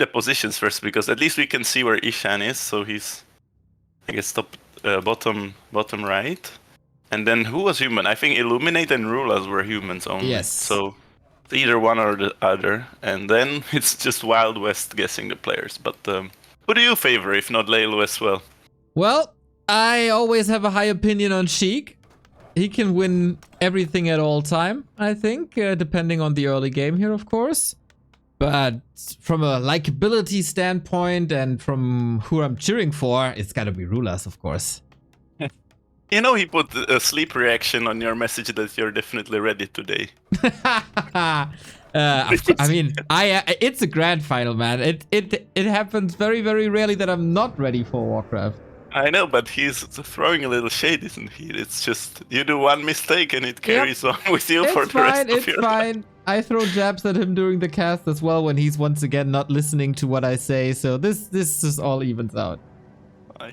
the positions first, because at least we can see where Ishan is. So he's, I guess, bottom right. And then who was human? I think Illuminate and Rulers were humans only. Yes. So either one or the other. And then it's just Wild West guessing the players. But who do you favor, if not Leilu as well? Well, I always have a high opinion on Sheik. He can win everything at all time, I think, depending on the early game here, of course. But from a likability standpoint and from who I'm cheering for, it's gotta be Rulers, of course. You know, he put a sleep reaction on your message that you're definitely ready today. I mean, it's a grand final, man. It happens very, very rarely that I'm not ready for Warcraft. I know, but he's throwing a little shade, isn't he? It's just, you do one mistake and it carries on with you for the rest of your life. It's fine. I throw jabs at him during the cast as well when he's once again not listening to what I say, so this just all evens out. I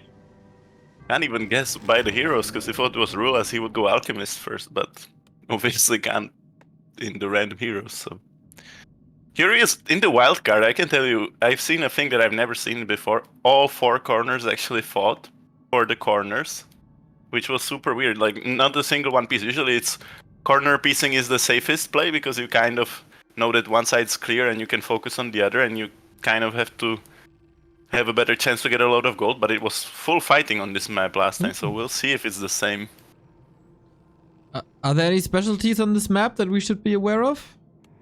can't even guess by the heroes, because if it was Rulers, he would go Alchemist first, but obviously can't in the random heroes, so... Curious, in the wildcard, I can tell you, I've seen a thing that I've never seen before. All 4 corners actually fought for the corners, which was super weird. Like, not a single one piece. Usually it's corner piecing is the safest play, because you kind of know that one side's clear and you can focus on the other, and you kind of have to have a better chance to get a lot of gold. But it was full fighting on this map last time, so we'll see if it's the same. Are there any specialties on this map that we should be aware of?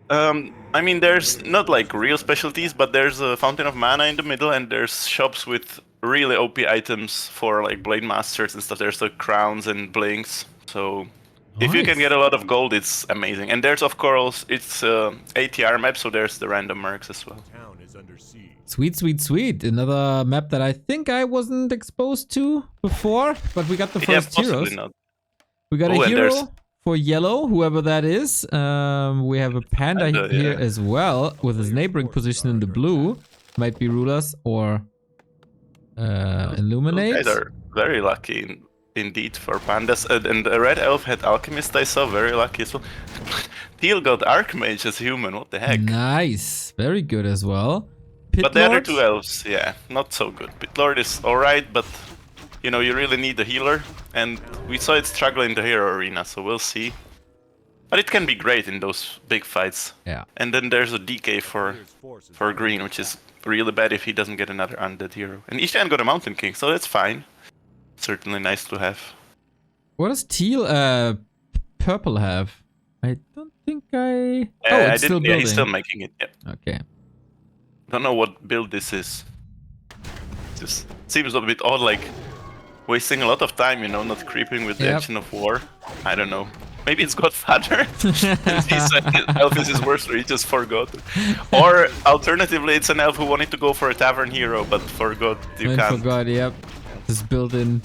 I mean, there's not like real specialties, but there's a Fountain of Mana in the middle, and there's shops with really OP items for like Blade Masters and stuff. There's like crowns and blinks, so if you can get a lot of gold, it's amazing. And there's, of course, it's ATR map, so there's the random mercs as well. Sweet, sweet, sweet. Another map that I think I wasn't exposed to before, but we got the first heroes. Not. We got a hero for yellow, whoever that is. We have a panda here as well, with his neighboring position in the blue. Might be Rulers or Illuminate. Those guys are very lucky indeed for pandas. And the red elf had Alchemist, I saw, very lucky as well. Teal got Archmage as human, what the heck. Nice, very good as well. But the other 2 elves, yeah, not so good. Pitlord is alright, but you know, you really need a healer, and we saw it struggle in the hero arena, so we'll see. But it can be great in those big fights. Yeah. And then there's a DK for green, which is really bad if he doesn't get another undead hero. And Ishan got a Mountain King, so that's fine. Certainly nice to have. What does teal, purple have? I don't think I... it's still building. Yeah, he's still making it, yeah. Okay. Don't know what build this is. Just seems a bit odd, like... wasting a lot of time, you know, not creeping with the action of war. I don't know. Maybe it's Godfather. Elf is his worst, or he just forgot. Or alternatively, it's an elf who wanted to go for a tavern hero, but forgot you can't. Forgot, yep. Just built in.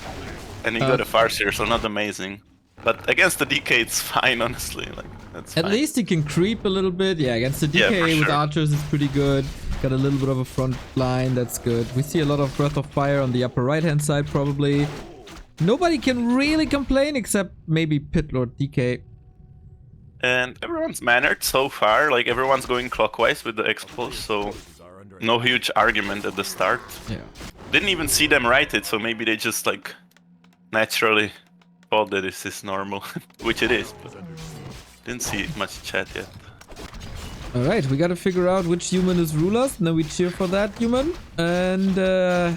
And he got a Farseer, so not amazing. But against the DK, it's fine, honestly. Like, that's At least he can creep a little bit. Yeah, against the DK with archers, it's pretty good. Got a little bit of a front line, that's good. We see a lot of Breath of Fire on the upper right-hand side, probably. Nobody can really complain except maybe Pitlord DK. And everyone's mannered so far, like everyone's going clockwise with the expos, so no huge argument at the start. Yeah. Didn't even see them write it, so maybe they just like naturally thought that this is normal, which it is, but didn't see much chat yet. Alright, we gotta figure out which human is Rulers, and then we cheer for that human. And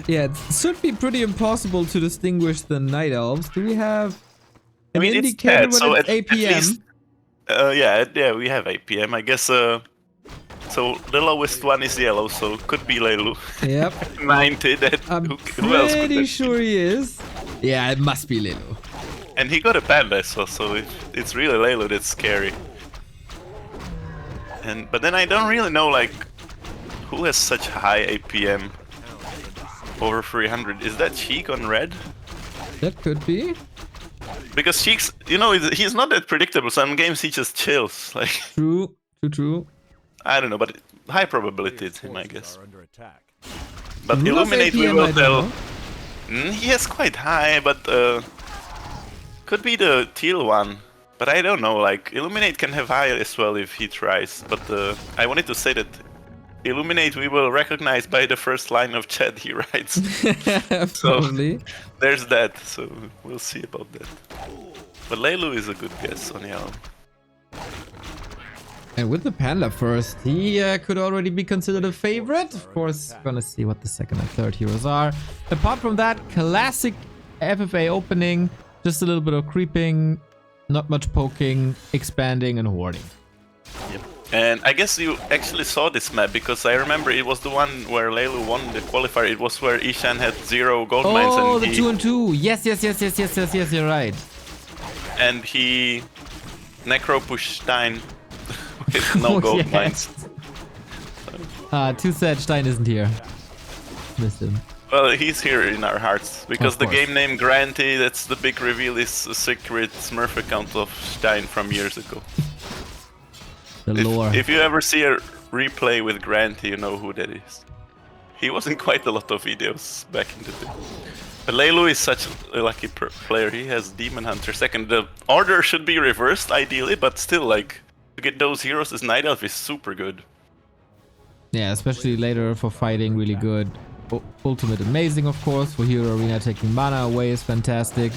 yeah, it should be pretty impossible to distinguish the Night Elves. Do we have an indicator when it's APM? Yeah, we have APM, I guess. So the lowest one is yellow, so could be Leilu. Yep. 90, I'm who else could pretty sure he is. Yeah, it must be Leilu. And he got a panda, so it's really Leilu that's scary. But then I don't really know, like, who has such high APM over 300? Is that Sheik on red? That could be. Because Sheik's, you know, he's not that predictable. Some games he just chills. Like. True. I don't know, but high probability it's him, I guess. But Who Illuminate, we will tell. Know. He has quite high, but could be the teal one. But I don't know, like, Illuminate can have high as well if he tries. But I wanted to say that Illuminate we will recognize by the first line of chat, he writes. So Probably. there's that, so we'll see about that. But Leilu is a good guess on Yellow. And with the Panda first, he could already be considered a favorite. Of course, gonna see what the second and third heroes are. Apart from that, classic FFA opening. Just a little bit of creeping, not much poking, expanding, and hoarding. Yep. And I guess you actually saw this map, because I remember it was the one where Leilu won the qualifier. It was where Ishan had 0 gold mines. Oh, And the 2 and 2. Yes, you're right. And he necro pushed Stein with no gold mines. Too sad Stein isn't here. Missed him. Well, he's here in our hearts, because Of the course. game name Granty, that's the big reveal, is a secret Smurf account of Stein from years ago. The lore. If you ever see a replay with Granty, you know who that is. He was in quite a lot of videos back in the day. But Leilu is such a lucky player. He has Demon Hunter second. The order should be reversed ideally, but still, like, to get those heroes as Night Elf is super good. Yeah, especially later for fighting, really good. Ultimate amazing, of course. For Hero Arena, taking mana away is fantastic.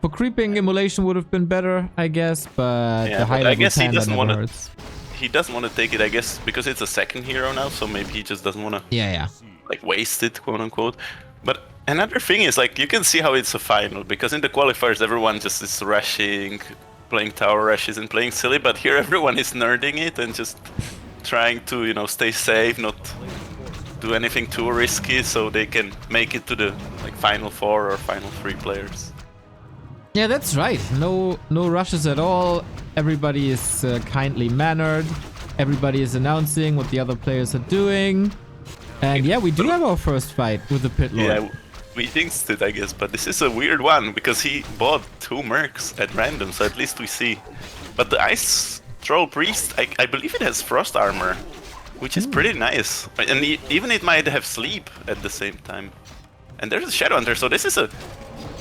For creeping, Immolation would have been better, I guess, but Yeah, the high but I level guess he Panda doesn't never want to. hurts. He doesn't want to take it, I guess, because it's a second hero now. So maybe he just doesn't want to Yeah. like waste it, quote unquote. But another thing is, like, you can see how it's a final, because in the qualifiers everyone just is rushing, playing tower rushes and playing silly, but here everyone is nerding it and just trying to, you know, stay safe, not do anything too risky, so they can make it to the like final 4 or final 3 players. Yeah, that's right. No rushes at all. Everybody is kindly mannered. Everybody is announcing what the other players are doing. And yeah, we do have our first fight with the Pit Lord. Yeah, we jinxed it, I guess, but this is a weird one, because he bought 2 mercs at random, so at least we see. But the Ice Troll Priest, I believe it has Frost Armor, which is pretty nice. And even it might have Sleep at the same time. And there's a Shadow Hunter, so this is a...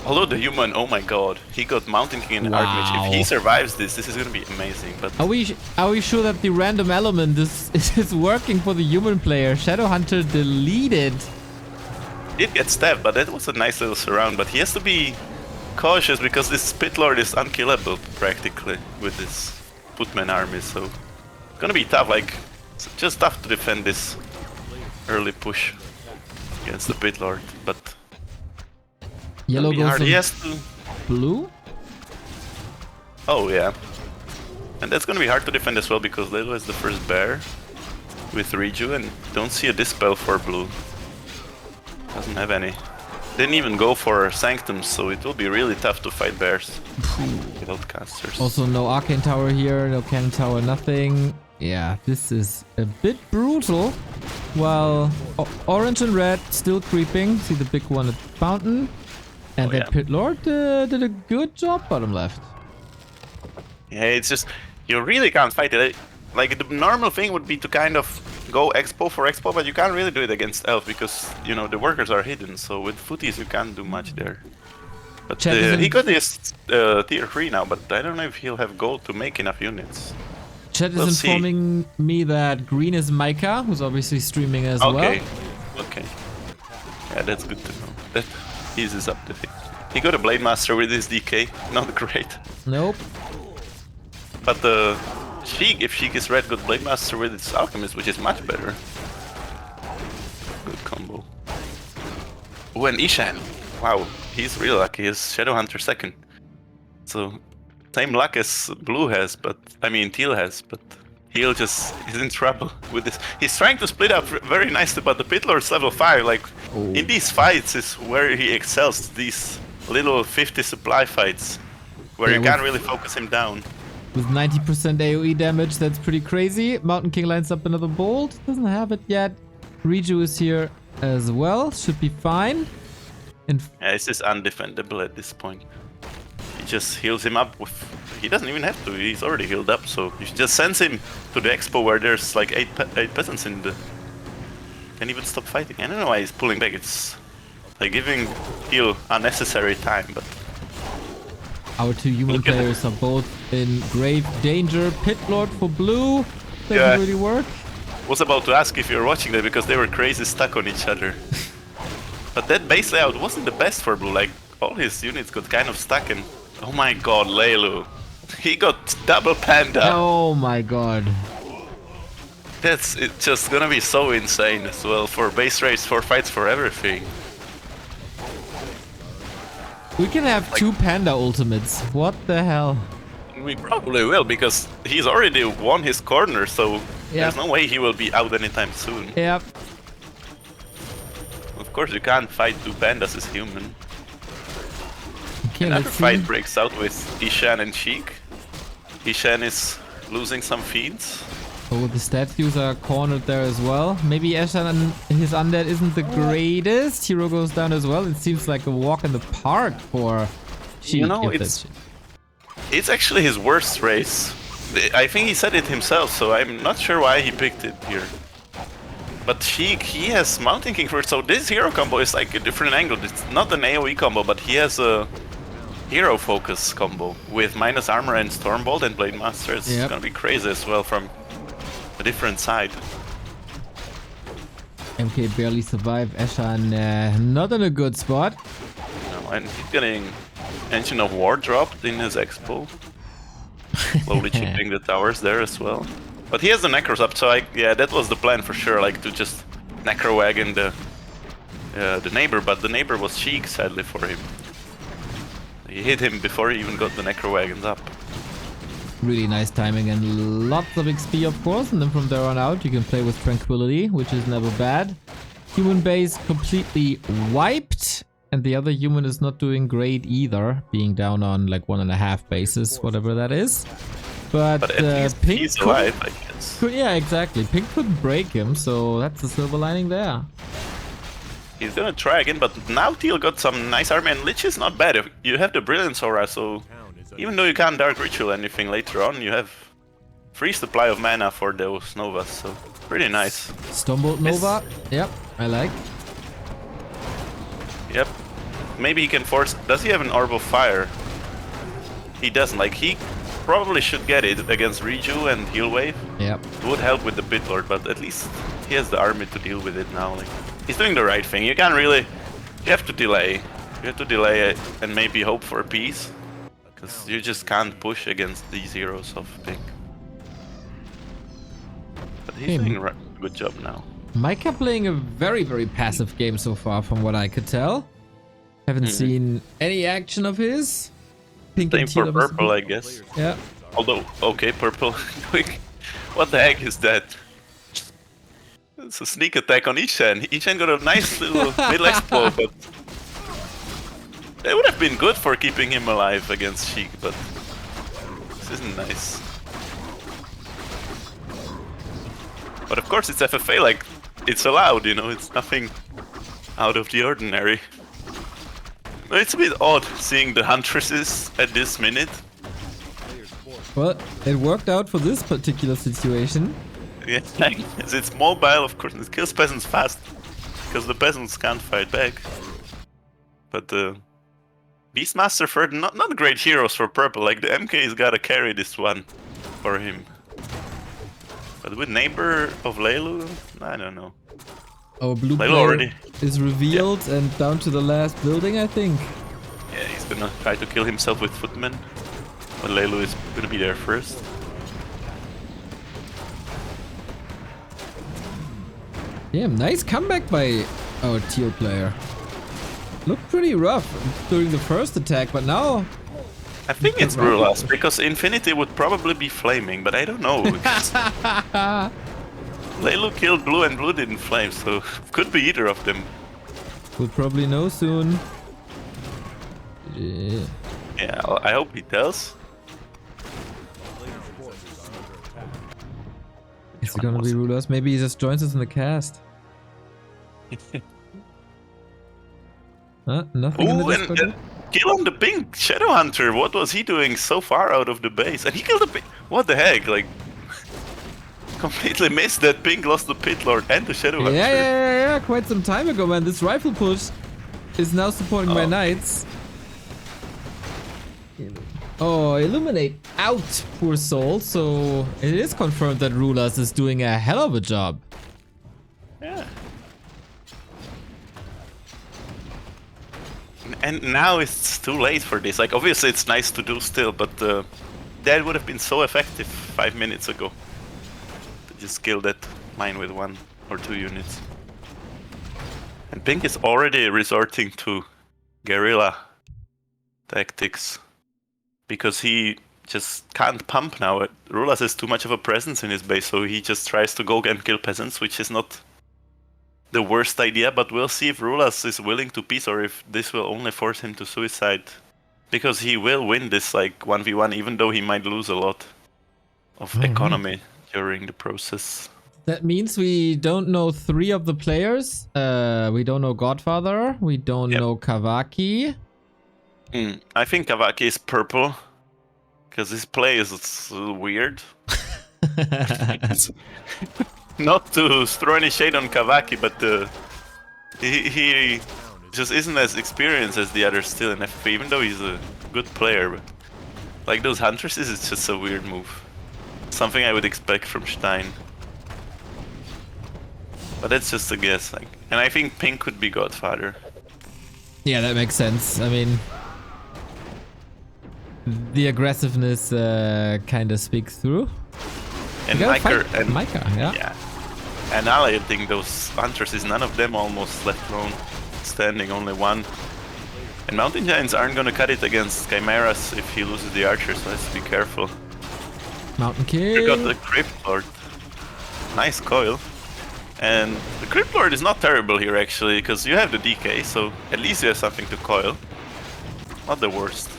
Although the human, oh my god, he got Mountain King and Archmage. If he survives this is gonna be amazing, but... Are we sure that the random element is working for the human player? Shadow Hunter deleted. Did get stabbed, but that was a nice little surround. But he has to be cautious, because this Pit Lord is unkillable practically with this Footman army, so it's gonna be tough. Like, it's just tough to defend this early push against the Pit Lord. But Yellow it'll be goes hard. to He has to. blue. Oh yeah, and that's gonna be hard to defend as well, because Leilu is the first bear with Riju, and don't see a dispel for blue. Doesn't have any. Didn't even go for Sanctums, so it will be really tough to fight bears without casters. Also, no Arcane Tower here, no Cannon Tower, nothing. Yeah, this is a bit brutal. While orange and red still creeping. See the big one at the fountain. And that Pit Lord did a good job bottom left. Yeah, it's just, you really can't fight it. Like, the normal thing would be to kind of go expo for expo, but you can't really do it against elf, because, you know, the workers are hidden. So with footies you can't do much there. But he got his tier 3 now, but I don't know if he'll have gold to make enough units. Chat is informing me that green is Micah, who's obviously streaming as well. Okay. Yeah, that's good to know. That eases up the thing. He got a Blade Master with his DK. Not great. Nope. But Sheik, if Sheik is red, got Blade Master with its Alchemist, which is much better. Good combo. Oh, and Ishan. Wow, he's real lucky. He's Shadow Hunter second. So, same luck as Blue has, but... I mean, Teal has, but... He'll just... He's in trouble with this. He's trying to split up very nicely, but the Pit Lord's level 5. Like, in these fights is where he excels. These little 50 supply fights. Where you can't really focus him down. With 90% AoE damage, that's pretty crazy. Mountain King lines up another bolt. Doesn't have it yet. Riju is here as well. Should be fine. And yeah, this is undefendable at this point. He just heals him up with... He doesn't even have to. He's already healed up, so you just send him to the expo where there's like 8 peasants in the... Can't even stop fighting. I don't know why he's pulling back. It's like giving heal unnecessary time, but... Our two human players are both in grave danger. Pit Lord for blue. Doesn't really work. was about to ask if you were watching that because they were crazy stuck on each other. But that base layout wasn't the best for blue, like all his units got kind of stuck and... Oh my god, Leilu. He got double panda. Oh my god. It's just gonna be so insane as well for base race, for fights, for everything. We can have Like, 2 panda ultimates. What the hell? we probably will, because he's already won his corner, so there's no way he will be out anytime soon. Yep. Of course, you can't fight 2 pandas as human. Okay, Another let's fight see. breaks out with Ishan and Sheik. Ishan is losing some fiends. Oh, the statues are cornered there as well. Maybe Eshan and his undead isn't the greatest. Hero goes down as well. It seems like a walk in the park for Sheik. You know, it's actually his worst race. I think he said it himself, so I'm not sure why he picked it here. But Sheik, he has Mountain King first, so this hero combo is like a different angle. It's not an AoE combo, but he has a hero focus combo with minus armor and Stormbolt and Blade Master. It's gonna be crazy as well from a different side. MK barely survived. Eshan not in a good spot. No, and he's getting Engine of War dropped in his expo. Slowly chipping the towers there as well. But he has the Necros up, so yeah, that was the plan for sure, like to just Necro wagon the neighbor, but the neighbor was Sheik, sadly for him. He hit him before he even got the Necro wagons up. Really nice timing and lots of XP, of course, and then from there on out you can play with Tranquility, which is never bad. Human base completely wiped, and the other human is not doing great either, being down on like 1.5 bases, whatever that is. But at least Pink he's alive, I guess. yeah, exactly. Pink couldn't break him, so that's the silver lining there. He's gonna try again, but now Teal got some nice army, and Lich is not bad. You have the Brilliance Aura, so even though you can't Dark Ritual anything later on, you have free supply of mana for those Novas, so pretty nice. Stormbolt Nova, yep, I like. Yep. Maybe he can force... Does he have an Orb of Fire? He doesn't. Like, he probably should get it against Reju and Heal Wave. Yep. It would help with the Pit Lord, but at least he has the army to deal with it now. Like, he's doing the right thing. You can't really... You have to delay. You have to delay it and maybe hope for peace. Because you just can't push against these heroes of Pink. But he's doing a good job now. Micah playing a very, very passive game so far, from what I could tell. Haven't seen any action of his. Pink Same and teal for obviously. purple, I guess. Yeah. Although, okay, purple. Quick. What the heck is that? It's a sneak attack on Ishan. Ishan got a nice little middle expo, but it would have been good for keeping him alive against Sheik, but this isn't nice. But of course it's FFA, like, it's allowed, you know, it's nothing out of the ordinary. But it's a bit odd seeing the Huntresses at this minute. Well, it worked out for this particular situation. Yeah, it's mobile, of course, it kills peasants fast, because the peasants can't fight back. But Beastmaster third, not great heroes for purple, like the MK's gotta carry this one for him. But with Neighbor of Leilu, I don't know. Our blue Leilu player already is revealed and down to the last building, I think. Yeah, he's gonna try to kill himself with Footman. But Leilu is gonna be there first. Yeah, nice comeback by our teal player. Looked pretty rough during the first attack, but now... I think it's Brulas, because Infinity would probably be flaming, but I don't know. Leilu killed blue and blue didn't flame, so could be either of them. We'll probably know soon. Yeah. Yeah, I hope he tells. Is it gonna be Rulers? Maybe he just joins us in the cast. Huh? Nothing in the Ooh, and kill on the pink Shadow Hunter. What was he doing so far out of the base? And he killed the pink. What the heck? Like, completely missed that pink lost the Pit Lord and the Shadow Hunter. Yeah, quite some time ago, man. This rifle push is now supporting my knights. Oh, illuminate out, poor soul. So it is confirmed that Rulers is doing a hell of a job. Yeah. And now it's too late for this. Like, obviously it's nice to do still, but that would have been so effective 5 minutes ago. To just kill that mine with 1 or 2 units. And Pink is already resorting to guerrilla tactics. Because he just can't pump now. Rulas has too much of a presence in his base, so he just tries to go and kill peasants, which is not the worst idea, but we'll see if Rulas is willing to peace or if this will only force him to suicide. Because he will win this like 1v1, even though he might lose a lot of economy during the process. That means we don't know 3 of the players. We don't know Godfather. We don't know Kavaki. I think Kavaki is purple. Because his play is weird. Not to throw any shade on Kavaki, but he just isn't as experienced as the others still in FFA, even though he's a good player. But like those Huntresses, it's just a weird move. Something I would expect from Stein. But that's just a guess. Like, and I think Pink could be Godfather. Yeah, that makes sense. I mean, the aggressiveness kind of speaks through. And Micah, yeah. And I think those Huntresses, none of them almost left alone, standing, only 1. And Mountain Giants aren't gonna cut it against Chimeras if he loses the Archer, so let's be careful. Mountain King. You got the Crypt Lord. Nice coil. And the Crypt Lord is not terrible here actually, because you have the DK, so at least you have something to coil. Not the worst.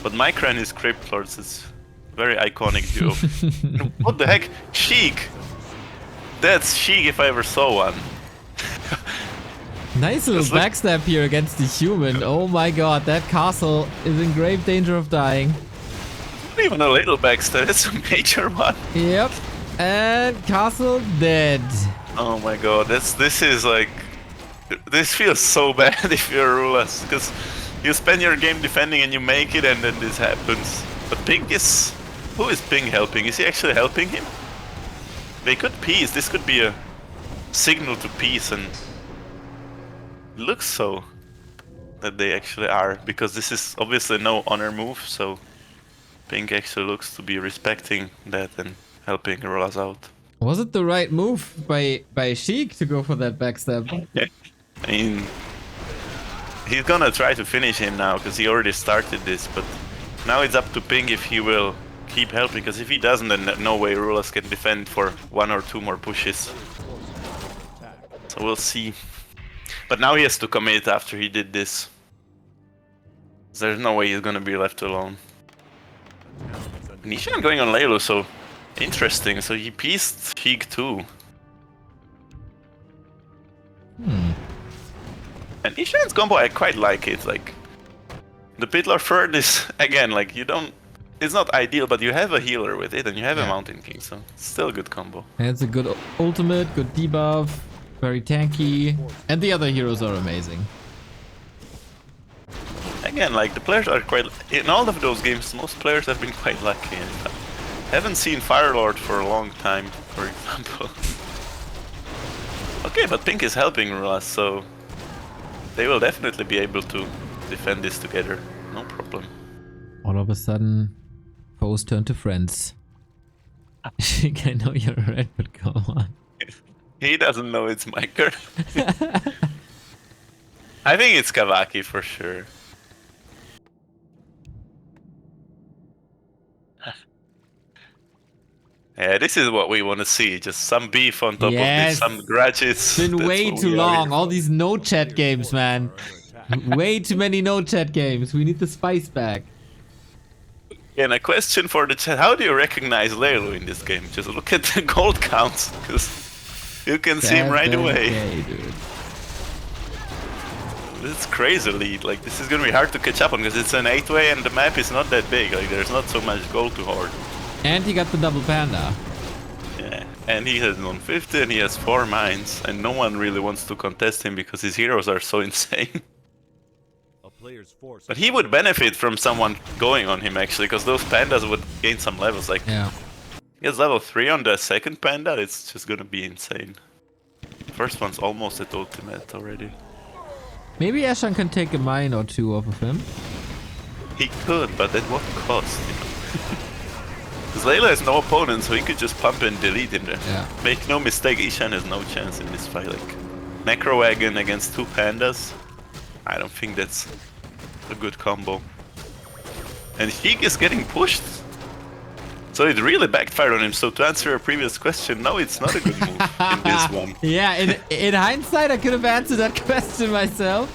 But Micra and his Crypt Lords is very iconic duo. What the heck? Sheik! That's Sheik if I ever saw one. Nice little backstab here against the human. Oh my god, that castle is in grave danger of dying. Not even a little backstab, it's a major one. Yep. And castle dead. Oh my god, this is like... This feels so bad if you're Rulas, because you spend your game defending and you make it and then this happens. But Pink is... Who is Pink helping? Is he actually helping him? They could peace, this could be a signal to peace, and it looks so that they actually are, because this is obviously no honor move, so Pink actually looks to be respecting that and helping Rulas out. Was it the right move by Sheik to go for that backstab? Yeah. I mean, he's gonna try to finish him now, because he already started this, but now it's up to Pink if he will keep helping, because if he doesn't, then no way Rulas can defend for 1 or 2 more pushes. So we'll see. But now he has to commit after he did this. There's no way he's gonna be left alone. Nishan going on Leilu, so interesting. So he pieced Sheik too. And Nishan's combo, I quite like it. Like, the Piddler Third is, again, like, you don't... It's not ideal, but you have a healer with it, and you have a Mountain King, so it's still a good combo. And it's a good ultimate, good debuff, very tanky, and the other heroes are amazing. Again, like, the players are quite... In all of those games, most players have been quite lucky. And haven't seen Firelord for a long time, for example. Okay, but Pink is helping Rulas, so... They will definitely be able to defend this together, no problem. All of a sudden, foes turn to friends. I know you're right, but go on. He doesn't know it's Micah. I think it's Kavaki for sure. Yeah, this is what we want to see. Just some beef on top of this, some grudges. It's been way too long. All these no-chat games, man. Way too many no-chat games. We need the spice back. And a question for the chat. How do you recognize Leilu in this game? Just look at the gold counts, because you can see him right away. Dude. This is crazy lead. Like, this is gonna be hard to catch up on, because it's an 8-way and the map is not that big. Like, there's not so much gold to hoard. And he got the double panda. Yeah, and he has 150 and he has 4 mines, and no one really wants to contest him because his heroes are so insane. But he would benefit from someone going on him actually, because those pandas would gain some levels. Like, Yeah. he has level 3 on the second panda, it's just gonna be insane. First one's almost at ultimate already. Maybe Eshan can take a mine or two off of him. He could, but at what cost, you know? Because Layla has no opponent, so he could just pump and delete in there. Yeah. Make no mistake, Ishan has no chance in this fight. Like, Necro Wagon against 2 pandas, I don't think that's a good combo. And Sheik is getting pushed. So it really backfired on him. So to answer your previous question, no, it's not a good move in this one. Yeah, in hindsight, I could have answered that question myself.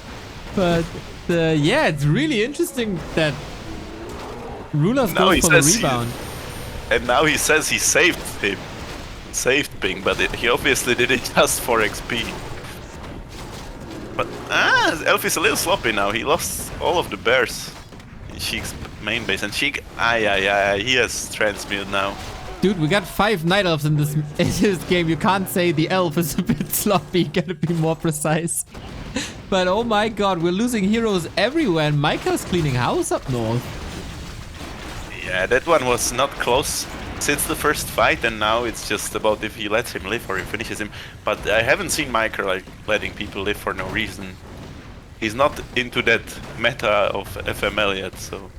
But yeah, it's really interesting that Rulers Now goes he for the says rebound. And now he says he saved him. Saved Ping, but he obviously did it just for XP. But Elf is a little sloppy now. He lost all of the bears in Sheik's main base, and Sheik, he has transmute now. Dude, we got 5 Night Elves in this game. You can't say the elf is a bit sloppy. You gotta be more precise. But oh my god, we're losing heroes everywhere, and Micah's cleaning house up north. Yeah, that one was not close since the first fight, and now it's just about if he lets him live or he finishes him. But I haven't seen Micah like letting people live for no reason. He's not into that meta of FML yet, so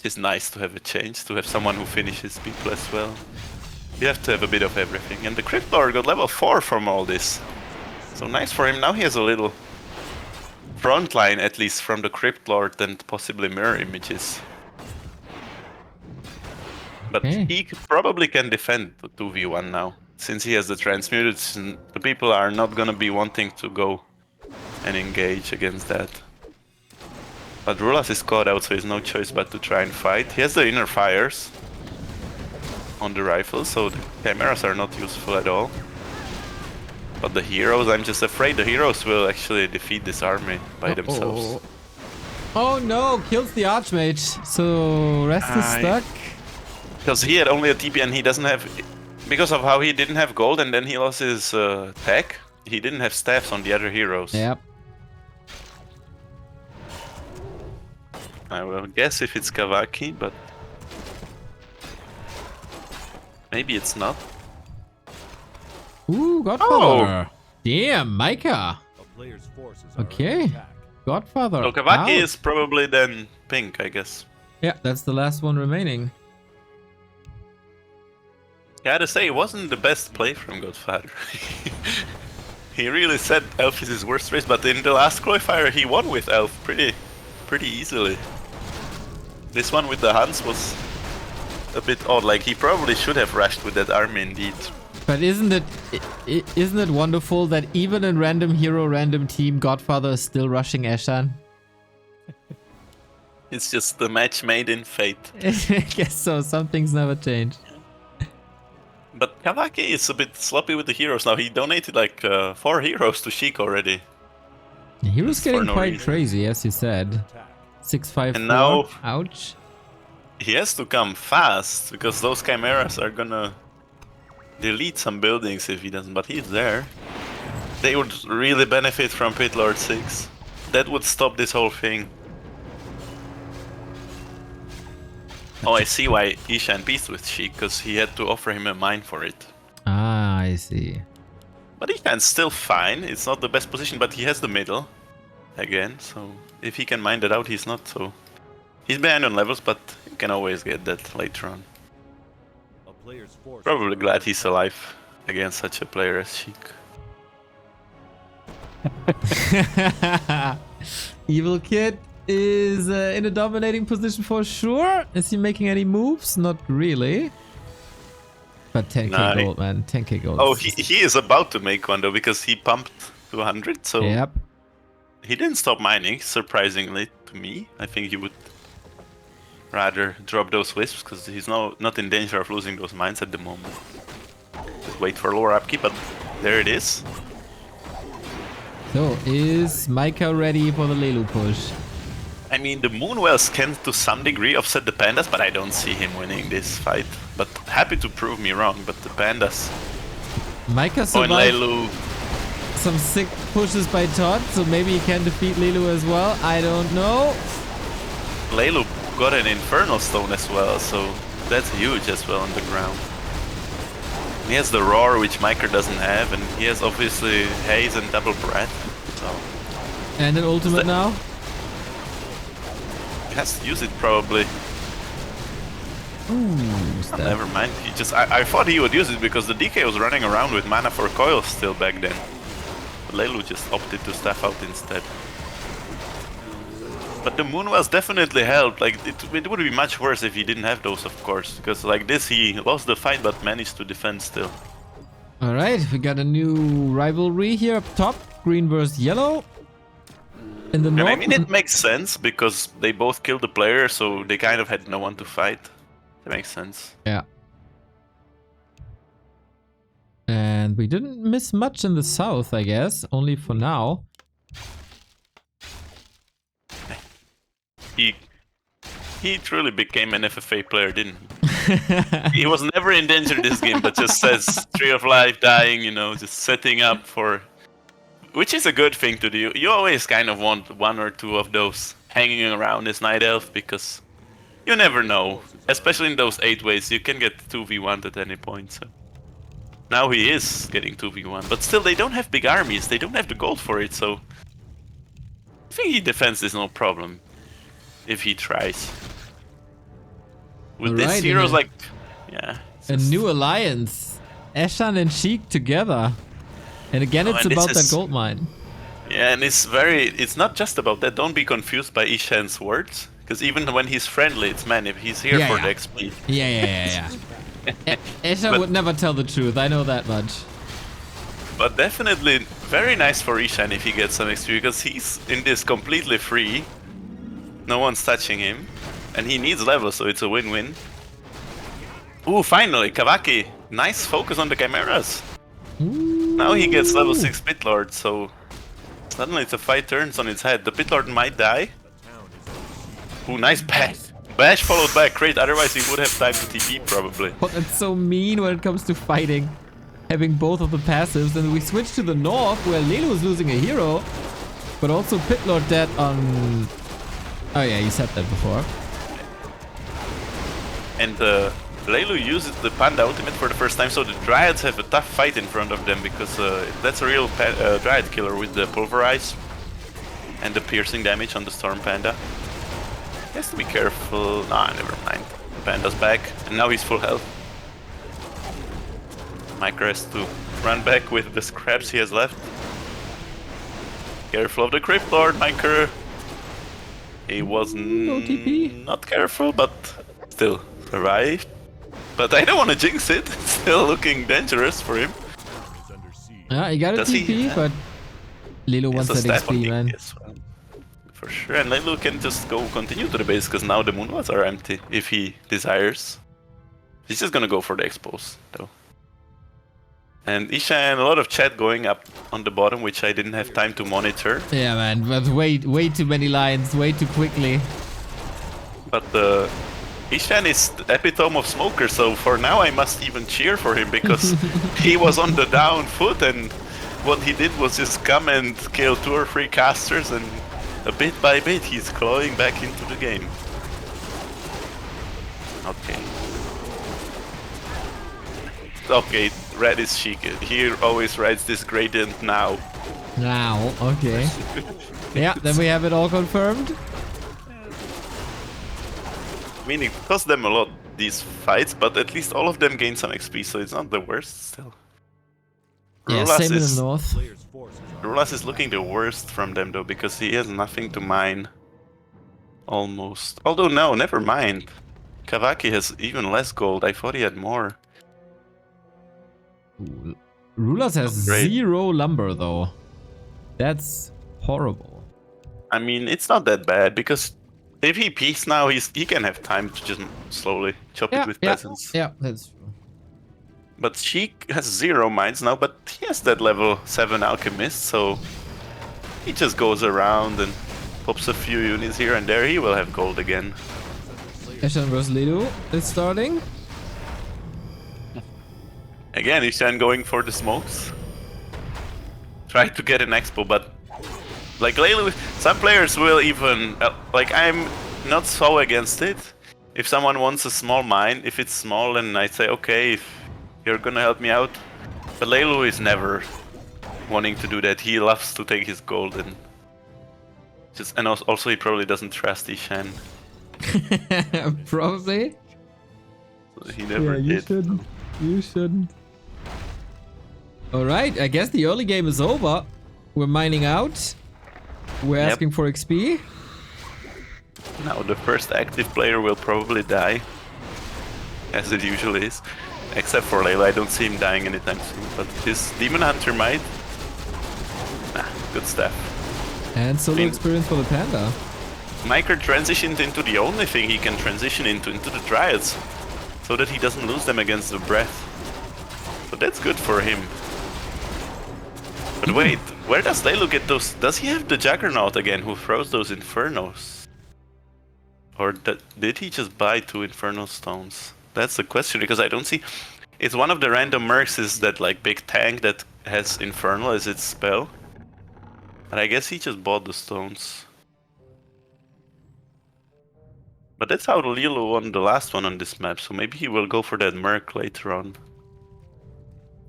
it's nice to have a change, to have someone who finishes people as well. You have to have a bit of everything. And the Crypt Lord got level 4 from all this. So nice for him. Now he has a little front line, at least, from the Crypt Lord and possibly mirror images. But he probably can defend the 2v1 now. Since he has the transmuted, the people are not gonna be wanting to go and engage against that. But Rulas is caught out, so he has no choice but to try and fight. He has the inner fires on the rifle, so the chimeras are not useful at all. But the heroes, I'm just afraid the heroes will actually defeat this army by themselves. Oh no, kills the Archmage, so Rest is stuck. Because he had only a TP and he doesn't have... Because of how he didn't have gold and then he lost his tech, he didn't have staffs on the other heroes. Yep. I will guess if it's Kavaki, but maybe it's not. Ooh, Godfather. Damn, Micah. Okay. Godfather. So Kavaki is probably then pink, I guess. Yeah, that's the last one remaining. Gotta say, it wasn't the best play from Godfather. He really said Elf is his worst race, but in the last qualifier he won with Elf pretty easily. This one with the Hans was a bit odd, like he probably should have rushed with that army indeed. But isn't it wonderful that even in random hero, random team, Godfather is still rushing Eshan? It's just the match made in fate. I guess so, some things never change. But Kavaki is a bit sloppy with the heroes now. He donated like 4 heroes to Sheik already. He was getting no quite reason. crazy, as you said. 654. And now ouch. He has to come fast, because those chimeras are gonna delete some buildings if he doesn't, but he's there. They would really benefit from Pit Lord 6. That would stop this whole thing. Oh, I see why Ishan peaced with Sheik, because he had to offer him a mine for it. Ah, I see. But Ishan's still fine. It's not the best position, but he has the middle again, so if he can mine that out, he's not so... He's behind on levels, but you can always get that later on. Probably glad he's alive against such a player as Sheik. Evil Kid is in a dominating position for sure. Is he making any moves? Not really. But 10k gold, man. 10k gold. Oh, he is about to make one though, because he pumped to 100, so... Yep. He didn't stop mining, surprisingly to me. I think he would rather drop those wisps, because he's not in danger of losing those mines at the moment. Just wait for lower upkeep, but there it is. So, is Micah ready for the Lelu push? I mean, the Moonwells can to some degree offset the Pandas, but I don't see him winning this fight. But happy to prove me wrong, but the Pandas... Micah Oh, and Lelu... some sick pushes by Todd, so maybe he can defeat Lelu as well. I don't know. Lelu got an Infernal Stone as well, so that's huge as well on the ground. He has the Roar, which Micro doesn't have, and he has obviously Haze and Double Breath. So And an ultimate now? he has to use it probably. Ooh, Never mind. He just I thought he would use it because the DK was running around with mana for coils still back then. But Lelu just opted to staff out instead. But the Moonwells definitely helped. Like it would be much worse if he didn't have those, of course. Because like this, he lost the fight but managed to defend still. All right, we got a new rivalry here up top. Green versus yellow. In the And north. I mean, it makes sense because they both killed the player, so they kind of had no one to fight. That makes sense. Yeah. And we didn't miss much in the south, I guess. Only for now. He truly became an FFA player, didn't he? He was never in danger this game, but just says Tree of Life dying, you know, just setting up for... Which is a good thing to do. You always kind of want one or two of those hanging around as Night Elf, because you never know. Especially in those 8 ways, you can get 2v1 at any point, so... Now he is getting 2v1, but still they don't have big armies, they don't have the gold for it, so... I think he defends is no problem. If he tries. With this heroes like... Yeah. A new alliance. Eshan and Sheik together. And again, it's about that gold mine. Yeah, and it's not just about that. Don't be confused by Ishan's words. Because even when he's friendly, it's man, if he's here for the XP. Yeah. Eshan would never tell the truth, I know that much. But definitely very nice for Ishan if he gets some XP, because he's in this completely free. No one's touching him. And he needs level, so it's a win-win. Ooh, finally, Kavaki. Nice focus on the Chimeras. Ooh. Now he gets level 6 Pit Lord, so suddenly the fight turns on its head. The Pit Lord might die. Ooh, nice bash. Bash followed by a crit, otherwise he would have time to TP probably. But that's so mean when it comes to fighting. Having both of the passives. And we switch to the north, where Lelu is losing a hero. But also Pit Lord dead on... Oh yeah, you said that before. And Lelu uses the Panda ultimate for the first time, so the Dryads have a tough fight in front of them, because that's a real Dryad killer with the Pulverize and the piercing damage on the Storm Panda. He has to be careful. Nah, never mind. Panda's back, and now he's full health. Micro has to run back with the scraps he has left. Careful of the Crypt Lord, Micro. He was not careful, but still survived. But I don't want to jinx it. It's still looking dangerous for him. Yeah, he got a TP, but Lelu wants that XP, man. Well. For sure, and Lelu can just go continue to the base, because now the Moonwells are empty, if he desires. He's just gonna go for the expose, though. And Ishan, a lot of chat going up on the bottom, which I didn't have time to monitor. Yeah, man, but way too many lines, way too quickly. But Ishan is the epitome of smoker, so for now I must even cheer for him, because he was on the down foot, and what he did was just come and kill 2 or 3 casters, and a bit by bit he's clawing back into the game. Okay, red is chic. He always rides this gradient now. Now, okay. Yeah, then we have it all confirmed. I mean, it cost them a lot, these fights, but at least all of them gain some XP, so it's not the worst still. Yeah, Rulas same in the north. Rulas is looking the worst from them though, because he has nothing to mine. Almost. Although no, never mind. Kavaki has even less gold. I thought he had more. Rulas has 0 lumber though. That's horrible. I mean, it's not that bad, because if he peaks now, he can have time to just slowly chop it with peasants. Yeah, that's true. But Sheik has 0 mines now, but he has that level 7 alchemist, so he just goes around and pops a few units here and there. He will have gold again. Eshan vs Lelu is starting. Again, Ishan going for the smokes. try to get an expo, but like lately, some players will even like I'm not so against it. If someone wants a small mine, if it's small, then I say okay, if you're gonna help me out. But Leilu is never wanting to do that. He loves to take his gold and also he probably doesn't trust Ishan. Probably. So he never did. You shouldn't. All right, I guess the early game is over. We're mining out. We're asking for XP. Now the first active player will probably die, as it usually is. Except for Layla, I don't see him dying anytime soon. But his Demon Hunter might. Nah, good stuff. And solo experience for the Panda. Micro transitioned into the only thing he can transition into the Dryads. So that he doesn't lose them against the Breath. So that's good for him. But wait, where does Leilu get those? Does he have the Juggernaut again who throws those Infernos? Or did he just buy 2 Inferno Stones? That's the question, because I don't see... It's one of the random mercs is that like big tank that has Infernal as its spell. But I guess he just bought the stones. But that's how Leilu won the last one on this map, so maybe he will go for that merc later on.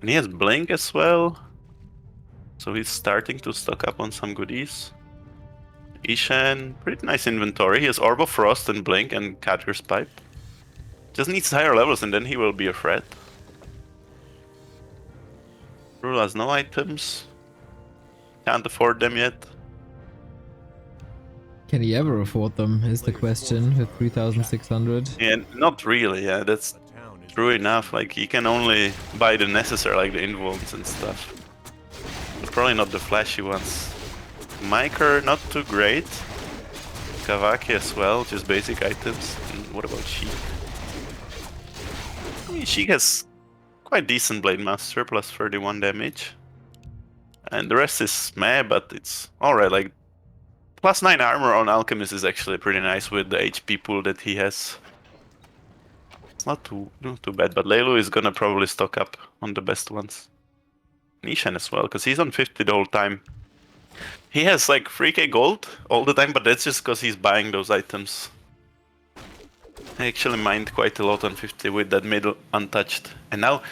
And he has Blink as well. So he's starting to stock up on some goodies. Ishan, pretty nice inventory. He has Orb of Frost and Blink and Catcher's Pipe. Just needs higher levels and then he will be a threat. Rule has no items. Can't afford them yet. Can he ever afford them, is the question, with 3,600? Yeah, not really, yeah, that's true enough. Like, he can only buy the necessary, like the involves and stuff. But probably not the flashy ones. Miker, not too great. Kavaki as well, just basic items. And what about Sheik? I mean, Sheik has quite decent Blade Master, plus 31 damage. And the rest is meh, but it's alright, like... Plus 9 armor on Alchemist is actually pretty nice with the HP pool that he has. It's not too bad, but Leilu is gonna probably stock up on the best ones. Nishan as well, because he's on 50 the whole time. He has like 3k gold all the time, but that's just because he's buying those items. I actually mined quite a lot on 50 with that middle untouched. And now,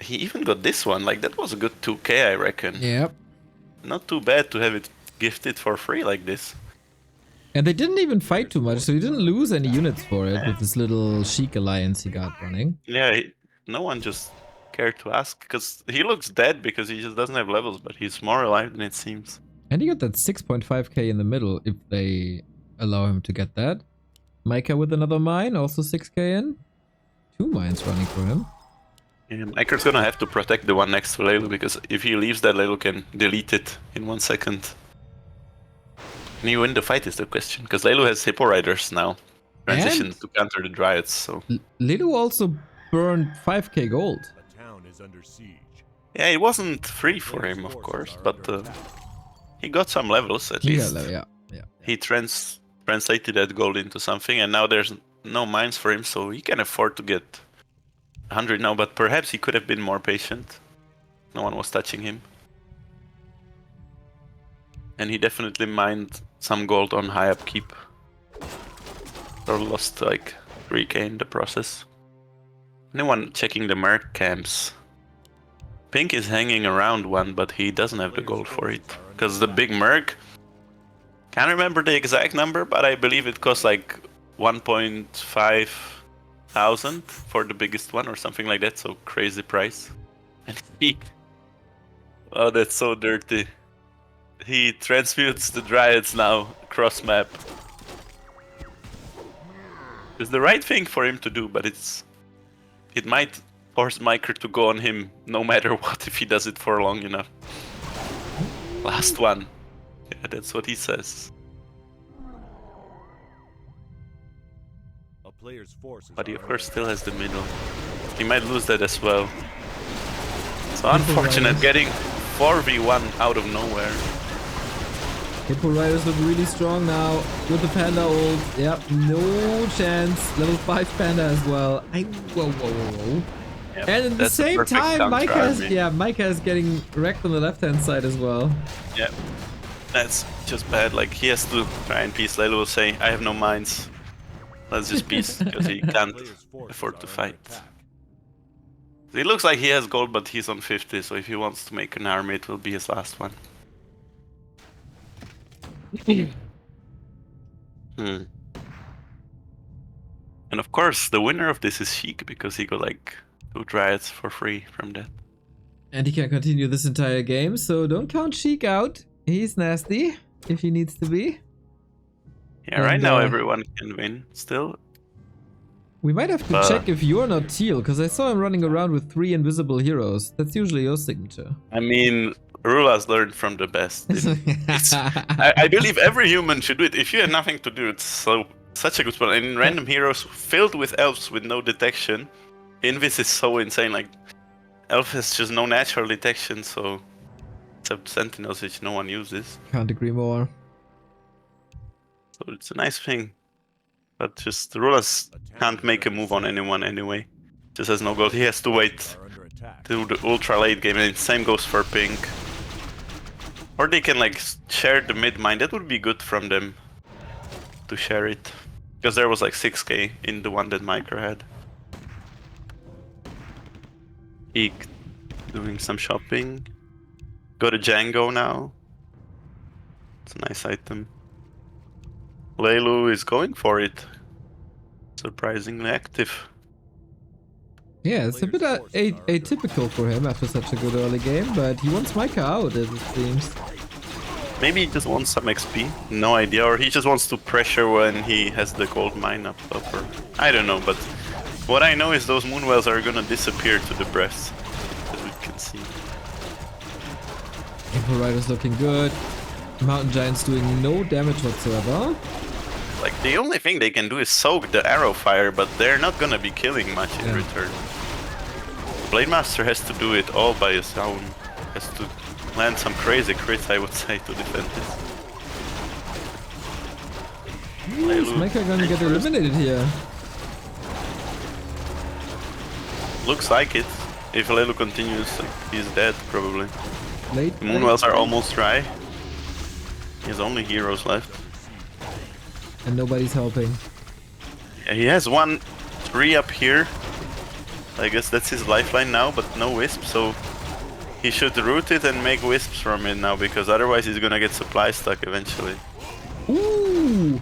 he even got this one, like that was a good 2k I reckon. Yep. Not too bad to have it gifted for free like this. And they didn't even fight too much, so he didn't lose any units for it with this little Sheik alliance he got running. Yeah, no one just cared to ask, because he looks dead because he just doesn't have levels, but he's more alive than it seems. And he got that 6.5k in the middle, if they allow him to get that. Micah with another mine, also 6k in. 2 mines running for him. Yeah, Miker's gonna have to protect the one next to Leilu, because if he leaves that, Leilu can delete it in 1 second. Can he win the fight is the question, because Leilu has Hippo Riders now. Transition to counter the Dryads, so... Leilu also burned 5k gold. The town is under siege. Yeah, it wasn't free for him, of course, but he got some levels at least. Yeah. He translated that gold into something, and now there's no mines for him, so he can afford to get 100 now, but perhaps he could have been more patient. No one was touching him. And he definitely mined some gold on high upkeep. Or lost like 3k in the process. Anyone checking the merc camps? Pink is hanging around one, but he doesn't have the gold for it. Because the big merc... Can't remember the exact number, but I believe it costs like 1.5 thousand for the biggest one or something like that, so crazy price. And he... Oh, that's so dirty. He transmutes the Dryads now, cross map. It's the right thing for him to do, but it might force Miker to go on him no matter what if he does it for long enough. Last one. Yeah, that's what he says. A player's forces But he are of course still has the middle. He might lose that as well. So unfortunate getting 4v1 out of nowhere. Hippo Riders look really strong now with the Panda ult. Yep, no chance. Level 5 Panda as well. Whoa. Yep, And at the that's a same perfect time, counter army. Micah is getting wrecked on the left-hand side as well. Yeah, that's just bad. Like, he has to try and peace. Layla will say, I have no mines. Let's just peace, because he can't Player's forces afford are to under fight. attack. It looks like he has gold, but he's on 50, so if he wants to make an army, it will be his last one. Hmm. And of course, the winner of this is Sheik, because he got like 2 dryads for free from that. And he can continue this entire game, so don't count Sheik out. He's nasty, if he needs to be. Yeah, right And, now everyone can win still. We might have to But- check if you're not Teal, because I saw him running around with 3 invisible heroes. That's usually your signature. I mean, Rula's learned from the best. I believe every human should do it. If you have nothing to do, it's such a good spot. And random heroes filled with elves with no detection. Invis is so insane. Like, elf has just no natural detection, so except sentinels, which no one uses. Can't agree more. So it's a nice thing. But just Rulas can't make a move on anyone anyway. Just has no gold. He has to wait Are under attack. till the ultra late game, and same goes for pink. Or they can like share the mid mine. That would be good from them to share it, because there was like 6k in the one that Micro had. He doing some shopping. Got a Django now. It's a nice item. Leilu is going for it. Surprisingly active. Yeah, it's a bit atypical for him after such a good early game, but he wants Micah out, as it seems. Maybe he just wants some XP, no idea, or he just wants to pressure when he has the gold mine up top, or I don't know, but what I know is those moonwells are gonna disappear to the breast, as we can see. Info Rider's looking good. Mountain Giant's doing no damage whatsoever. Like, the only thing they can do is soak the arrow fire, but they're not gonna be killing much in Yeah. return. Blade Master has to do it all by his own, has to land some crazy crits, I would say, to defend this. Is Micah gonna get eliminated here? Looks like it. If Leilu continues, like, he's dead, probably. Late. The moonwells are almost dry. He has only heroes left. And nobody's helping. Yeah, he has 1-3 up here. I guess that's his lifeline now, but no wisp, so he should root it and make wisps from it now, because otherwise he's gonna get supply stuck eventually. Ooh!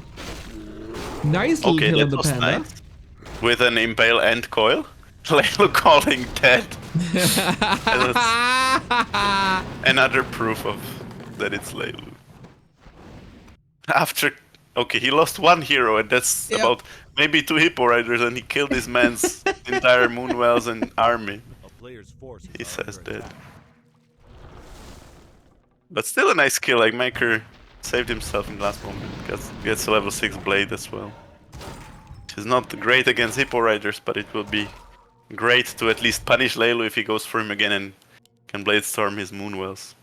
Nice little Okay, kill on that the was panda. nice. With an impale and coil. Leilu calling dead. Another proof of that it's Leilu. After, okay, he lost 1 hero, and that's Yep. about maybe 2 hippo riders, and he killed his man's entire moonwells and army. A player's forces He are says under that. attack. But still a nice kill, like Maker saved himself in the last moment. Gets a level 6 blade as well. Which is not great against hippo riders, but it will be great to at least punish Leilu if he goes for him again and can blade storm his moonwells.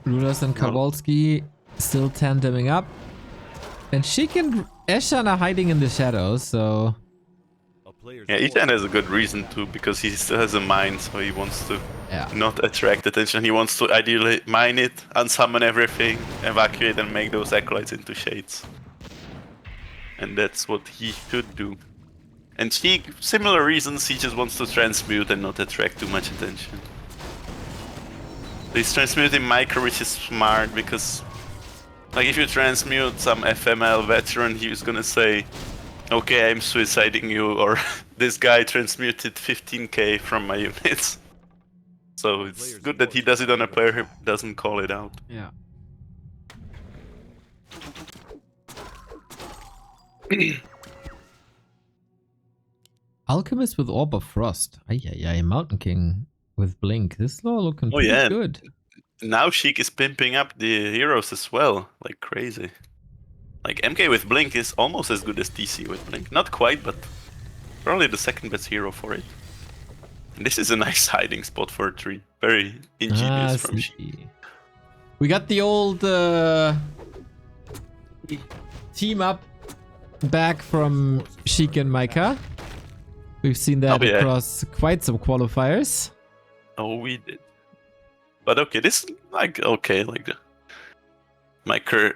Rulas and Kowalski still tandeming up. And Sheik and Eshan are hiding in the shadows, so... A player's Yeah, forces Ethan has a good reason too, because he still has a mine, so he wants to Yeah. not attract attention. He wants to ideally mine it, unsummon everything, evacuate, and make those acolytes into shades. And that's what he should do. And Sheik, similar reasons, he just wants to transmute and not attract too much attention. He's transmuting Micro, which is smart, because like if you transmute some FML veteran, he's gonna say, okay, I'm suiciding you, or this guy transmuted 15k from my units. So it's good that he does it on a player who doesn't call it out. Yeah. Alchemist with Orb of Frost. Ay, Mountain King with Blink. This law looking pretty Yeah. good. Now Sheik is pimping up the heroes as well, like crazy. Like MK with Blink is almost as good as TC with Blink. Not quite, but probably the second best hero for it. And this is a nice hiding spot for a tree. Very ingenious from Sheik. Sneaky. We got the old team up back from Sheik and Micah. We've seen that Oh, yeah. across quite some qualifiers. Oh, we did. But okay, this like okay, like Micah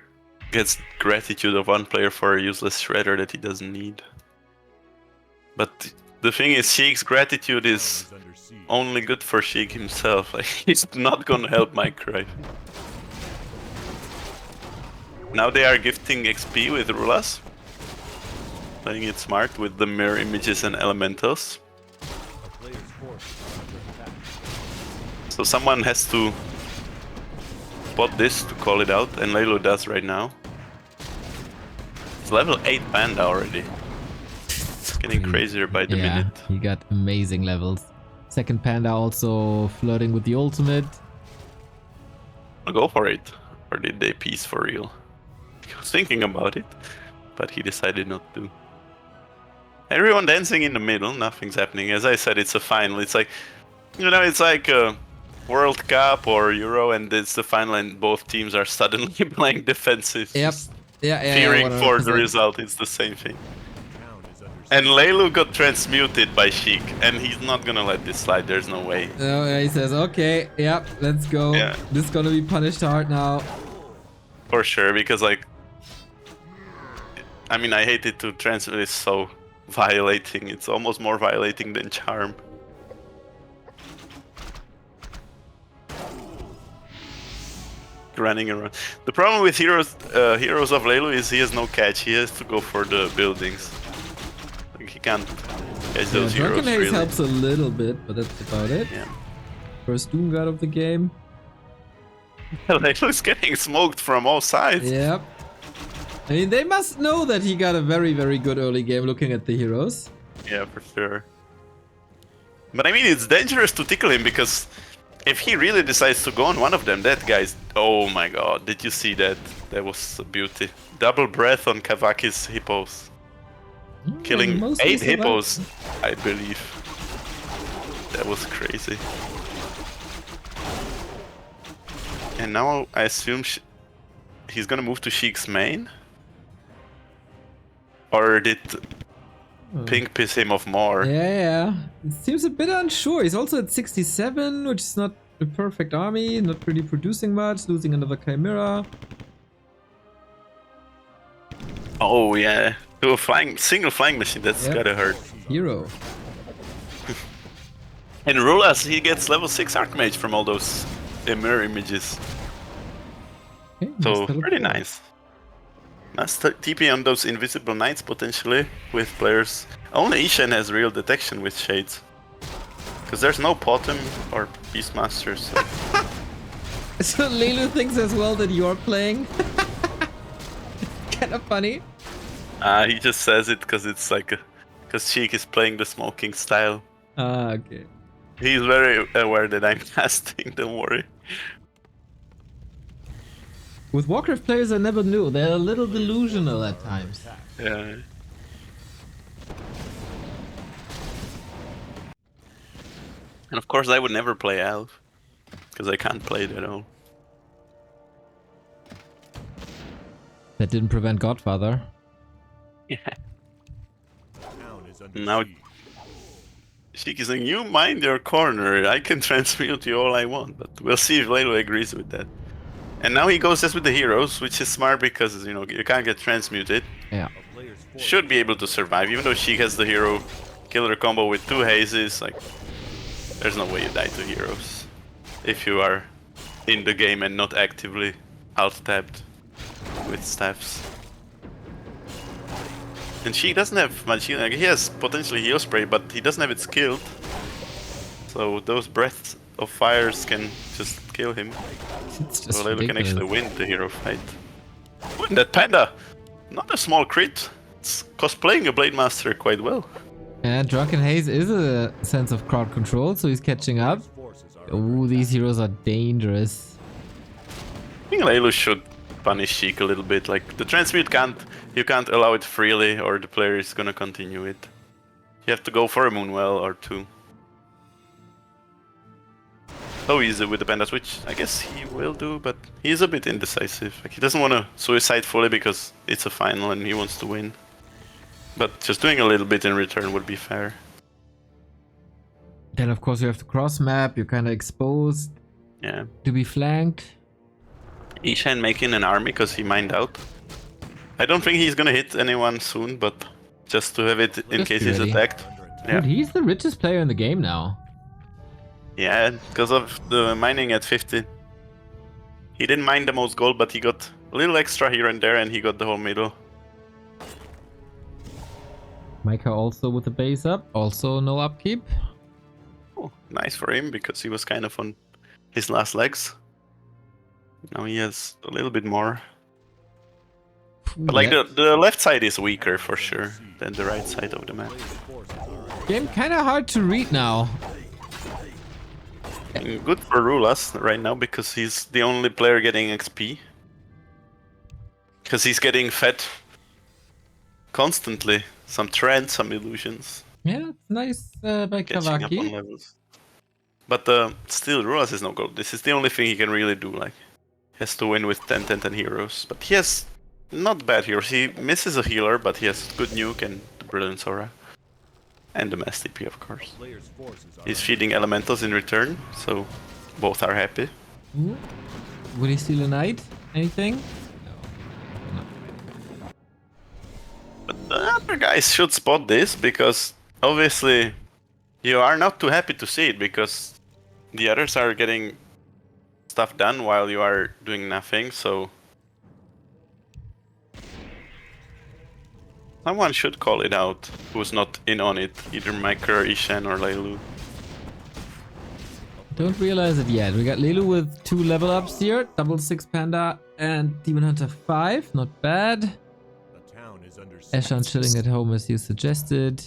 gets gratitude of one player for a useless shredder that he doesn't need. But the thing is, Sheik's gratitude is Town is under siege. only good for Sheik himself. Like he's not gonna help Micah. Right? Now they are gifting XP with Rulas. Playing it smart with the mirror images and elementals. A player's force is under attack. So someone has to spot this to call it out, and Lalo does right now. It's level 8 Panda already. It's getting crazier by the minute. He got amazing levels. Second Panda also flirting with the ultimate. I'll go for it. Or did they piece for real? He was thinking about it, but he decided not to. Everyone dancing in the middle, nothing's happening. As I said, it's a final. It's like, you know, it's like a World Cup or Euro, and it's the final, and both teams are suddenly playing defensive. Yep. just Yeah, fearing for the 100%. result. It's the same thing. Town is under siege. And Leilu got transmuted by Sheik, and he's not gonna let this slide. There's no way. Oh, yeah, he says, okay, yep, let's go. Yeah. This is gonna be punished hard now. For sure, because like, I mean, I hate it to transmute. It's so violating. It's almost more violating than charm. Running around. The problem with heroes of Leilu is he has no catch. He has to go for the buildings. Like he can't catch those Yeah, heroes Drunken Haze really. helps a little bit, but that's about it. Yeah. First Doom God of the game. Leilu's getting smoked from all sides. Yep. I mean, they must know that he got a very, very good early game looking at the heroes. Yeah, for sure. But I mean, it's dangerous to tickle him because if he really decides to go on one of them, that guy's... Oh my god, did you see that? That was a beauty. Double breath on Kavaki's hippos. Killing mostly 8 survived. hippos, I believe. That was crazy. And now I assume he's gonna move to Sheik's main? Or did Pink piss him off more? Yeah. It seems a bit unsure. He's also at 67, which is not the perfect army. Not really producing much. Losing another Chimera. Oh yeah, to a single flying machine, that's Yep. gotta hurt. Hero. And Rulas, he gets level 6 Archmage from all those mirror images. Okay, So nice teleport. pretty nice. Nice TP on those invisible knights potentially with players. Only Ishan has real detection with shades. Because there's no Potom or Beastmasters. So. So Lelu thinks as well that you're playing. Kind of funny. He just says it because it's like because Sheik is playing the smoking style. Ah, okay. He's very aware that I'm casting, don't worry. With Warcraft players, I never knew. They're a little delusional at times. Yeah. And of course I would never play Elf. Because I can't play it at all. That didn't prevent Godfather. Yeah. Town is under Now siege. Sheik is saying, you mind your corner, I can transmute you all I want. But we'll see if Lelo agrees with that. And now he goes just with the heroes, which is smart because, you know, you can't get transmuted. Yeah. A player's force Should be able to survive, even though Sheik has the hero killer combo with 2 hazes. Like, there's no way you die to heroes if you are in the game and not actively alt-tabbed with staffs. And Sheik doesn't have much healing. Like, he has potentially heal spray, but he doesn't have it skilled. So those breaths of fires can just kill him. It's just So Lelo can actually ridiculous. win the hero fight. Win that panda! Not a small crit. It's cosplaying a Blade Master quite well. And Drunken Haze is a sense of crowd control, so he's catching up. forces are Oh, these heroes are dangerous. I think Lelo should punish Sheik a little bit. Like the transmute you can't allow it freely, or the player is gonna continue it. You have to go for a Moonwell or 2. So easy with the pandas, which I guess he will do, but he's a bit indecisive. Like he doesn't want to suicide fully because it's a final and he wants to win. But just doing a little bit in return would be fair. Then of course you have to cross map, you're kind of exposed Yeah. to be flanked. Ishan making an army because he mined out. I don't think he's gonna hit anyone soon, but just to have it in Just case be he's ready. attacked. Yeah. Dude, he's the richest player in the game now. Yeah, because of the mining at 50. He didn't mine the most gold, but he got a little extra here and there, and he got the whole middle. Micah also with the base up, also no upkeep. Oh, nice for him, because he was kind of on his last legs. Now he has a little bit more. But like the left side is weaker for sure than the right side of the map. Game kind of hard to read now. And good for Rulas right now because he's the only player getting XP. Because he's getting fed constantly. Some trends, some illusions. Yeah, it's nice by Catching up on Kawaki. levels. But still, Rulas is no gold. This is the only thing he can really do. Like, he has to win with 10 heroes. But he has not bad heroes. He misses a healer, but he has good nuke and the Brilliant Aura. And the Mass TP, of course. He's feeding elementals in return, so both are happy. Ooh. Will he steal a knight? Anything? But the other guys should spot this, because obviously you are not too happy to see it, because the others are getting stuff done while you are doing nothing, so someone should call it out who's not in on it, either Micah or Ishan or Leilu. Don't realize it yet. We got Leilu with 2 level ups here. Double 6 Panda and Demon Hunter 5. Not bad. The town is under Eshan chilling at home as you suggested.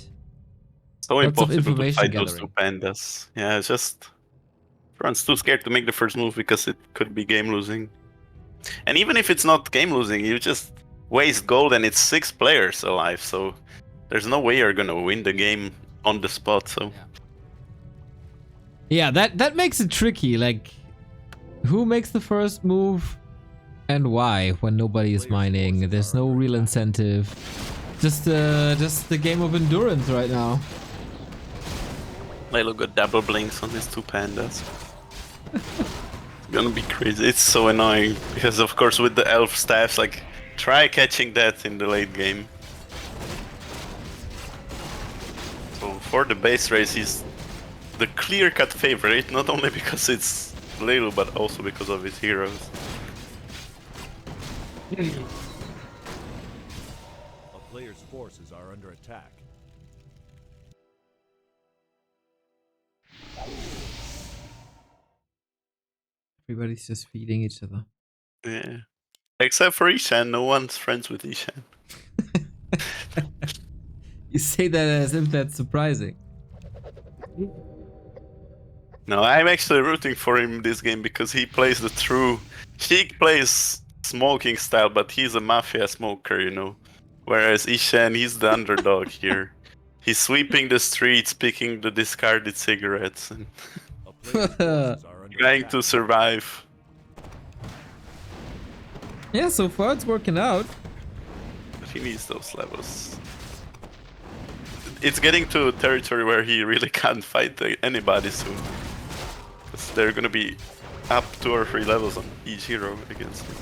So Lots of impossible to information fight those two gathering. pandas. Yeah, it's just everyone's too scared to make the first move because it could be game losing. And even if it's not game losing, you just waste gold and it's 6 players alive, so there's no way you're gonna win the game on the spot. So Yeah, that makes it tricky. Like, who makes the first move and why when nobody is mining? There's no real incentive. Just the game of endurance right now. Leilu got double blinks on his 2 pandas. It's gonna be crazy. It's so annoying because of course with the elf staffs, like, try catching that in the late game. So for the base race, he's the clear-cut favorite, not only because it's Leilu, but also because of his heroes. A player's forces are under attack. Everybody's just feeding each other. Yeah. Except for Ishan, no one's friends with Ishan. You say that as if that's surprising. No, I'm actually rooting for him this game because he plays the true... Sheik plays smoking style, but he's a mafia smoker, you know. Whereas Ishan, he's the underdog here. He's sweeping the streets, picking the discarded cigarettes, and A player's forces are under trying attack. to survive. Yeah, so far it's working out. But he needs those levels. It's getting to a territory where he really can't fight anybody soon. Because they're gonna be up 2 or 3 levels on each hero against him.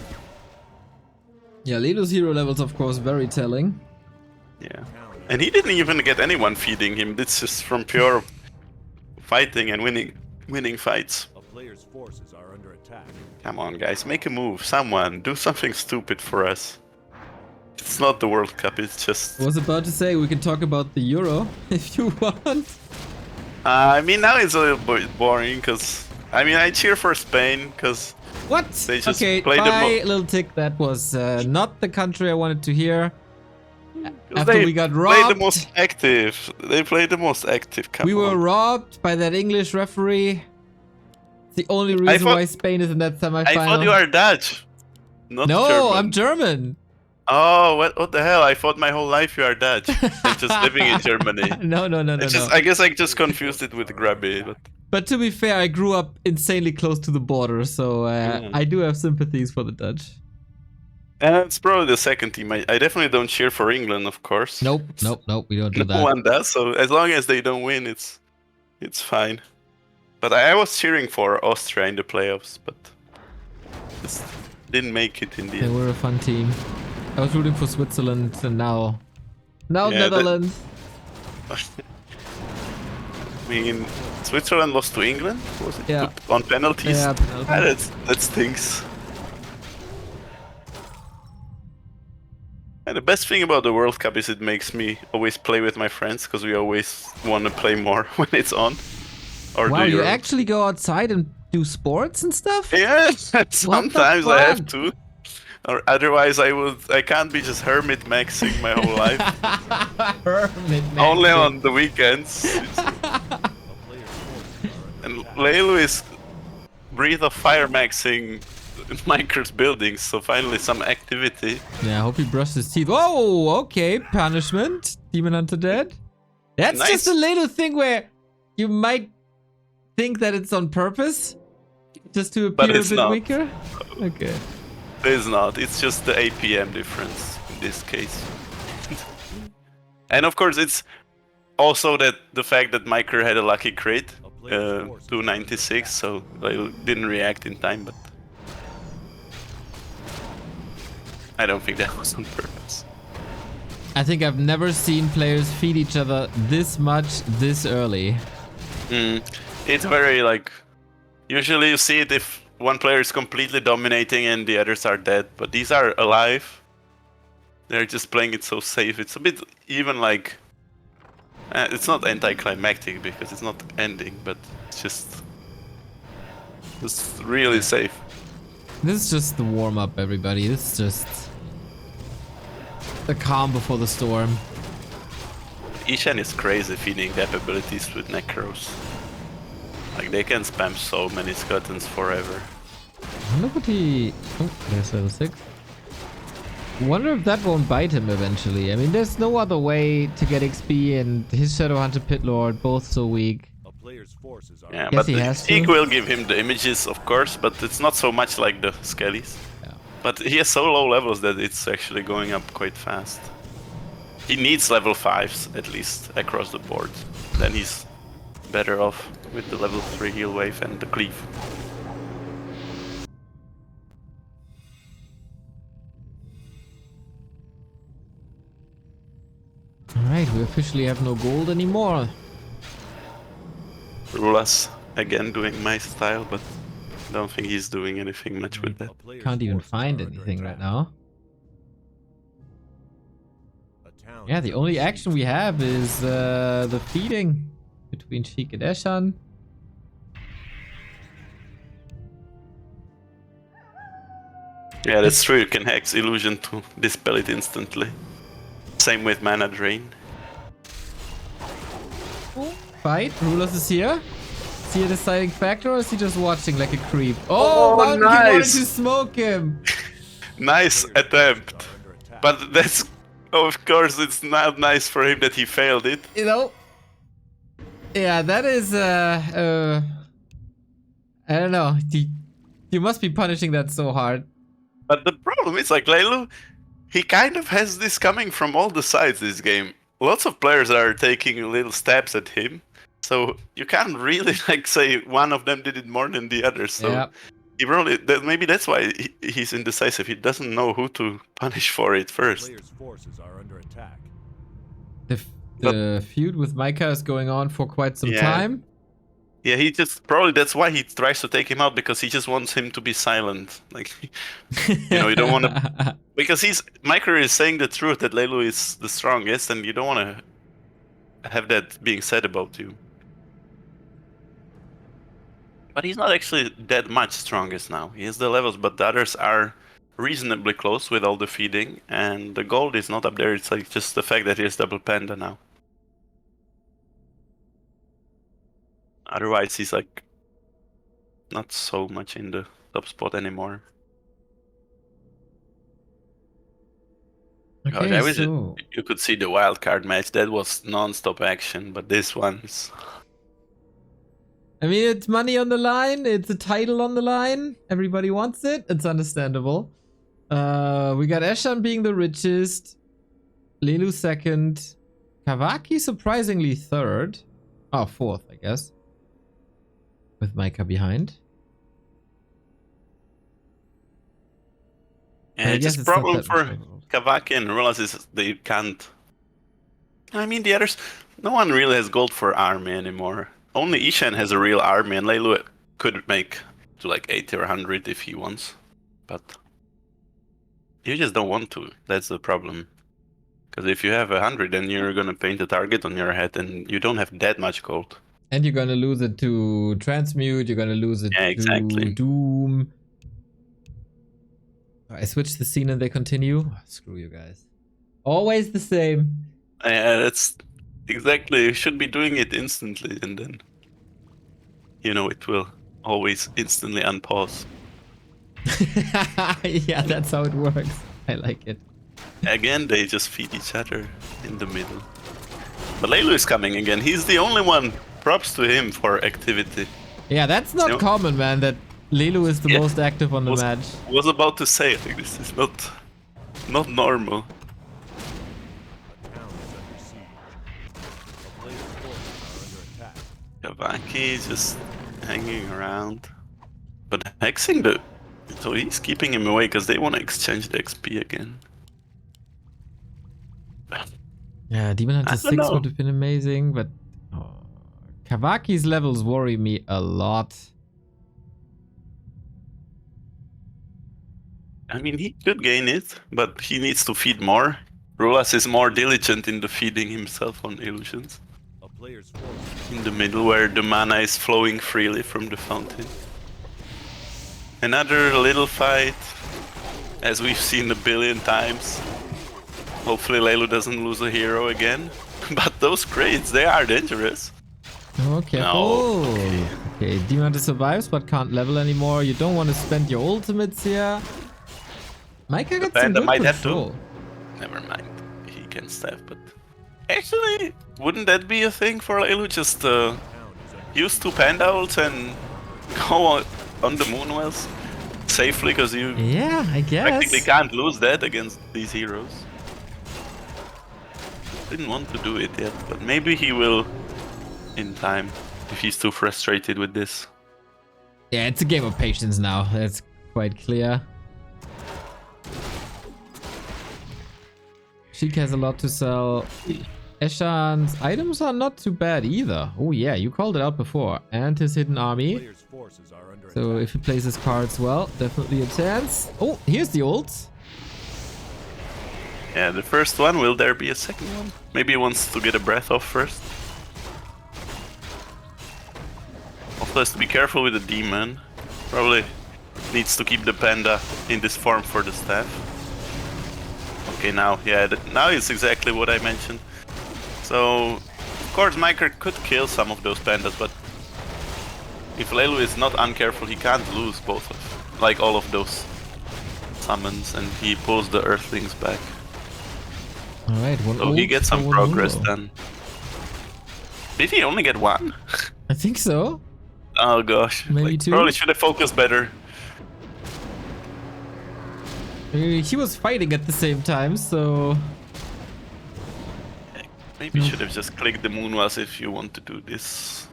Yeah, Leilu's hero levels, of course, very telling. Yeah. And he didn't even get anyone feeding him. It's just from pure fighting and winning fights. A player's forces are under attack. Come on, guys, make a move. Someone, do something stupid for us. It's not the World Cup, it's just... I was about to say we can talk about the Euro if you want. I mean, now it's a little bit boring, because... I mean, I cheer for Spain, because... What? They just Okay, played the bye, little tick. That was not the country I wanted to hear. After they we got played robbed, the most active. They played the most active. Come we were on. robbed by that English referee. It's the only reason thought- why Spain is in that semifinal. I thought you are Dutch. Not No, German. I'm German. Oh, what the hell? I thought my whole life you are Dutch. I'm just living in Germany. No. I guess I just confused it with Grubby. But to be fair, I grew up insanely close to the border, so I do have sympathies for the Dutch. It's probably the second team. I definitely don't cheer for England, of course. Nope, nope, we don't do No that. one does. So as long as they don't win, it's fine. But I was cheering for Austria in the playoffs, but just didn't make it in the They end. were a fun team. I was rooting for Switzerland, and now Yeah, Netherlands. I mean, Switzerland lost to England, was it? Yeah. On penalties. Yeah, penalty. That stinks. And the best thing about the World Cup is it makes me always play with my friends because we always want to play more when it's on. Or Wow, do you your actually go outside and do sports and stuff? Yeah, sometimes I have to. Or otherwise I can't be just hermit maxing my whole life. Hermit Only maxing. on the weekends. And Leilu is Breath of Fire maxing Minecraft buildings, so finally some activity. Yeah, I hope he brushed his teeth. Oh, okay. Punishment. Demon Hunter dead. That's Nice. just a little thing where you might think that it's on purpose. Just to But appear a it's bit not. weaker. Okay. It's not, it's just the APM difference in this case. And of course it's also that the fact that Micro had a lucky crit, 296, so Leilu didn't react in time, but I don't think that was on purpose. I think I've never seen players feed each other this much this early. It's very like, usually you see it if one player is completely dominating and the others are dead, but these are alive. They're just playing it so safe. It's a bit even like, it's not anticlimactic because it's not ending, but it's just really safe. This is just the warm-up, everybody. This is just the calm before the storm. Ishan is crazy feeding death abilities with Necros. Like they can spam so many skeletons forever. I wonder what he... Oh, there's level 6. Wonder if that won't bite him eventually. I mean, there's no other way to get XP, and his Shadowhunter Pit Lord both so weak. A player's forces are Yeah, Guess but he has he to. will give him the images, of course, but it's not so much like the Skellies. Yeah. But he has so low levels that it's actually going up quite fast. He needs level 5s at least across the board. Then he's better off with the level 3 heal wave and the cleave. Alright, we officially have no gold anymore. Rulas again doing my style, but I don't think he's doing anything much with that. A player's Can't even forces find are under anything right attack. now. A town Yeah, is the under only siege. action we have is the feeding between Sheik and Eshan. Yeah, that's true. You can hex illusion to dispel it instantly. Same with mana drain. Fight, Rulers is here. Is he a deciding factor or is he just watching like a creep? Oh, Oh, Mountain King wanted nice. to smoke him. Nice Players' attempt. forces are under attack. But that's, of course, it's not nice for him that he failed it. You know? Yeah, that is, I don't know. You must be punishing that so hard. But the problem is, like, Leilu, he kind of has this coming from all the sides this game. Lots of players are taking little stabs at him. So you can't really, like, say one of them did it more than the other. So Yeah. he really, maybe that's why he's indecisive. He doesn't know who to punish for it A first. player's forces are under attack. The feud with Micah is going on for quite some Yeah. time. Yeah, he just probably that's why he tries to take him out because he just wants him to be silent. Like, you know, you don't want to because Micro is saying the truth that Leilu is the strongest, and you don't want to have that being said about you. But he's not actually that much strongest now. He has the levels, but the others are reasonably close with all the feeding, and the gold is not up there. It's like just the fact that he has double panda now. Otherwise, he's like not so much in the top spot anymore. Gosh, Okay, I wish so you could see the wild card match. That was non-stop action, but this one's I mean, it's money on the line. It's a title on the line. Everybody wants it. It's understandable. We got Eshan being the richest, Lilu second, Kavaki surprisingly third. Oh, fourth, I guess. With Micah behind. And I guess just it's not problem that much for overall. Kavaki and Rulas is they can't. I mean, the others, no one really has gold for army anymore. Only Ishan has a real army, and Leilu could make to like 80 or 100 if he wants. But you just don't want to. That's the problem. Because if you have 100, then you're gonna paint a target on your head, and you don't have that much gold. And you're gonna lose it to Transmute, you're gonna lose it Yeah, to exactly. Doom. I switch the scene and they continue. Oh, screw you guys. Always the same. Yeah, that's exactly. You should be doing it instantly, and then it will always instantly unpause. Yeah, that's how it works. I like it. Again, they just feed each other in the middle. But Leilu is coming again. He's the only one. Props to him for activity. Yeah, that's not common, man, that Lilu is the Yeah. most active on the match. Was about to say, like, this is not normal. A town is under siege. A player's forces are under attack. Kavaki just hanging around. But hexing the... So he's keeping him away because they want to exchange the XP again. Yeah, Demon Hunter I 6 don't know. would have been amazing, but Kavaki's levels worry me a lot. I mean, he could gain it, but he needs to feed more. Rulas is more diligent in the feeding himself on illusions. A player's forces In the middle where the mana is flowing freely from the fountain. Another little fight, as we've seen a billion times. Hopefully Leilu doesn't lose a hero again. But those crates, they are dangerous. Oh, careful. Okay, Demon Hunter survives but can't level anymore. You don't want to spend your ultimates here. Micah got some Panda good might have control. to. Never mind, he can staff, but... Actually, wouldn't that be a thing for Leilu? Just use 2 Panda ults and go on the Moonwells safely, because you Yeah, I practically guess. can't lose that against these heroes. Didn't want to do it yet, but maybe he will in time if he's too frustrated with this. Yeah, it's a game of patience now. That's quite clear. Sheik has a lot to sell. Eshan's items are not too bad either. Oh yeah, you called it out before. And his hidden army. player's forces are under So attack. if he plays his cards well, definitely a chance. Oh, here's the ult. Yeah, the first one. Will there be a second one? Maybe he wants to get a breath off first. Also has to be careful with the demon. Probably needs to keep the panda in this form for the staff. Okay, now, yeah, now it's exactly what I mentioned. So, of course, Micah could kill some of those pandas, but if Leilu is not uncareful, he can't lose both of, like, all of those summons, and he pulls the Earthlings back. Alright, one So he ult gets for some one progress hero. then. Did he only get one? I think so. Oh gosh, Maybe like, two? probably should have focused better. He was fighting at the same time, so... Maybe should have just clicked the Moonwells if you want to do this.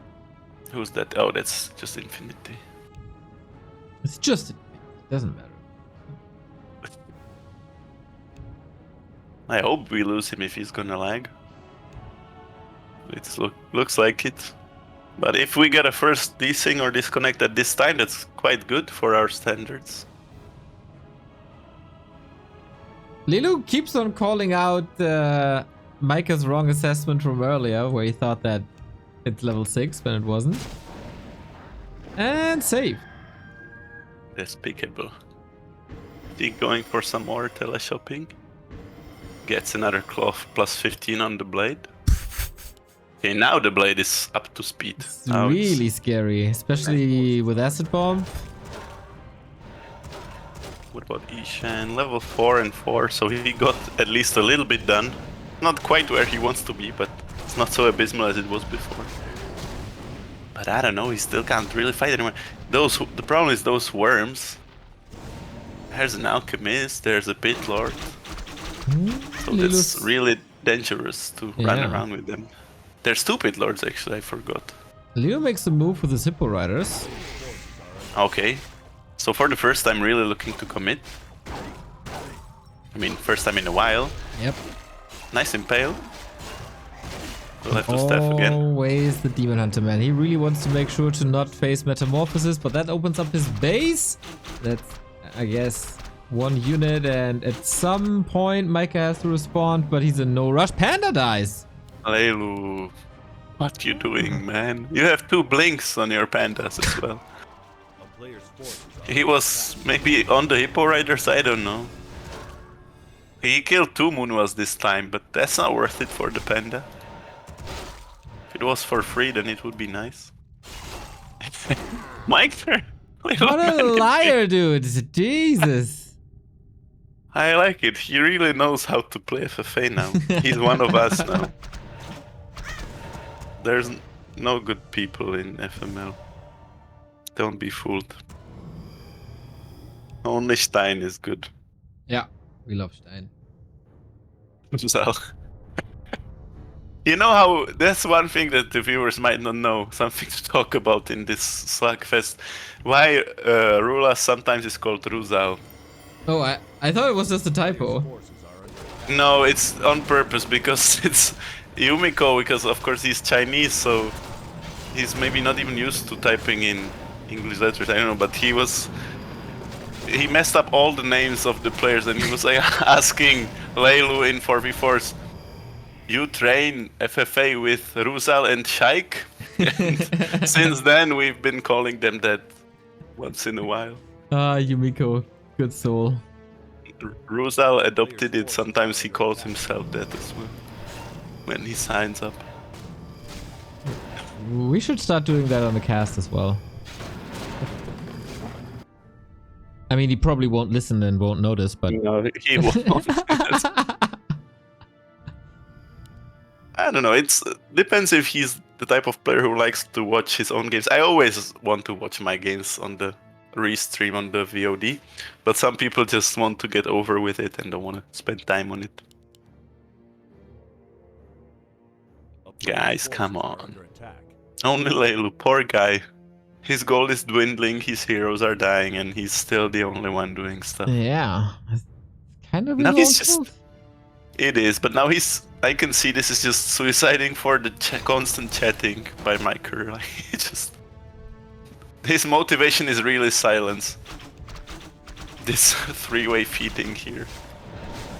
Who's that? Oh, that's just Infinity. It's just... It doesn't matter. I hope we lose him if he's gonna lag. It looks like it. But if we get a first desync or disconnect at this time, that's quite good for our standards. Lilu keeps on calling out Micah's wrong assessment from earlier, where he thought that it's level 6 when it wasn't. And save. Despicable. He going for some more teleshopping. Gets another cloth plus 15 on the blade. Okay, now the blade is up to speed. It's Now really scary, especially with acid bomb. What about Ishan? Level 4 and 4, so he got at least a little bit done. Not quite where he wants to be, but it's not so abysmal as it was before. But I don't know, he still can't really fight anymore. The problem is those worms There's an alchemist, there's a pit lord. So Lilu's- that's really dangerous to run Yeah. around with them. There's two pit lords actually, I forgot. Leo makes a move with his hippo riders. Okay. So for the first time really looking to commit. I mean, first time in a while. Yep. Nice impale. We'll have to staff again. Always the Demon Hunter, man. He really wants to make sure to not face Metamorphosis, but that opens up his base. That's, I guess, one unit, and at some point Micah has to respond, but he's in no rush. Panda dies! Leilu, what you doing, man? You have 2 blinks on your pandas as well. A player's forces are He was maybe on the hippo riders, I don't know. He killed 2 Moonwas this time, but that's not worth it for the panda. If it was for free, then it would be nice. Mike, What a liar, dude! Jesus! I like it. He really knows how to play FFA now. He's one of us now. There's no good people in FML. Don't be fooled. Only Stein is good. Yeah, we love Stein. So, you know how that's one thing that the viewers might not know, something to talk about in this slugfest. Why Rula sometimes is called Ruzal. Oh, I thought it was just a typo. forces are under No, it's on purpose because it's Yumiko, because of course he's Chinese, so he's maybe not even used to typing in English letters, I don't know, but he messed up all the names of the players and he was like asking Leilu in 4v4s, you train FFA with Ruzal and Shaik? And since then we've been calling them that once in a while. Ah, Yumiko. Good soul. Ruzal adopted it, sometimes he calls himself that as well, when he signs up. We should start doing that on the cast as well. I mean, he probably won't listen and won't notice, but... No, he won't. I don't know, it depends if he's the type of player who likes to watch his own games. I always want to watch my games on the restream on the VOD, but some people just want to get over with it and don't want to spend time on it. a player's Guys, forces come are on. under attack. Only Leilu, poor guy. His gold is dwindling, his heroes are dying, and he's still the only one doing stuff. Yeah. It's kind of his Now own he's just... fault. It is, but now I can see this is just suiciding for the constant chatting by Micah. Like, his motivation is really silence. This 3-way feeding here.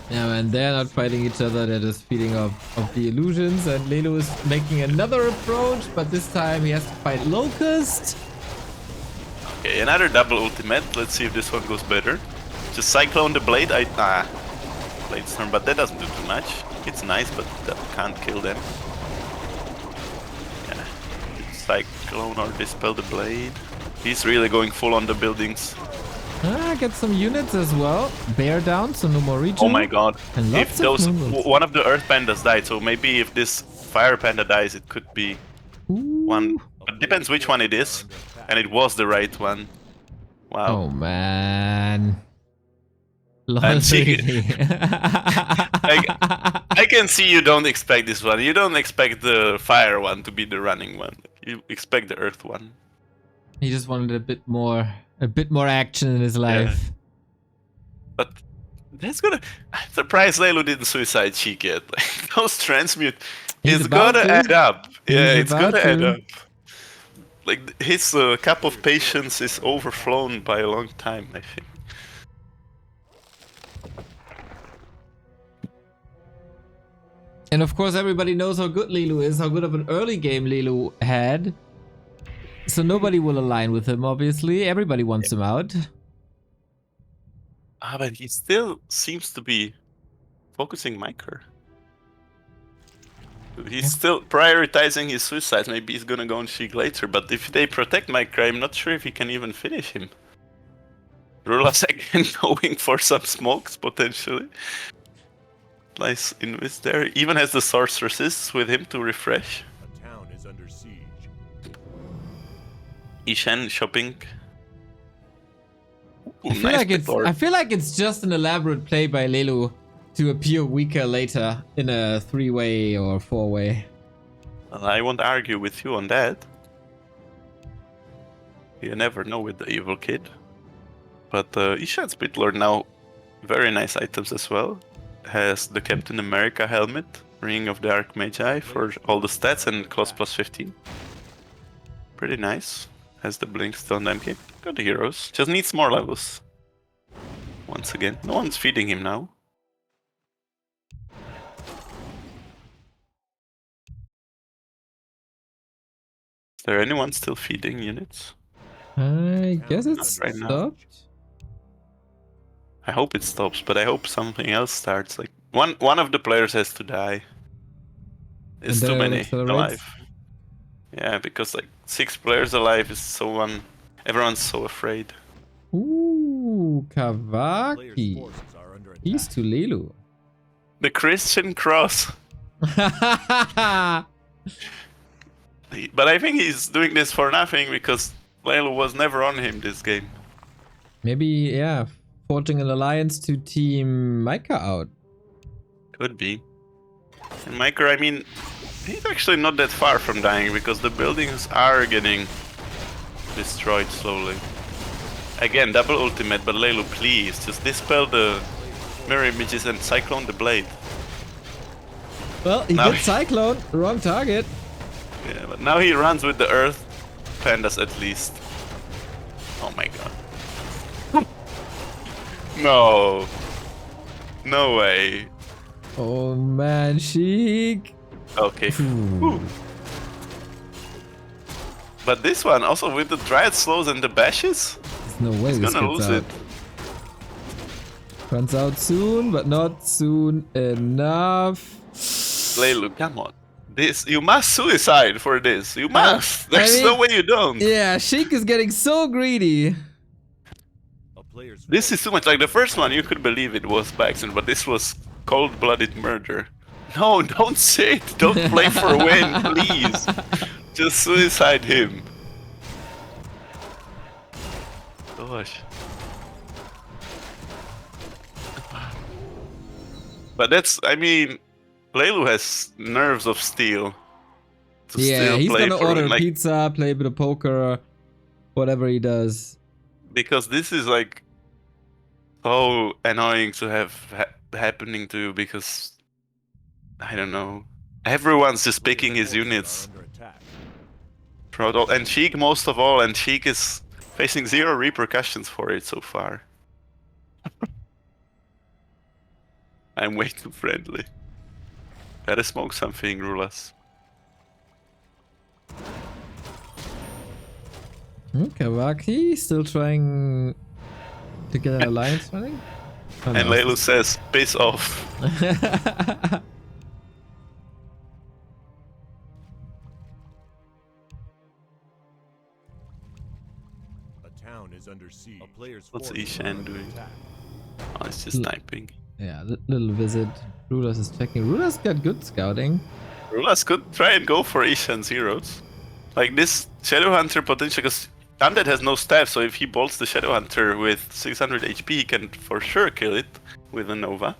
Yeah, man, they're not fighting each other, they're just feeding off the illusions, and Lelo is making another approach, but this time he has to fight Locust. Okay, another double ultimate. Let's see if this one goes better. Just cyclone the blade. Blade storm, but that doesn't do too much. It's nice, but that can't kill them. Yeah, cyclone or dispel the blade. He's really going full on the buildings. Get some units as well. Bear down, so no more region. Oh my god. And lots If of those movements. one of the earth pandas died, so maybe if this fire panda dies, it could be one. It depends which one it is, and it was the right one. Wow. Oh man. I'm seeing Really? I can see you don't expect this one. You don't expect the fire one to be the running one. You expect the earth one. He just wanted a bit more action in his life. But that's gonna... I'm surprised Leilu didn't suicide cheek yet. Like, those transmute He's is about gonna to. add up. Yeah, He's it's gonna about add to. up. Like, his cup of patience is overflown by a long time, I think. And of course, everybody knows how good Lilu is, how good of an early game Lilu had. So nobody will align with him, obviously. Everybody wants him out. But he still seems to be focusing Micah. He's still prioritizing his suicides. Maybe he's gonna go on Sheik later, but if they protect Micah, I'm not sure if he can even finish him. Rulas again going for some smokes, potentially. Nice invis there. Even has the sorceresses with him to refresh. A town is under siege. Ishan shopping. Ooh, nice pit lord. I feel like it's just an elaborate play by Lelu to appear weaker later in a 3-way or 4-way. Well, I won't argue with you on that. You never know with the evil kid. But Ishan's pit lord now, very nice items as well. Has the Captain America helmet, Ring of the Archmagi for all the stats and cost plus 15. Pretty nice. Has the Blinkstone MK. Good heroes. Just needs more levels. Once again, no one's feeding him now. Is there anyone still feeding units? I guess it's Not right now. stopped. I hope it stops, but I hope something else starts. Like one of the players has to die. It's And too then it many accelerates? alive. Yeah, because like 6 players alive is so everyone's so afraid. Ooh, Players' Kavaki. forces are under He's attack. to Lelu. The Christian cross. But I think he's doing this for nothing because Lelu was never on him this game. Maybe, yeah, forging an alliance to team Micah out. Could be. And Micah, I mean, he's actually not that far from dying because the buildings are getting destroyed slowly. Again, double ultimate, but Lelu, please, just dispel the mirror images and cyclone the blade. Well, he Now did Cyclone. Wrong target. Yeah, but now he runs with the earth pandas at least. Oh my god. No. No way. Oh man, Sheik. Okay. Whew. But this one, also with the Dryad Slows and the Bashes, There's no way he's this gonna gets lose out. it. Runs out soon, but not soon enough. Lelu, come on. This, you must suicide for this. You must. There's no mean, way you don't. Yeah, Sheik is getting so greedy. A player's This is too much. Like the first one, you could believe it was by accident, but this was cold-blooded murder. No, don't say it. Don't play for a win, please. Just suicide him. Gosh. But that's, I mean, Lelu has nerves of steel. To Yeah, still he's play gonna for order win, like, pizza, play a bit of poker, whatever he does. because this is like so annoying to have happening to you because I don't know. Everyone's just picking his units under attack. throughout all, and Sheik most of all, and Sheik is facing 0 repercussions for it so far. I'm way too friendly. Gotta smoke something, Rulas. Kawaki still trying to get an alliance running? Oh, And no. Lelu says, piss off. A town is under siege. A player's What's forces Ishan are under doing? attack. Oh, it's just sniping. Yeah, little visit. Rulas is checking. Rulas got good scouting. Rulas could try and go for Ishan's heroes. Like this Shadowhunter potential, because Undead has no staff, so if he bolts the Shadowhunter with 600 HP, he can for sure kill it with a Nova.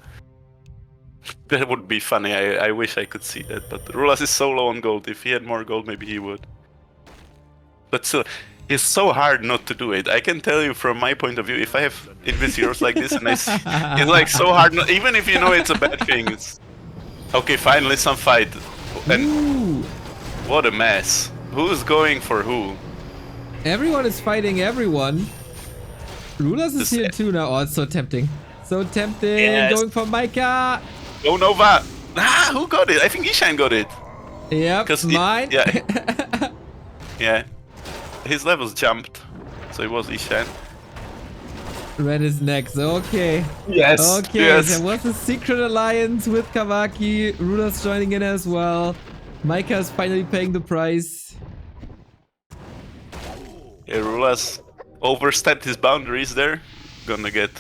That would be funny, I wish I could see that, but Rulas is so low on gold. If he had more gold, maybe he would. But still, it's so hard not to do it. I can tell you from my point of view, if I have Invis heroes like this and I see, it's like so hard, not, even if you know it's a bad thing, it's... Okay, finally some fight. And Ooh! what a mess. Who's going for who? Everyone is fighting everyone. Rulas is This- here too now. Oh, it's so tempting. So tempting. Yes. Going for Micah. Go Nova! Ah, who got it? I think Ishan got it. Yep, 'Cause mine. yeah. Yeah. His levels jumped. So it was Ishan. Red is next. Okay. Yes. Okay, Yes. there was a secret alliance with Kawaki. Rulas joining in as well. Micah is finally paying the price. Yeah, Rulas overstepped his boundaries there. Gonna get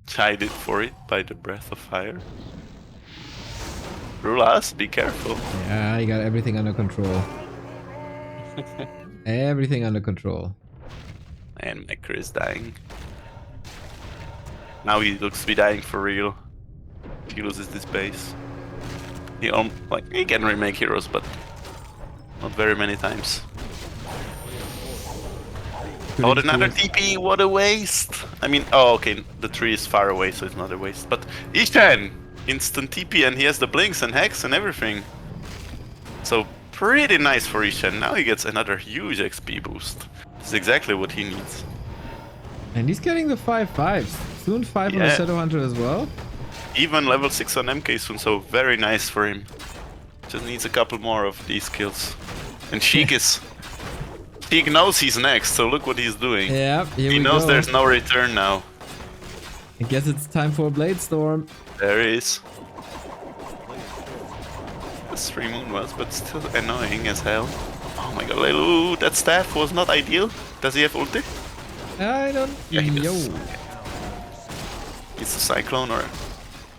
chided for it by the breath of fire. Rulas, be careful. Yeah, he got everything under control. Everything under control. And Micro is dying. Now he looks to be dying for real. If he loses this base. He can remake heroes, but not very many times. Good Another experience. TP, what a waste! I mean, oh, okay, the tree is far away, so it's not a waste. But Ishan, instant TP, and he has the blinks and hex and everything. So pretty nice for Ishan. Now he gets another huge XP boost. This is exactly what he needs. And he's getting the 5/5s. Soon 5 on the Yeah. Shadowhunter as well. Even level 6 on MK soon, so very nice for him. Just needs a couple more of these kills. And Sheik knows he's next, so look what he's doing. Yeah, here He we knows go. there's no return now. I guess it's time for a Blade Storm. There he is. That's 3 moonwells, but still annoying as hell. Oh my god, Leilu, that staff was not ideal. Does he have ulti? I don't Yeah, he know. does. It's a cyclone or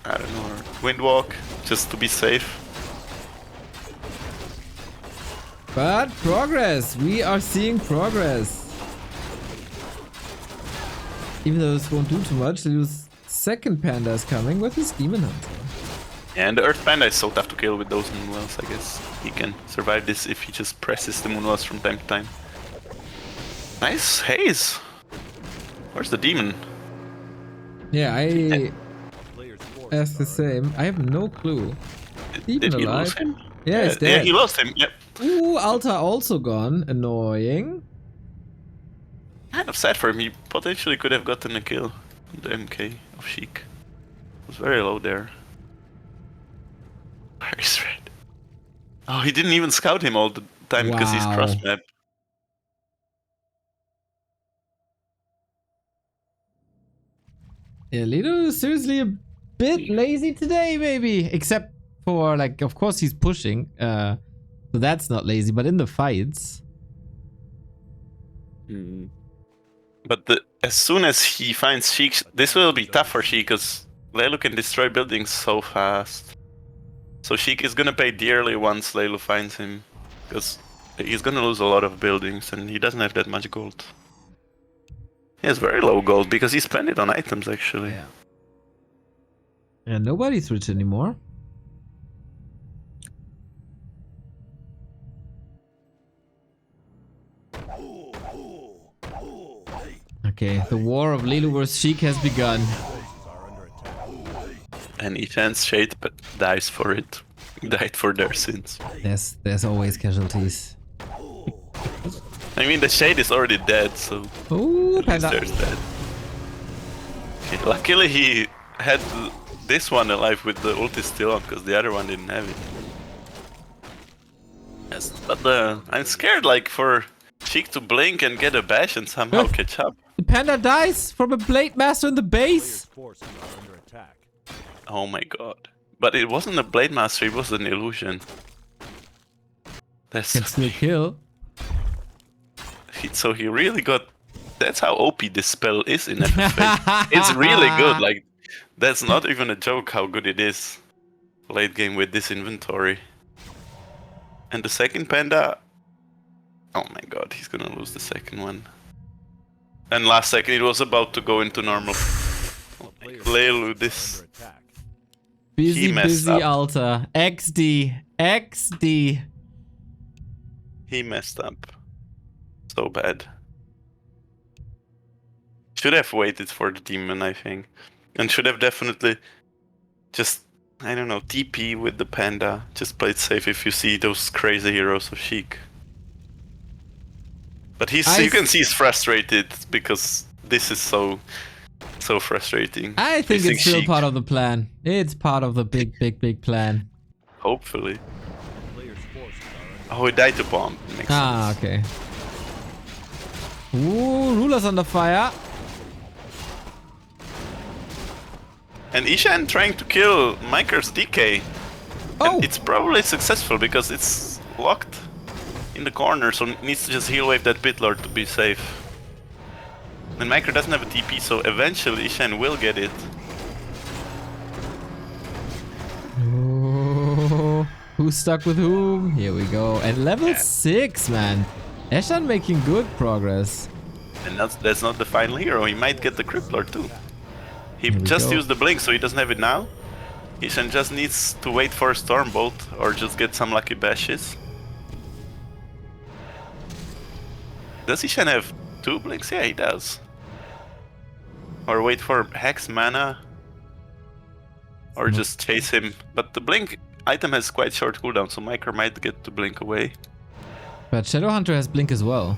I don't know, or windwalk, just to be safe. But progress! We are seeing progress. Even though this won't do too much, Lilu's second panda is coming with his Demon Hunter. And the Earth Panda is so tough to kill with those moonwells, I guess. He can survive this if he just presses the moonwells from time to time. Nice haze! Where's the demon? Yeah, I Player's force asked the same. I have no clue. Demon Did he alive? lose him? Yeah, he's Yeah, dead. he lost him, yep. Ooh, Alta also gone. Annoying. Kind of sad for him, he potentially could have gotten a kill on the MK of Sheik. It was very low there. Where is Red? Oh, he didn't even scout him all the time because he's Wow. cross map. Yeah, Lilu is seriously a bit lazy today, maybe. Except for, like, of course he's pushing. So that's not lazy, but in the fights. But as soon as he finds Sheik, this will be tough for Sheik because Leilu can destroy buildings so fast. So Sheik is gonna pay dearly once Leilu finds him, because he's gonna lose a lot of buildings and he doesn't have that much gold. He has very low gold because he spent it on items actually. Yeah. And nobody's rich anymore. Okay, the war of Lilu vs Sheik has begun. are under attack. And Ishan's Shade dies for it. Died for their sins. There's always casualties. I mean, the Shade is already dead, so Ooh, at least panda. there's that. Okay, luckily he had this one alive with the ulti still on, because the other one didn't have it. Yes, but I'm scared, like, for Sheik to blink and get a bash and somehow catch up. The panda dies from a Blade Master in the base. Player's forces are under attack. Oh my god. But it wasn't a Blade Master, it was an illusion. That's Can still kill. so he really got... That's how OP this spell is in FFA. It's really good, like, that's not even a joke how good it is. Late game with this inventory. And the second panda... Oh my god, he's gonna lose the second one. And last second it was about to go into normal. Player's Leilu, forces this... are under attack. Busy, messed busy up. Alta. XD. XD. He messed up. So bad. Should have waited for the demon, I think. And should have definitely just, I don't know, TP with the panda. Just play it safe if you see those crazy heroes of Sheik. But you can see he's frustrated because this is so frustrating. I think Facing it's still Sheik. part of the plan. It's part of the big plan. Hopefully. Player's forces are under Oh, he died to bomb. Makes Ah, sense. okay. Ooh, Ruler's under fire. And Ishan trying to kill Miker's DK. Oh! And it's probably successful because it's locked in the corner, so it needs to just heal wave that Pit Lord to be safe. And Miker doesn't have a TP, so eventually Ishan will get it. Oh, who's stuck with whom? Here we go. And level 6, man. Eshan making good progress. And that's not the final hero, he might get the Crypt Lord too. He Here we just go. used the blink, so he doesn't have it now. He just needs to wait for a Stormbolt or just get some lucky bashes. Does Ishan have 2 blinks? Yeah, he does. Or wait for Hex mana. Or just chase him. But the blink item has quite short cooldown, so Micro might get to blink away. But Shadowhunter has blink as well.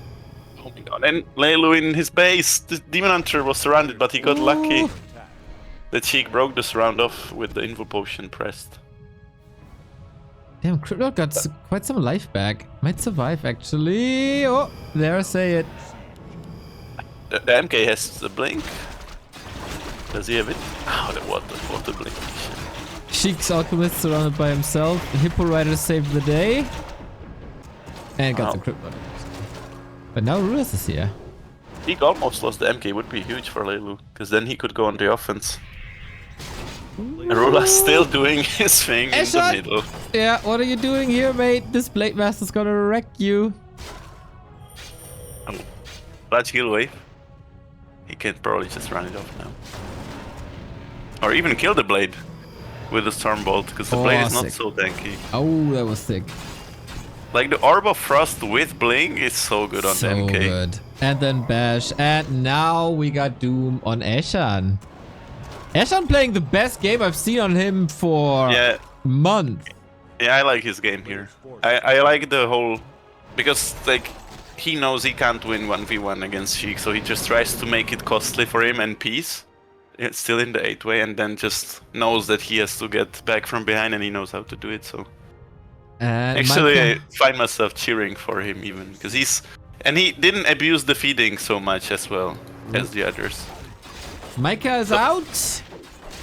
Oh my god, and Leilu in his base! The Demon Hunter was surrounded, but he got lucky. The Cheek broke this round off with the Invo Potion pressed. Damn, Crypto got quite some life back. Might survive, actually. Oh, there I say it. The MK has the blink. Does he have it? Oh, the water blink. Sheik's Alchemist surrounded by himself. Hippo Rider saved the day. And got the Crypto. But now Rulas is here. Cheek almost lost the MK, would be huge for Leilu, because then he could go on the offense. Rula's still doing his thing in the middle. Yeah, what are you doing here, mate? This Blade Master's gonna wreck you. Oh, large heal wave. He can probably just run it off now. Or even kill the blade with the Stormbolt, because the blade is not sick. so tanky. Oh, that was sick. Like the Orb of Frost with Blink is so good on the So MK. good. And then Bash. And now we got Doom on Eshan. Eshan playing the best game I've seen on him for months. Yeah, I like his game here. I like the whole... Because, like, he knows he can't win 1v1 against Sheik, so he just tries to make it costly for him and peace. It's still in the 8-way, and then just knows that he has to get back from behind, and he knows how to do it, so... And Actually, I find myself cheering for him even, because he's... And he didn't abuse the feeding so much as well as the others. Micah is out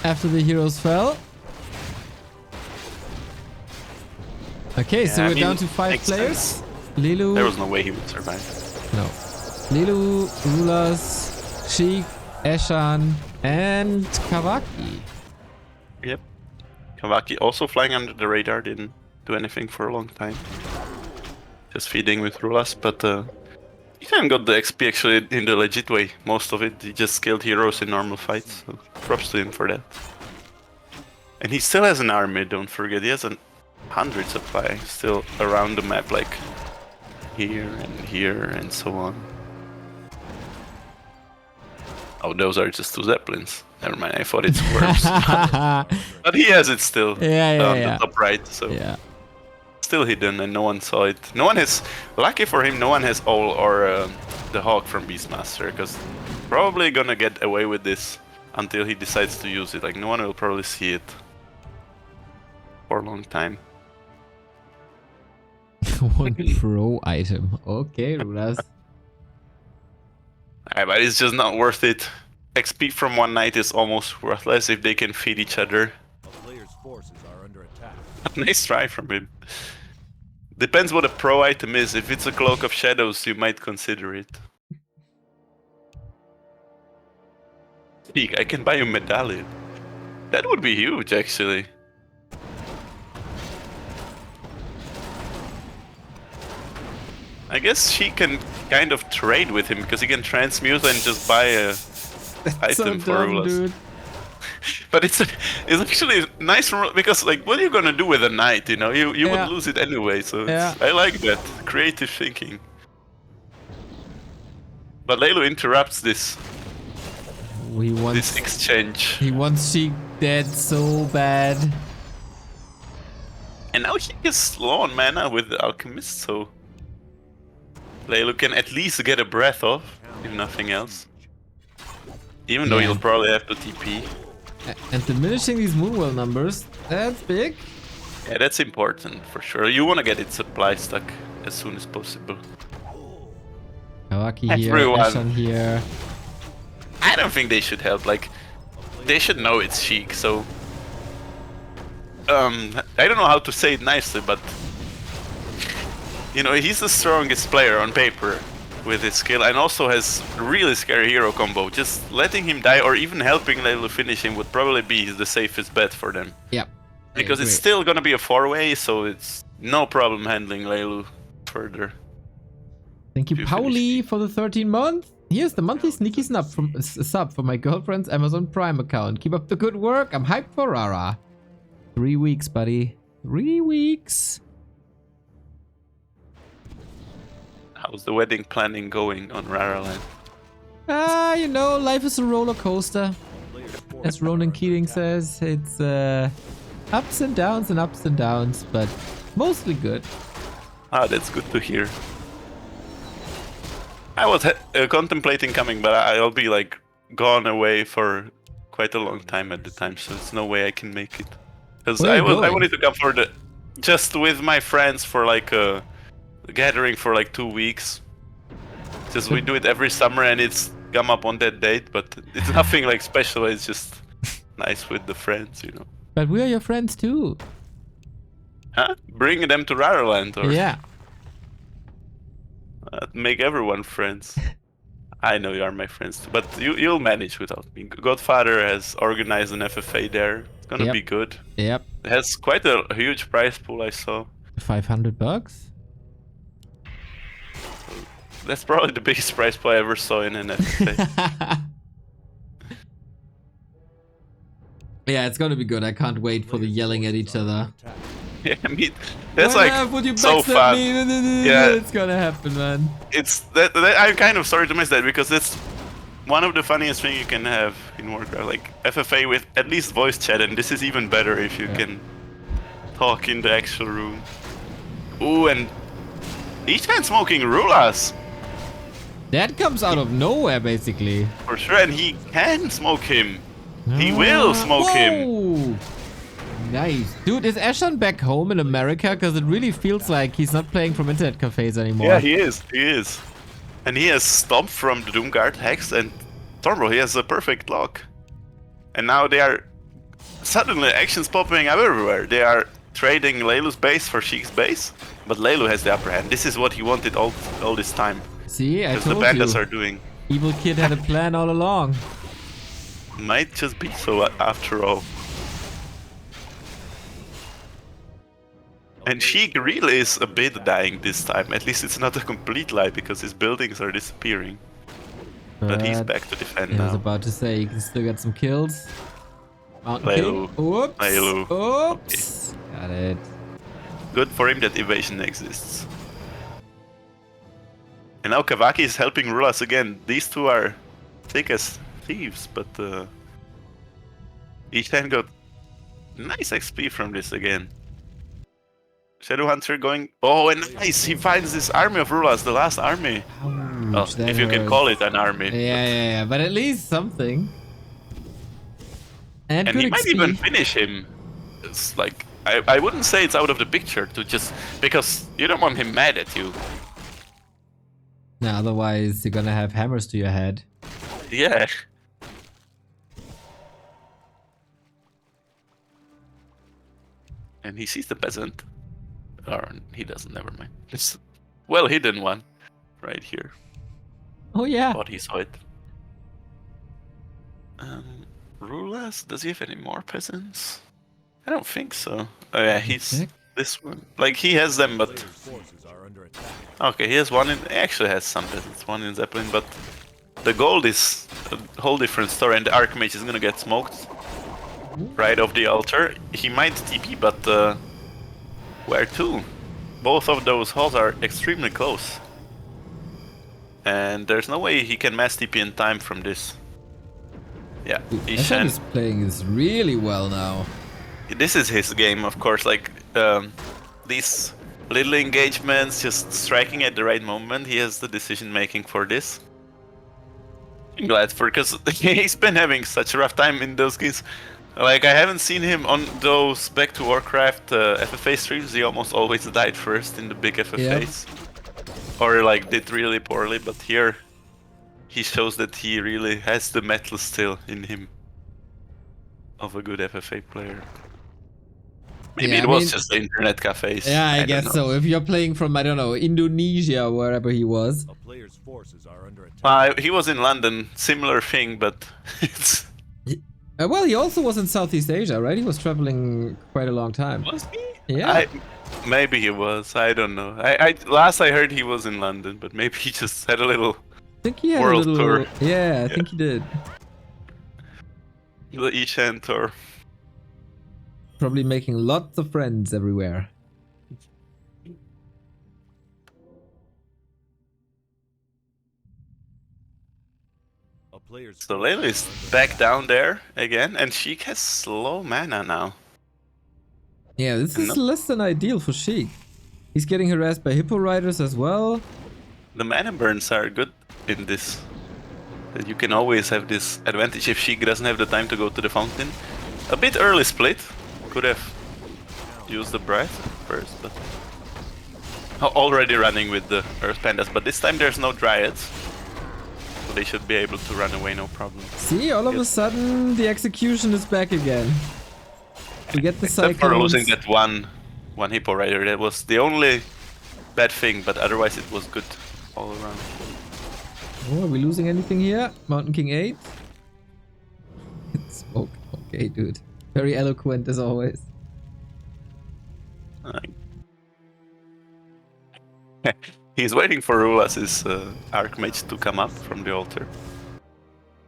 after the heroes fell. Okay, so we're down to 5 players. Sense. Lilu. There was no way he would survive. No. Lilu, Rulas, Sheik, Eshan, and Kawaki. Yep. Kawaki also flying under the radar, didn't do anything for a long time. Just feeding with Rulas, but he kind of got the XP actually in the legit way. Most of it, he just scaled heroes in normal fights, so props to him for that. And he still has an army, don't forget. He has 100 supply still around the map, like here and so on. Oh, those are just 2 Zeppelins. Never mind, I thought it's worms. But he has it still on the top right, so still hidden and no one saw it. No one has, lucky for him, no one has all or the Hawk from Beastmaster, because probably gonna get away with this until he decides to use it. Like, no one will probably see it for a long time. One pro item. Okay, Rulas. But it's just not worth it. XP from one night is almost worthless if they can feed each other. A player's forces are under attack. Nice try from him. Depends what a pro item is. If it's a Cloak of Shadows, you might consider it. Speak, I can buy you a medallion. That would be huge, actually. I guess she can kind of trade with him, because he can transmute and just buy a item for Rulas. Dude. But it's actually nice because, like, what are you gonna do with a knight? You know, you would lose it anyway. So I like that creative thinking. But Leilu interrupts this exchange. He wants Sheik dead so bad. And now he is low on mana with the Alchemist, so Leilu can at least get a breath off, if nothing else. Even though he'll probably have to TP. And diminishing these Moonwell numbers, that's big. Yeah, that's important for sure. You want to get its supply stuck as soon as possible. Kawaki here, Eshan here. I don't think they should help. Like, they should know it's Sheik, so... I don't know how to say it nicely, but... You know, he's the strongest player on paper with his skill, and also has really scary hero combo. Just letting him die or even helping Leilu finish him would probably be the safest bet for them. Yep. Because it's still gonna be a 4-way, so it's no problem handling Leilu further. Thank you, Pauli, for the 13 months. Here's the monthly sneaky sub for my girlfriend's Amazon Prime account. Keep up the good work. I'm hyped for Rara. 3 weeks, buddy. 3 weeks. How's the wedding planning going on Raraland? You know, life is a roller coaster. As Ronan Keating says, it's ups and downs, but mostly good. Ah, that's good to hear. I was contemplating coming, but I'll be like gone away for quite a long time at the time, so there's no way I can make it. Because I wanted to come for just with my friends for like a gathering for like 2 weeks. Just we do it every summer and it's come up on that date, but it's nothing like special. It's just nice with the friends, you know. But we are your friends too. Huh? Bring them to Raraland, or Yeah. make everyone friends. I know you are my friends too, but you'll manage without me. Godfather has organized an FFA there. It's gonna be good. Yep. It has quite a huge prize pool, I saw. $500? That's probably the biggest prize pool I ever saw in an FFA. Yeah, it's gonna be good. I can't wait for the yelling at each other. Yeah, I mean, that's like so fun. Yeah, it's gonna happen, man. It's that I'm kind of sorry to miss that, because it's one of the funniest things you can have in Warcraft. Like FFA with at least voice chat, and this is even better if you can talk in the actual room. Ooh, and each man smoking Rulas. That comes out of nowhere, basically. For sure, and he can smoke him. He will smoke him. Nice. Dude, is Ashan back home in America? Because it really feels like he's not playing from internet cafes anymore. Yeah, he is. He is. And he has stopped from the Doomguard hex, and Stormbro, he has a perfect lock. And now they are suddenly actions popping up everywhere. They are trading Leilu's base for Sheik's base, but Leilu has the upper hand. This is what he wanted all this time. See, I told the Pandas are doing. Evil Kid had a plan all along. Might just be so after all. And Sheik really is a bit dying this time. At least it's not a complete lie, because his buildings are disappearing. But he's back to defend now. I was about to say, you can still get some kills. Mountain King. Leilu. Oops. Leilu. Oops. Okay. Got it. Good for him that evasion exists. And now Kavaki is helping Rulas again. These two are thick as thieves, but each time got nice XP from this again. Shadowhunter going... Oh, and nice! He finds this army of Rulas, the last army. Ouch, Well, if you can call it an army. Yeah, but at least something. And he might even finish him. It's like... I wouldn't say it's out of the picture to just... Because you don't want him mad at you. No, otherwise you're gonna have hammers to your head. Yeah. And he sees the peasant. Or he doesn't, never mind. It's well hidden one. Right here. Oh yeah. Thought he saw it. Rulas, does he have any more peasants? I don't think so. Oh yeah, he's this one. Like he has them, but okay, he has one in. He actually has some peasants. One in Zeppelin, but the gold is a whole different story. And the Archmage is gonna get smoked right off the altar. He might TP, but where to? Both of those halls are extremely close, and there's no way he can mass TP in time from this. Yeah, Ashan is playing this really well now. This is his game, of course. Like these little engagements, just striking at the right moment. He has the decision making for this. I'm glad for, because he's been having such a rough time in those games. Like I haven't seen him on those Back to Warcraft FFA streams. He almost always died first in the big FFAs, or like did really poorly. But here, he shows that he really has the metal still in him of a good FFA player. Maybe it was just the internet cafes. Yeah, I guess so. If you're playing from, I don't know, Indonesia or wherever he was. A player's forces are under attack. He was in London, similar thing, but it's... Well, he also was in Southeast Asia, right? He was traveling quite a long time. Was he? Yeah. Maybe he was, I don't know. Last I heard he was in London, but maybe he just had a little think he had World a little... tour. Yeah, I think he did. The Ishan tour. Probably making lots of friends everywhere. A player's So forces Layla is are under back attack. down there again, and she has slow mana now. Yeah, this And is not, less than ideal for Sheik. He's getting harassed by Hippo Riders as well. the mana burns are good in this. That you can always have this advantage if Sheik doesn't have the time to go to the fountain. A bit early split. Could have used the Bright first, but... Already running with the Earth Pandas, but this time there's no Dryads. So they should be able to run away, no problem. See, all of a sudden the execution is back again. We get the Except for cyclones. losing that one Hippo Rider, that was the only bad thing, but otherwise it was good all around. Oh, are we losing anything here? Mountain King 8? Smoke. Okay, dude. Very eloquent as always. He's waiting for Rulas' Archmage to come up from the altar.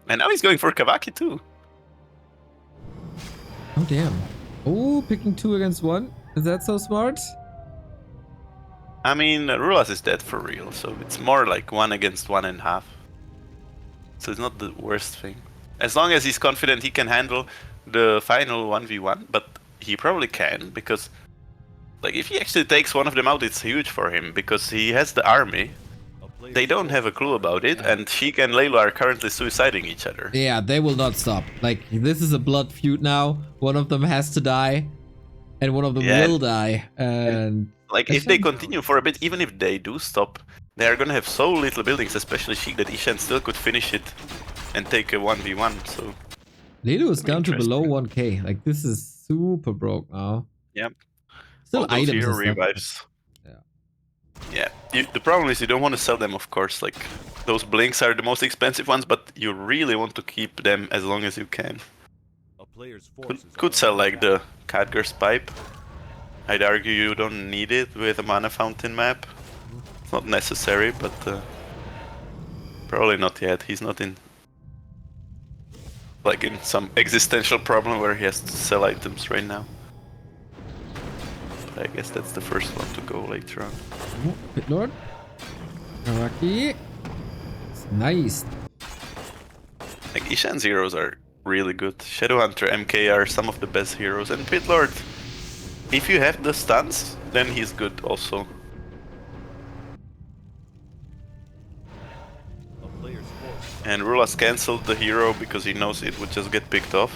And now he's going for Kavaki too. Oh, damn. Oh, picking 2 against 1. Is that so smart? I mean, Rulas is dead for real, so it's more like 1 against 1.5. So it's not the worst thing. As long as he's confident he can handle the final 1v1, but he probably can, because like if he actually takes one of them out, it's huge for him, because he has the army. A player's They don't have a clue about it, and Sheik and Layla are currently suiciding each other. Yeah, they will not stop. Like, this is a blood feud now. One of them has to die, and one of them Yeah. will die. And Like, if they continue for a bit, even if they do stop, they are gonna have so little buildings, especially Sheik, that Ishan still could finish it and take a 1v1, so... Lilu is down to Interesting. below 1k. Like, this is super broke now. Yeah. Still All those items hero and stuff. revives. Yeah. Yeah, the problem is you don't want to sell them, of course. Like, those blinks are the most expensive ones, but you really want to keep them as long as you can. A player's forces Could are sell under like attack. the Khadgar's Pipe. I'd argue you don't need it with a mana fountain map. It's not necessary, but probably not yet. He's not in like in some existential problem where he has to sell items right now. But I guess that's the first one to go later on. Oh, Pit Lord. Araki. It's nice. Like Ishan's heroes are really good. Shadowhunter, MK are some of the best heroes, and Pit Lord, if you have the stuns, then he's good also. A player's forces are And Rulas cancelled the hero because he knows it would just get picked off.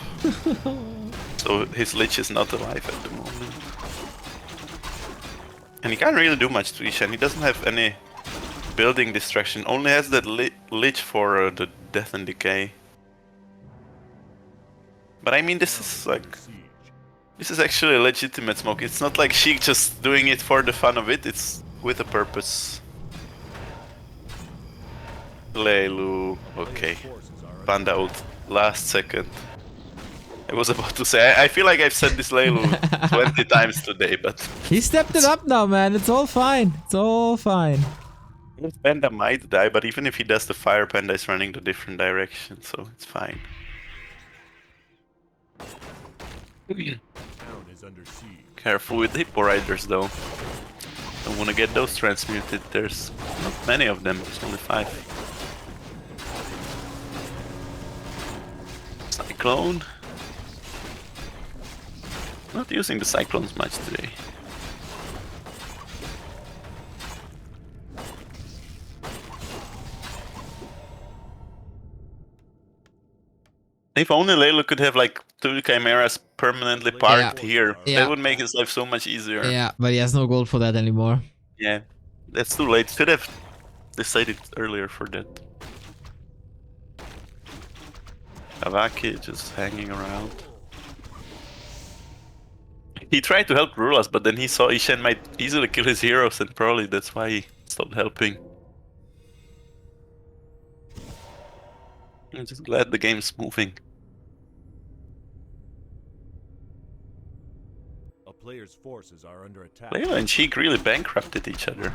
So his Lich is not alive at the moment. And he can't really do much to Ishan. He doesn't have any building distraction. Only has that Lich for the Death and Decay. But I mean, this is like... under siege. This is actually a legitimate smoke. It's not like Sheik just doing it for the fun of it. It's with a purpose. Leilu. Okay. Forces are under Panda ult. Last second. I was about to say, I feel like I've said this Leilu 20 times today, but... He stepped it up now, man. It's all fine. It's all fine. Panda might die, but even if he does, the Fire Panda is running the different direction, so it's fine. town is under siege. Careful with Hippo Riders, though. Don't want to get those transmuted. There's not many of them. There's only 5. Cyclone. Not using the Cyclones much today. If only Layla could have like 2 Chimeras permanently parked here, Yeah. that would make his life so much easier. Yeah, but he has no gold for that anymore. Yeah, that's too late. Should have decided earlier for that. Kavaki just hanging around. He tried to help Rulas, but then he saw Ishan might easily kill his heroes, and probably that's why he stopped helping. I'm just glad the game's moving. A player's forces are under attack. Layla and Sheik really bankrupted each other.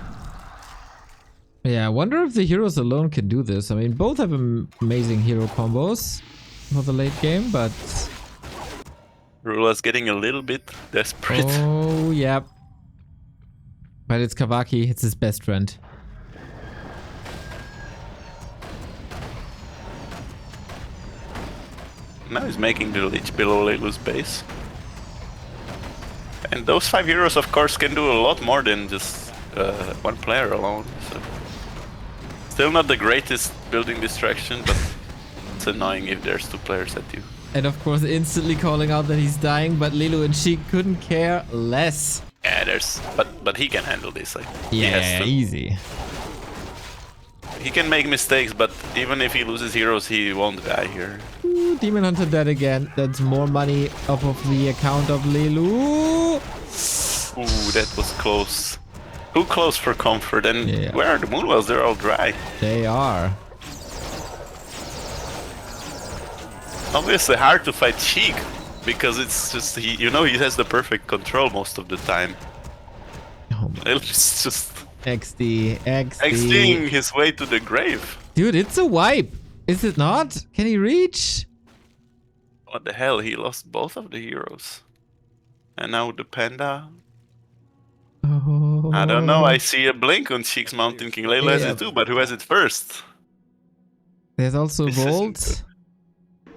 Yeah, I wonder if the heroes alone can do this. I mean, both have amazing hero combos for the late game, but... Rula's getting a little bit desperate. Oh, yeah. But it's Kavaki. It's his best friend. Now he's making the Lich below Leilu's base. And those 5 heroes, of course, can do a lot more than just one player alone. So. Still not the greatest building distraction, but it's annoying if there's 2 players at you. And of course, instantly calling out that he's dying, but Leilu and Sheik couldn't care less. Yeah, there's... But he can handle this. Like, he Yeah, has to. easy. He can make mistakes, but even if he loses heroes, he won't die here. Ooh, Demon Hunter dead again. That's more money off of the account of Leilu. Ooh, that was close. Too close for comfort. And Yeah. where are the Moonwells? They're all dry. They are. Obviously hard to fight Sheik, because it's just, he has the perfect control most of the time. Oh my. It's just XD. XDing his way to the grave. Dude, it's a wipe. Is it not? Can he reach? What the hell, he lost both of the heroes. And now the panda. Oh. I don't know, I see a blink on Sheik's Mountain King. Layla has it too, but who has it first? There's also This isn't Volt. good.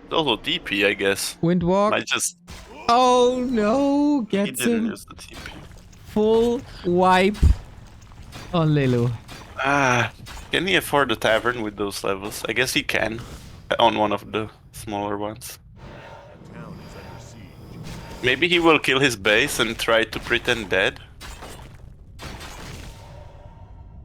It's also TP, I guess. Windwalk. I just... Oh no. He Gets didn't him. use the TP. Full wipe on Leilu. Can he afford the tavern with those levels? I guess he can. On one of the smaller ones. The town is under siege. Maybe he will kill his base and try to pretend dead.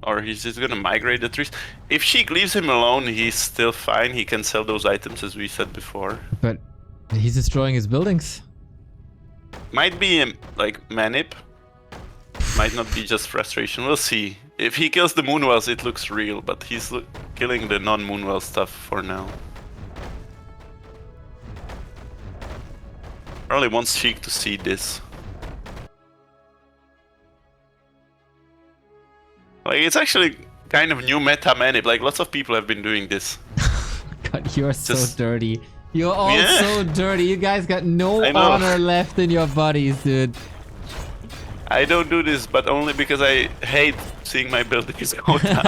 Or he's just gonna migrate the trees. If Sheik leaves him alone, he's still fine. He can sell those items as we said before. But he's destroying his buildings. Might be like manip. Might not be just frustration. We'll see. If he kills the Moonwells, it looks real, but he's killing the non-Moonwell stuff for now. Probably wants Sheik to see this. Like, it's actually kind of new meta manip. Like, lots of people have been doing this. God, you're so Just- dirty. You're all Yeah. so dirty. You guys got no I know. honor left in your bodies, dude. I don't do this, but only because I hate seeing my buildings go down.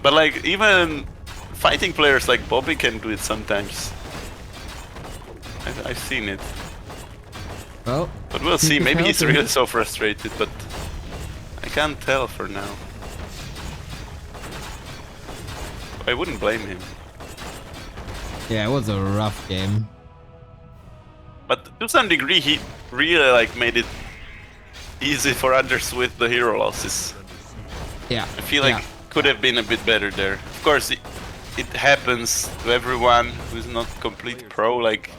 But like, even fighting players like Bobby can do it sometimes. I've seen it. Well, But we'll see. Sheik is Maybe he's helping. really so frustrated, but I can't tell for now. I wouldn't blame him. yeah, it was a rough game. But to some degree, he really like made it easy for others with the hero losses. Yeah. I feel like could have been a bit better there. Of course, it happens to everyone who's not complete pro. Like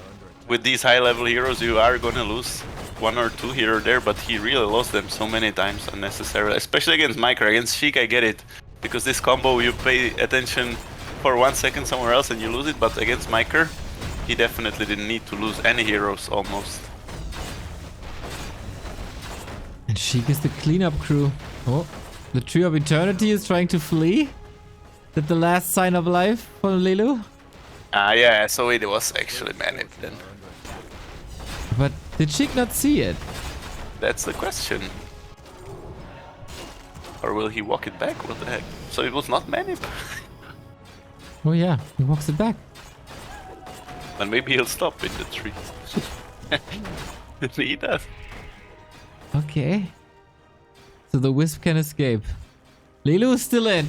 with these high-level heroes, you are gonna lose 1 or 2 here or there. But he really lost them so many times unnecessarily, especially against Micro. Against Sheik, I get it, because this combo you pay attention for 1 second somewhere else and you lose it. But against Micro, he definitely didn't need to lose any heroes almost. And Sheik is the cleanup crew. Oh, the Tree of Eternity is trying to flee. Is that the last sign of life for Leilu? Yeah, so it was actually manip then. But did Sheik not see it? That's the question. Or will he walk it back? What the heck? So it was not manip. Oh yeah, he walks it back. And maybe he'll stop in the tree. He does. Okay. So the Wisp can escape. Leilu is still in.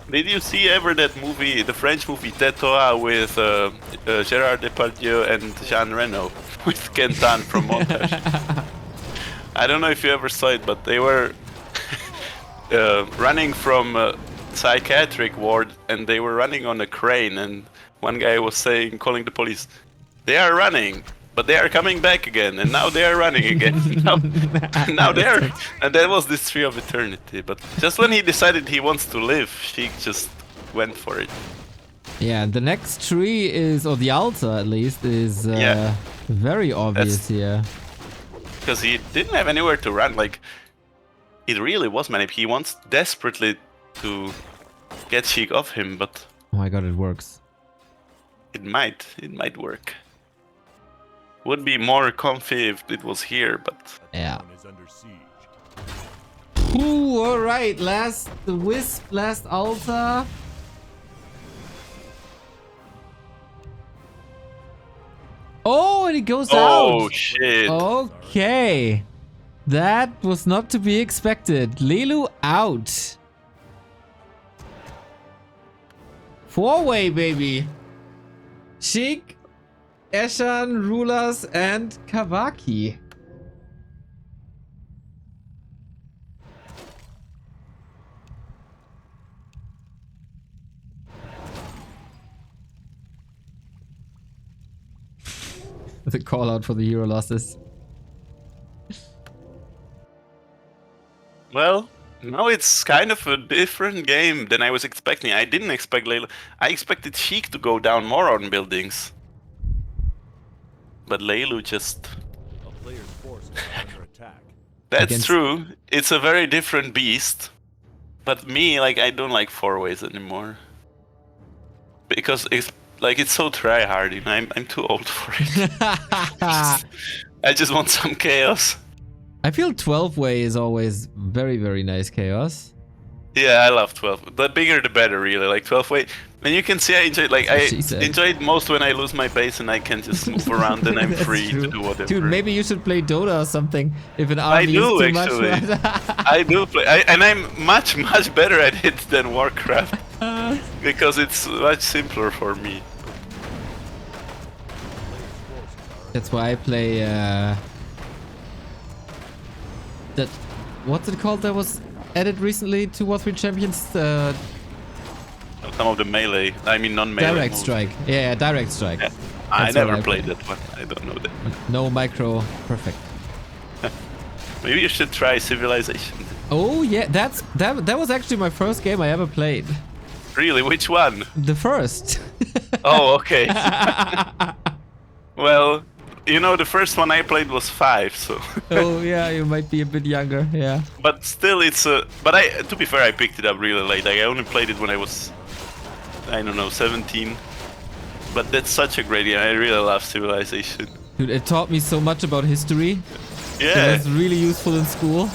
Did you see ever that movie, the French movie Tetoa with Gérard Depardieu and Jean Reno with Kentan from Montage? I don't know if you ever saw it, but they were running from a psychiatric ward and they were running on a crane, and one guy was saying, calling the police, "They are running, but they are coming back again, and now they are running again." now they are, and that was this Tree of Eternity. But just when he decided he wants to live, Sheik just went for it. Yeah, the next tree is, or the altar at least, is Yeah. very obvious here. Because he didn't have anywhere to run. Like, it really was manip. He wants desperately to get Sheik off him, but Oh my god, it works. it might work. Would be more comfy if it was here, but Yeah. Town is under siege. Ooh, alright, last wisp, last altar. Oh, and he goes oh out. shit! Okay. That was not to be expected. Lilu out. 4-way, baby. Sheik, Eshan, Rulers, and Kawaki. The call out for the hero losses. Well, now it's kind of a different game than I was expecting. I didn't expect Layla. I expected Sheik to go down more on buildings. But Leilu just... A player's forces are under attack. That's Against- true. It's a very different beast. But me, like, I don't like 4-ways anymore. Because it's like it's so try-hard, you know? I'm too old for it. I just want some chaos. I feel 12-way is always very, very nice chaos. Yeah, I love 12. The bigger the better, really. Like 12-way. And you can see I enjoy, like, I She said. enjoy it most when I lose my base and I can just move around and I'm That's free true. to do whatever. Dude, maybe you should play Dota or something if an I army do, is too actually. much. I do play, and I'm much better at it than Warcraft because it's much simpler for me. That's why I play that, what's it called that was added recently to Warcraft Champions? Some of the melee, I mean non-melee. Direct moves. Strike. Yeah, Direct Strike. Yeah. I That's what never I played play. that one. I don't know that. No micro. Perfect. Maybe you should try Civilization. Oh yeah, that was actually my first game I ever played. Really, which one? The first. Oh, okay. Well, you know, the first one I played was 5, so. Oh yeah, you might be a bit younger. Yeah. But still, it's a. But to be fair, I picked it up really late. Like, I only played it when I was, I don't know, 17. But that's such a great game. I really love Civilization. Dude, it taught me so much about history. It Yeah. was really useful in school.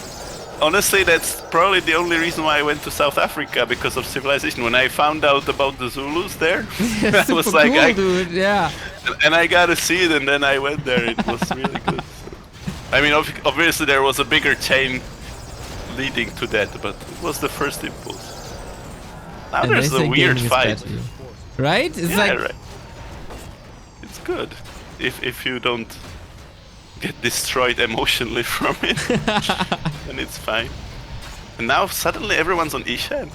Honestly, that's probably the only reason why I went to South Africa, because of Civilization. When I found out about the Zulus there, I Super was like, cool, dude. Yeah. and I got to see it, and then I went there. It was really good. I mean, obviously there was a bigger chain leading to that, but it was the first impulse. Now And they there's say a weird gaming is fight. better. Right? It's Yeah, like right. It's good if you don't get destroyed emotionally from it, then it's fine. And now suddenly everyone's on Ishan.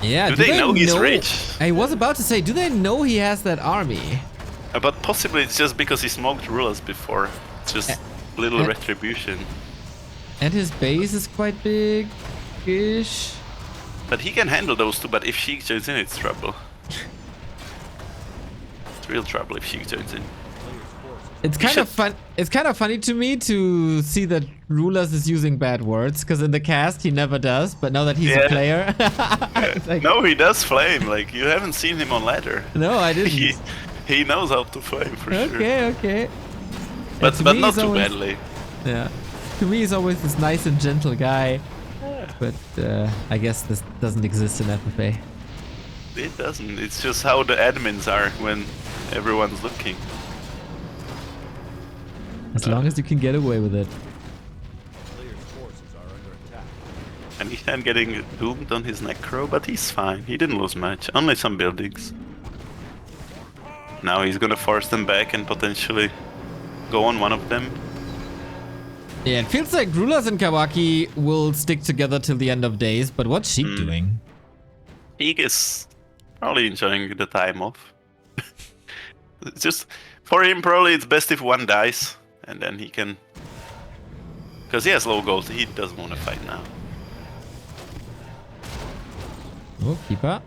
yeah. Do they know he's rich? I was about to say, do they know he has that army? But possibly it's just because he smoked rulers before. It's just little retribution. And his base is quite big-ish. But he can handle those two, but if Sheik joins in, it's trouble. It's real trouble if Sheik joins in. It's kind of fun. It's kind of funny to me to see that Rulers is using bad words, because in the cast he never does. But now that he's a Yeah. player, it's like, No, he does flame. Like, you haven't seen him on ladder. no, I didn't. He knows how to flame for sure. Okay. But to but me, not he's too always- badly. Yeah. To me, he's always this nice and gentle guy. But I guess this doesn't exist in FFA. It doesn't. It's just how the admins are when everyone's looking. As long as you can get away with it. Player's forces are under attack. And he's getting doomed on his necro, but he's fine. He didn't lose much. Only some buildings. Now he's gonna force them back and potentially go on one of them. Yeah, it feels like Rulers and Kawaki will stick together till the end of days. But what's Sheik doing? He is probably enjoying the time off. It's just for him, probably it's best if one dies, and then he can. Because he has low goals, he doesn't want to fight now. Oh, keeper.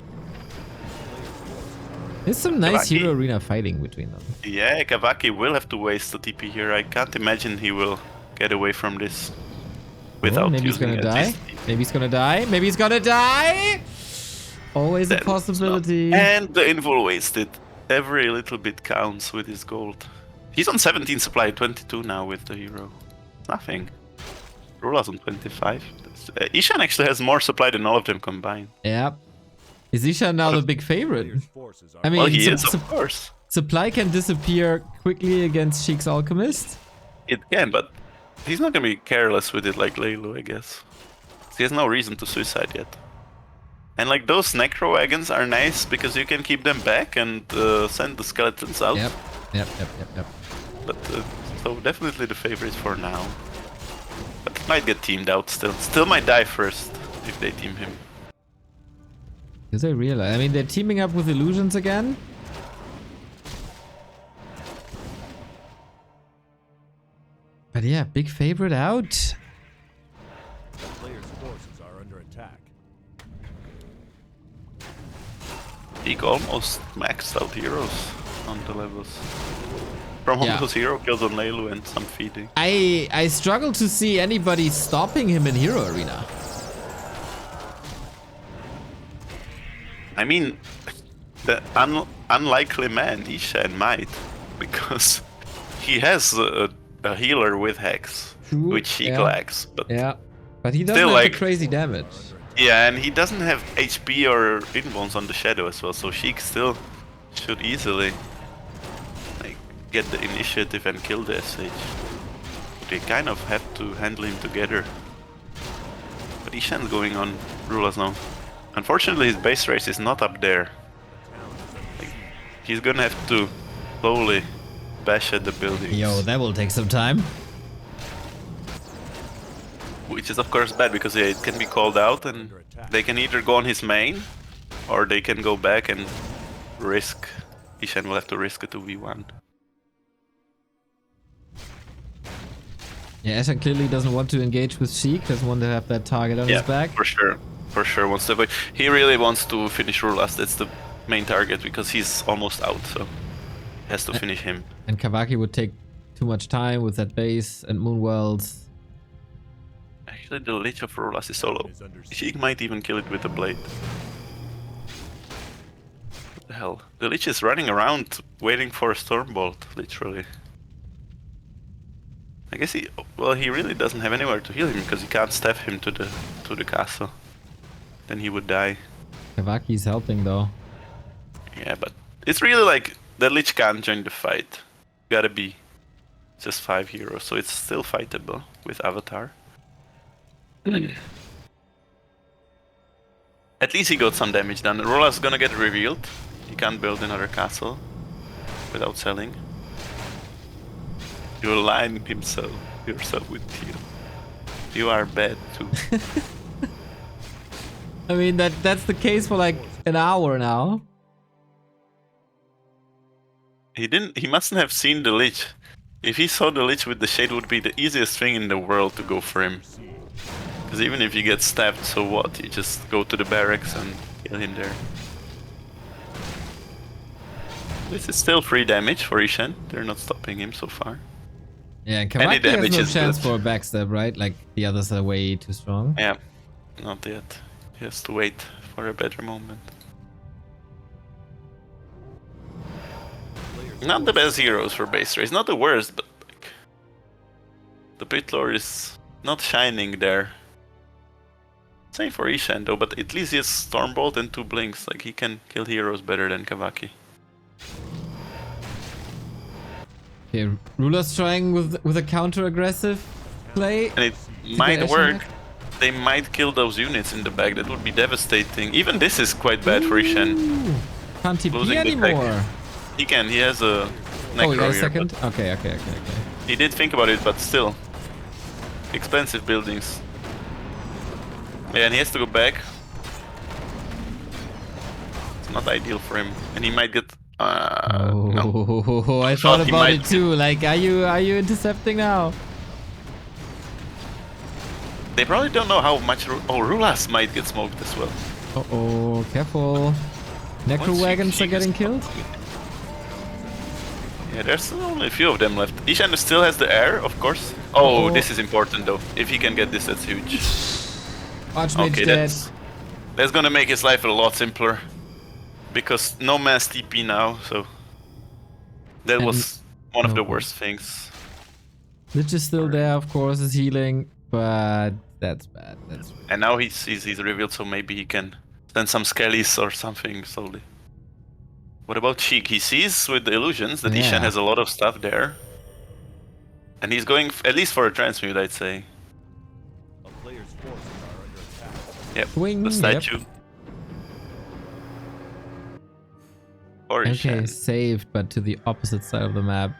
There's some nice Kawaki. hero arena fighting between them. Yeah, Kawaki will have to waste the TP here. I can't imagine he will get away from this Oh, without maybe he's using gonna at die. least- Maybe he's gonna die. Maybe he's gonna die. Always a That was not- possibility. And the invul wasted. Every little bit counts with his gold. He's on 17 supply, 22 now with the hero. Nothing. Rula's on 25. Ishan actually has more supply than all of them combined. Yeah. Is Ishan now the big favorite? Player's forces are I mean, Well, he sup- is, sup- of course. supply can disappear quickly against Sheik's Alchemist. It can, but he's not gonna be careless with it like Leilu, I guess. He has no reason to suicide yet. And like those necro wagons are nice because you can keep them back and send the skeletons out. Yep. But so definitely the favorite for now. But it might get teamed out still. Still might die first if they team him. Do they realize? I mean, they're teaming up with illusions again. But yeah, big favorite out. The player's forces are under attack. He almost maxed out heroes on the levels. From all Yeah. those hero kills on Leilu and some feeding. I struggle to see anybody stopping him in Hero Arena. I mean, the unlikely man, Ishan, might. Because he has a healer with Hex, True, which he yeah. lacks. But Yeah. But he doesn't Still, have like- the crazy damage. yeah, and he doesn't have HP or invulns on the Shadow as well, so Sheik still should easily like get the initiative and kill the SH. They kind of have to handle him together. But Ishan's going on Rulas now. Unfortunately, his base race is not up there. Like, he's gonna have to slowly bash at the buildings. Yo, that will take some time. Which is of course bad because yeah, it can be called out and they can either go on his main or they can go back and risk. Ishan will have to risk a 2v1. Yeah, Ashen clearly doesn't want to engage with Sheik, doesn't want to have that target on his back. for sure. For sure wants to avoid. He really wants to finish Rulas. That's the main target because he's almost out, so has to finish him. And Kavaki would take too much time with that base and Moonworld. Actually, the Lich of Rulas is solo. Sheik might even kill it with a blade. What the hell? The Lich is running around waiting for a Stormbolt, literally. I guess he really doesn't have anywhere to heal him because he can't stab him to the castle. Then he would die. Kavaki's helping though. Yeah, but it's really like the Lich can't join the fight. Gotta be just 5 heroes, so it's still fightable with Avatar. At least he got some damage done. Rola's gonna get revealed. He can't build another castle without selling. You align yourself with Teal. You are bad too. I mean, that's the case for like an hour now. He mustn't have seen the Lich. If he saw the Lich with the Shade, it would be the easiest thing in the world to go for him. Because even if you get stabbed, so what? You just go to the barracks and kill him there. This is still free damage for Ishan. They're not stopping him so far. Yeah, and Any Kavaki has damage no is chance good. for a backstab, right? Like the others are way too strong. Yeah, not yet. He has to wait for a better moment. Not the best heroes for base race. Not the worst, but like, the Pit Lord is not shining there. Same for Ishan though, but at least he has Stormbolt and 2 blinks. Like he can kill heroes better than Kavaki. Okay, Ruler's trying with a counter-aggressive play. And it get might Ashen work. back? They might kill those units in the back. That would be devastating. Even this is quite bad for Ishan. Ooh, can't TP Losing the anymore. He can. He has a Oh, necro you got a here, second? but Okay. he did think about it, but still. Expensive buildings. Yeah, and he has to go back. It's not ideal for him. And he might get... no. Oh, I thought thought he about might it too. Like, are you intercepting now? They probably don't know how much... Rulas might get smoked as well. Uh-oh, careful. Necro Once wagons she are getting gets- killed. Yeah, there's only a few of them left. Ishan still has the air, of course. Oh, Uh-oh. this is important though. If he can get this, that's huge. Archmage Okay, dead. That's gonna make his life a lot simpler. Because no mass TP now, so... That And was one of no the gold. worst things. Lich is still there, of course, is healing, but that's bad. That's And now he's revealed, so maybe he can send some skellies or something slowly. What about Sheik? He sees with the illusions that Ishan has a lot of stuff there. And he's going at least for a transmute, I'd say. A player's forces are under attack. Yep, Swing, the yep. statue. Or okay. Ishan. Saved, but to the opposite side of the map.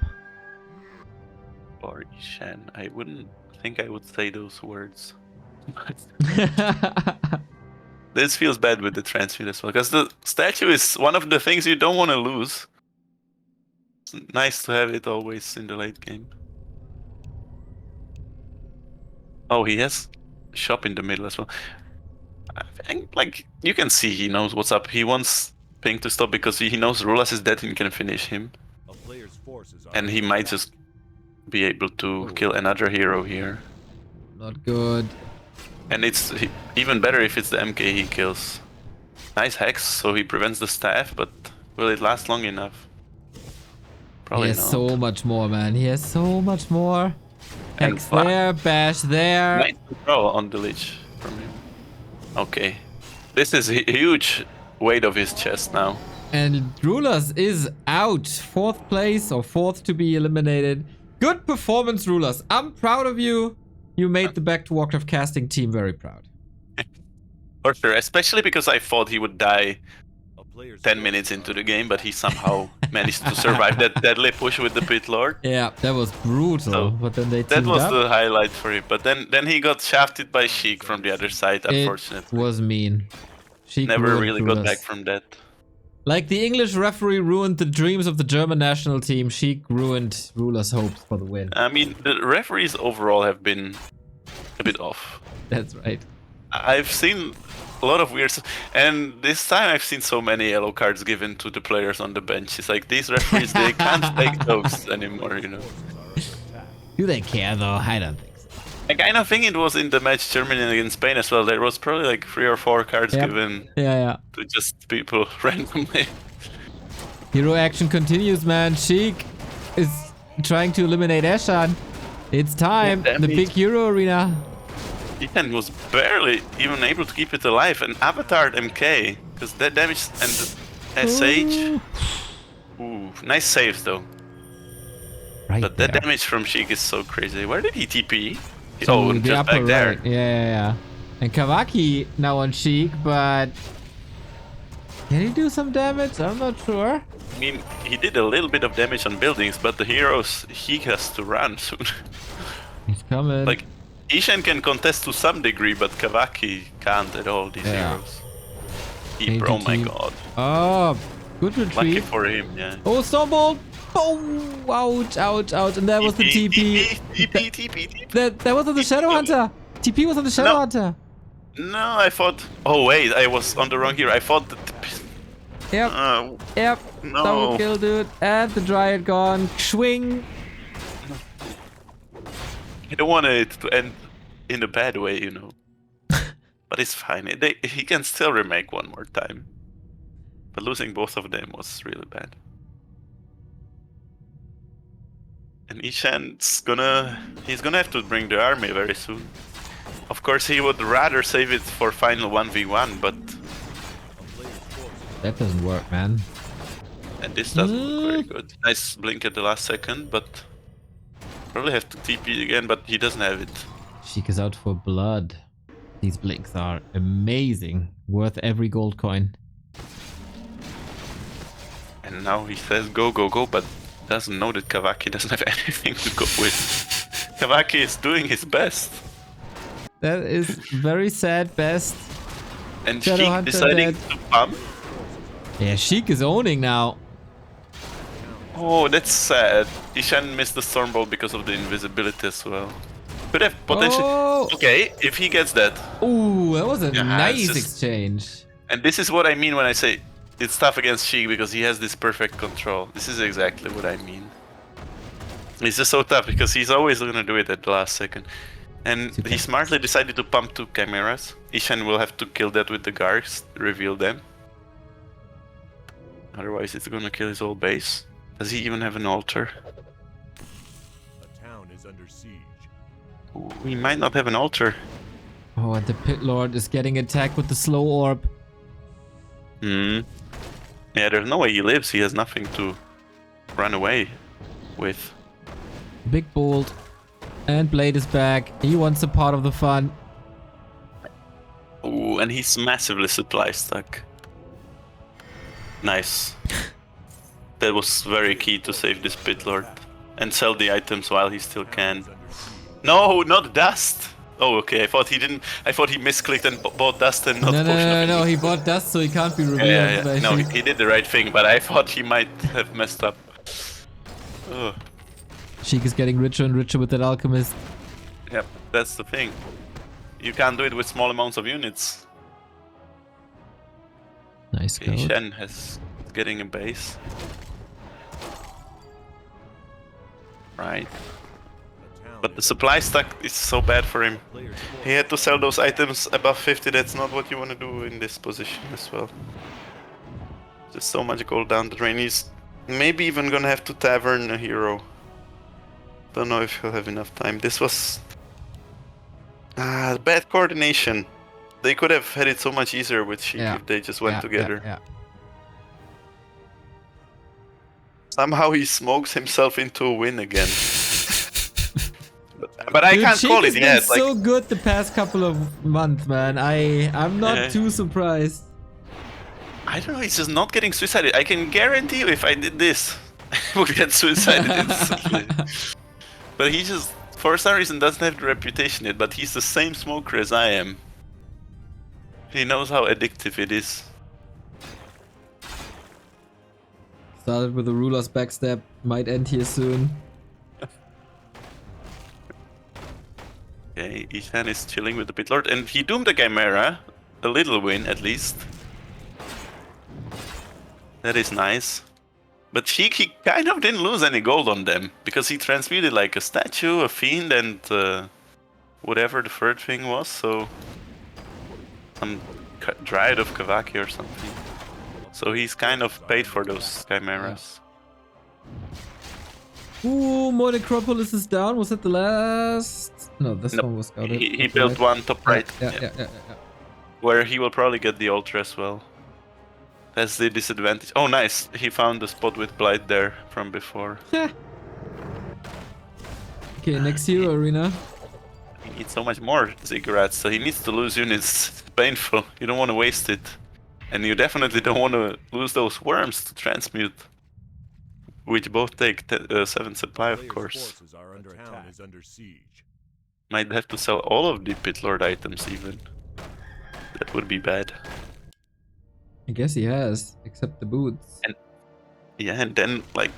Or Ishan. I wouldn't think I would say those words. This feels bad with the transmute as well, because the statue is one of the things you don't want to lose. It's nice to have it always in the late game. Oh, he has shop in the middle as well. I think, like, you can see he knows what's up. He wants Pink to stop because he knows Rulas is dead and can finish him. A player's forces are And he under might attack. just be able to kill another hero here. Not good. And it's even better if it's the MK he kills. Nice hex, so he prevents the staff, but will it last long enough? Probably He has not. so much more, man. He has so much more. And Hex there, bash there. Nice control on the Lich from him. Okay. This is a huge weight of his chest now. And Rulers is out. 4th place or 4th to be eliminated. Good performance, Rulers. I'm proud of you. You made the Back to Warcraft casting team very proud. For sure, especially because I thought he would die A player's 10 forces minutes are into the under game, but he somehow managed to survive that deadly push with the Pit Lord. Yeah, that was brutal. So, but then they That teamed was up. the highlight for him. But then he got shafted by Sheik from the other side, It unfortunately. was mean. She Never ruined really Rulers. got back from that. Like the English referee ruined the dreams of the German national team, she ruined Rulers' hopes for the win. I mean, the referees overall have been a bit off. That's right. I've seen a lot of weird stuff, and this time I've seen so many yellow cards given to the players on the bench. It's like these referees, they can't take those anymore, you know. forces are under attack. Do they care though? I don't think so. I kind of think it was in the match Germany against Spain as well. There was probably like 3 or 4 cards Yep. given Yeah. to just people randomly. Hero action continues, man. Sheik is trying to eliminate Eshan. It's time. Yeah, damn The it. big hero arena. Ethan was barely even able to keep it alive. And Avatar MK, because that damage and the SH. Ooh, nice saves though. Right But there. that damage from Sheik is so crazy. Where did he TP? To Oh, the just upper back there. right. Yeah. And Kawaki now on Sheik, but can he do some damage? I'm not sure. I mean, he did a little bit of damage on buildings, but the heroes, he has to run soon. He's coming. Like, Ishan can contest to some degree, but Kawaki can't at all, these Yeah. heroes. Keeper, oh my ATT. god. Oh, good Lucky retreat. for him, yeah. Oh, Stormbolt! Oh, ouch. And that was the TP. TP. That was on the Shadow Hunter. TP was on the Shadow No. Hunter. No, I thought... Oh wait, I was on the wrong hero. I thought that... Yep. Yep. No. Double kill, dude. And the Dryad gone. Swing. I don't want it to end in a bad way, you know. But it's fine. He can still remake one more time. But losing both of them was really bad. And Ishan's he's gonna have to bring the army very soon. Of course, he would rather save it for final 1v1, but... A player's forces That doesn't work, man. And this doesn't look very good. Nice blink at the last second, but... Probably have to TP again, but he doesn't have it. Sheik is out for blood. These blinks are amazing. Worth every gold coin. And now he says go, but doesn't know that Kawaki doesn't have anything to go with. Kawaki is doing his best. That is very sad best. And Shadow Sheik Hunter deciding dead. to pump. Yeah, Sheik is owning now. Oh, that's sad. Ishan missed the Stormbolt because of the invisibility as well. Could have potentially... Oh! Okay, if he gets that. Ooh, that was a Yeah, nice it's just- exchange. And this is what I mean when I say it's tough against Sheik, because he has this perfect control. This is exactly what I mean. It's just so tough because he's always gonna do it at the last second. And Super. he smartly decided to pump 2 chimeras. Ishan will have to kill that with the guards, reveal them. Otherwise it's gonna kill his whole base. Does he even have an altar? A town is under siege. Ooh, he might not have an altar. Oh, and the Pit Lord is getting attacked with the slow orb. Hmm. Yeah, there's no way he lives. He has nothing to run away with. Big Bolt. And Blade is back. He wants a part of the fun. Ooh, and he's massively supply stuck. Nice. That was very key to save this Pit Lord. And sell the items while he still can. No, not dust! Oh, okay, I thought he didn't... I thought he misclicked and bought dust and not potion of No, he bought dust so he can't be revealed. Yeah. No, he did the right thing, but I thought he might have messed up. Ugh. Sheik is getting richer and richer with that alchemist. Yep, that's the thing. You can't do it with small amounts of units. Nice Okay, code. Shen has getting a base. Right. But the supply stack is so bad for him. He had to sell those items above 50, that's not what you want to do in this position as well. There's so much gold down the drain. He's maybe even gonna have to tavern a hero. Don't know if he'll have enough time. This was... bad coordination. They could have had it so much easier with Sheik if they just went together. Yeah. Somehow he smokes himself into a win again. but I Dude, can't Sheik call has it been yet. so good the past couple of months, man. I'm not too surprised. I don't know, he's just not getting suicided. I can guarantee you if I did this, I would get suicided instantly. But he just, for some reason, doesn't have the reputation yet, but he's the same smoker as I am. He knows how addictive it is. Started with a ruler's backstab, might end here soon. Okay, Ethan is chilling with the Pit Lord, and he doomed the Chimera. A little win, at least. That is nice. But Sheik, he kind of didn't lose any gold on them, because he transmuted like a statue, a fiend, and whatever the third thing was, so... Some Dryad of Kavaki or something. So he's kind of paid for those Chimeras. Ooh, more Necropolis is down. Was that the last? No, this Nope. one was scouted. He Okay, built right. one top right. Yeah. Where he will probably get the altar as well. That's the disadvantage. Oh, nice. He found the spot with Blight there from before. Okay, next hero arena. He needs so much more ziggurats, so he needs to lose units. It's painful. You don't want to waste it. And you definitely don't want to lose those worms to transmute. Which both take 7 supply, of course. Forces are under attack. Town is under siege. Might have to sell all of the Pit Lord items even. That would be bad. I guess he has, except the boots. Yeah, and then, like,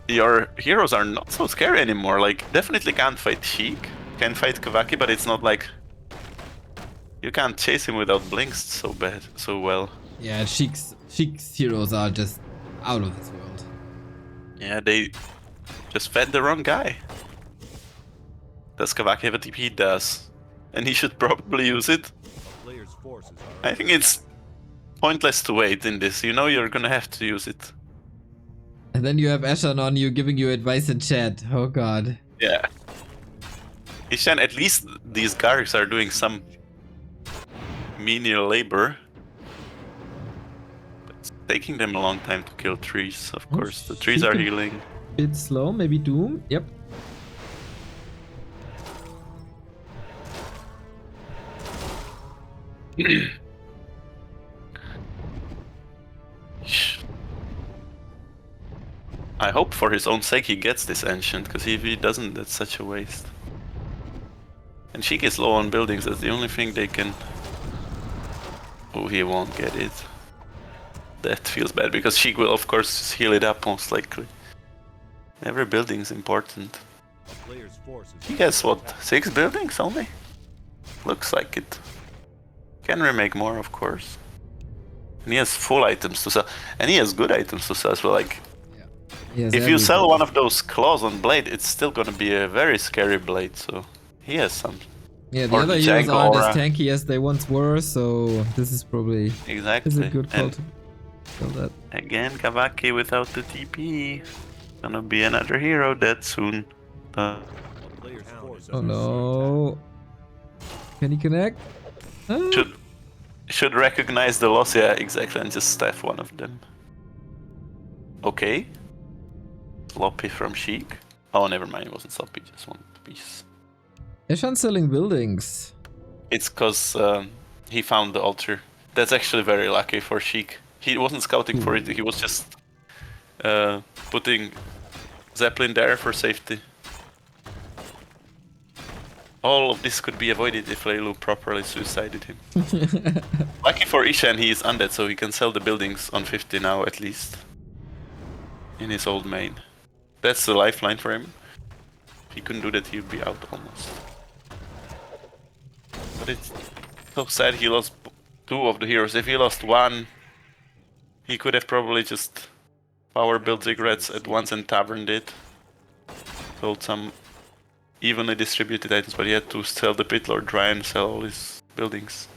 your heroes are not so scary anymore. Like, definitely can't fight Sheik, can fight Kavaki, but it's not like... You can't chase him without blinks so well. Yeah, Sheik's heroes are just out of this world. Yeah, they just fed the wrong guy. Does Kavaki have a TP? He does. And he should probably use it. Player's forces are I think it's pointless to wait in this. You know you're gonna have to use it. And then you have Ashan on you giving you advice in chat. Oh god. Yeah. Ishan, at least these guards are doing some menial labor. But it's taking them a long time to kill trees, of course. The trees are healing. Bit slow, maybe Doom. Yep. I hope for his own sake he gets this ancient, because if he doesn't, that's such a waste. And Sheik is low on buildings, that's the only thing they can... Oh, he won't get it. That feels bad, because Sheik will of course heal it up most likely. Every building is important. player's forces. He has what, 6 buildings only? Looks like it. Can remake more, of course. And he has full items to sell. And he has good items to sell as well, like... If you sell one of those claws on blade, it's still gonna be a very scary blade, so... He has some Yeah, the Or other the heroes Jango aren't aura. as tanky as they once were, so this is probably Exactly. a good call And to kill that. again, Kavaki without the TP. Gonna be another hero dead soon. A player's force is Oh under no. Can he connect? Ah. Should recognize the loss, yeah, exactly, and just staff one of them. Okay. Sloppy from Sheik. Oh, never mind, it wasn't sloppy, just one piece. Eshan's selling buildings. It's because he found the altar. That's actually very lucky for Sheik. He wasn't scouting for it, he was just putting Zeppelin there for safety. All of this could be avoided if Leilu properly suicided him. Lucky for Ishan, he is undead, so he can sell the buildings on 50 now at least. In his old main. That's the lifeline for him. If he couldn't do that, he would be out almost. But it's so sad he lost two of the heroes. If he lost one, he could have probably just power built cigarettes at once and taverned it. Sold some evenly distributed items, but he had to sell the pit lord, try and sell all his buildings.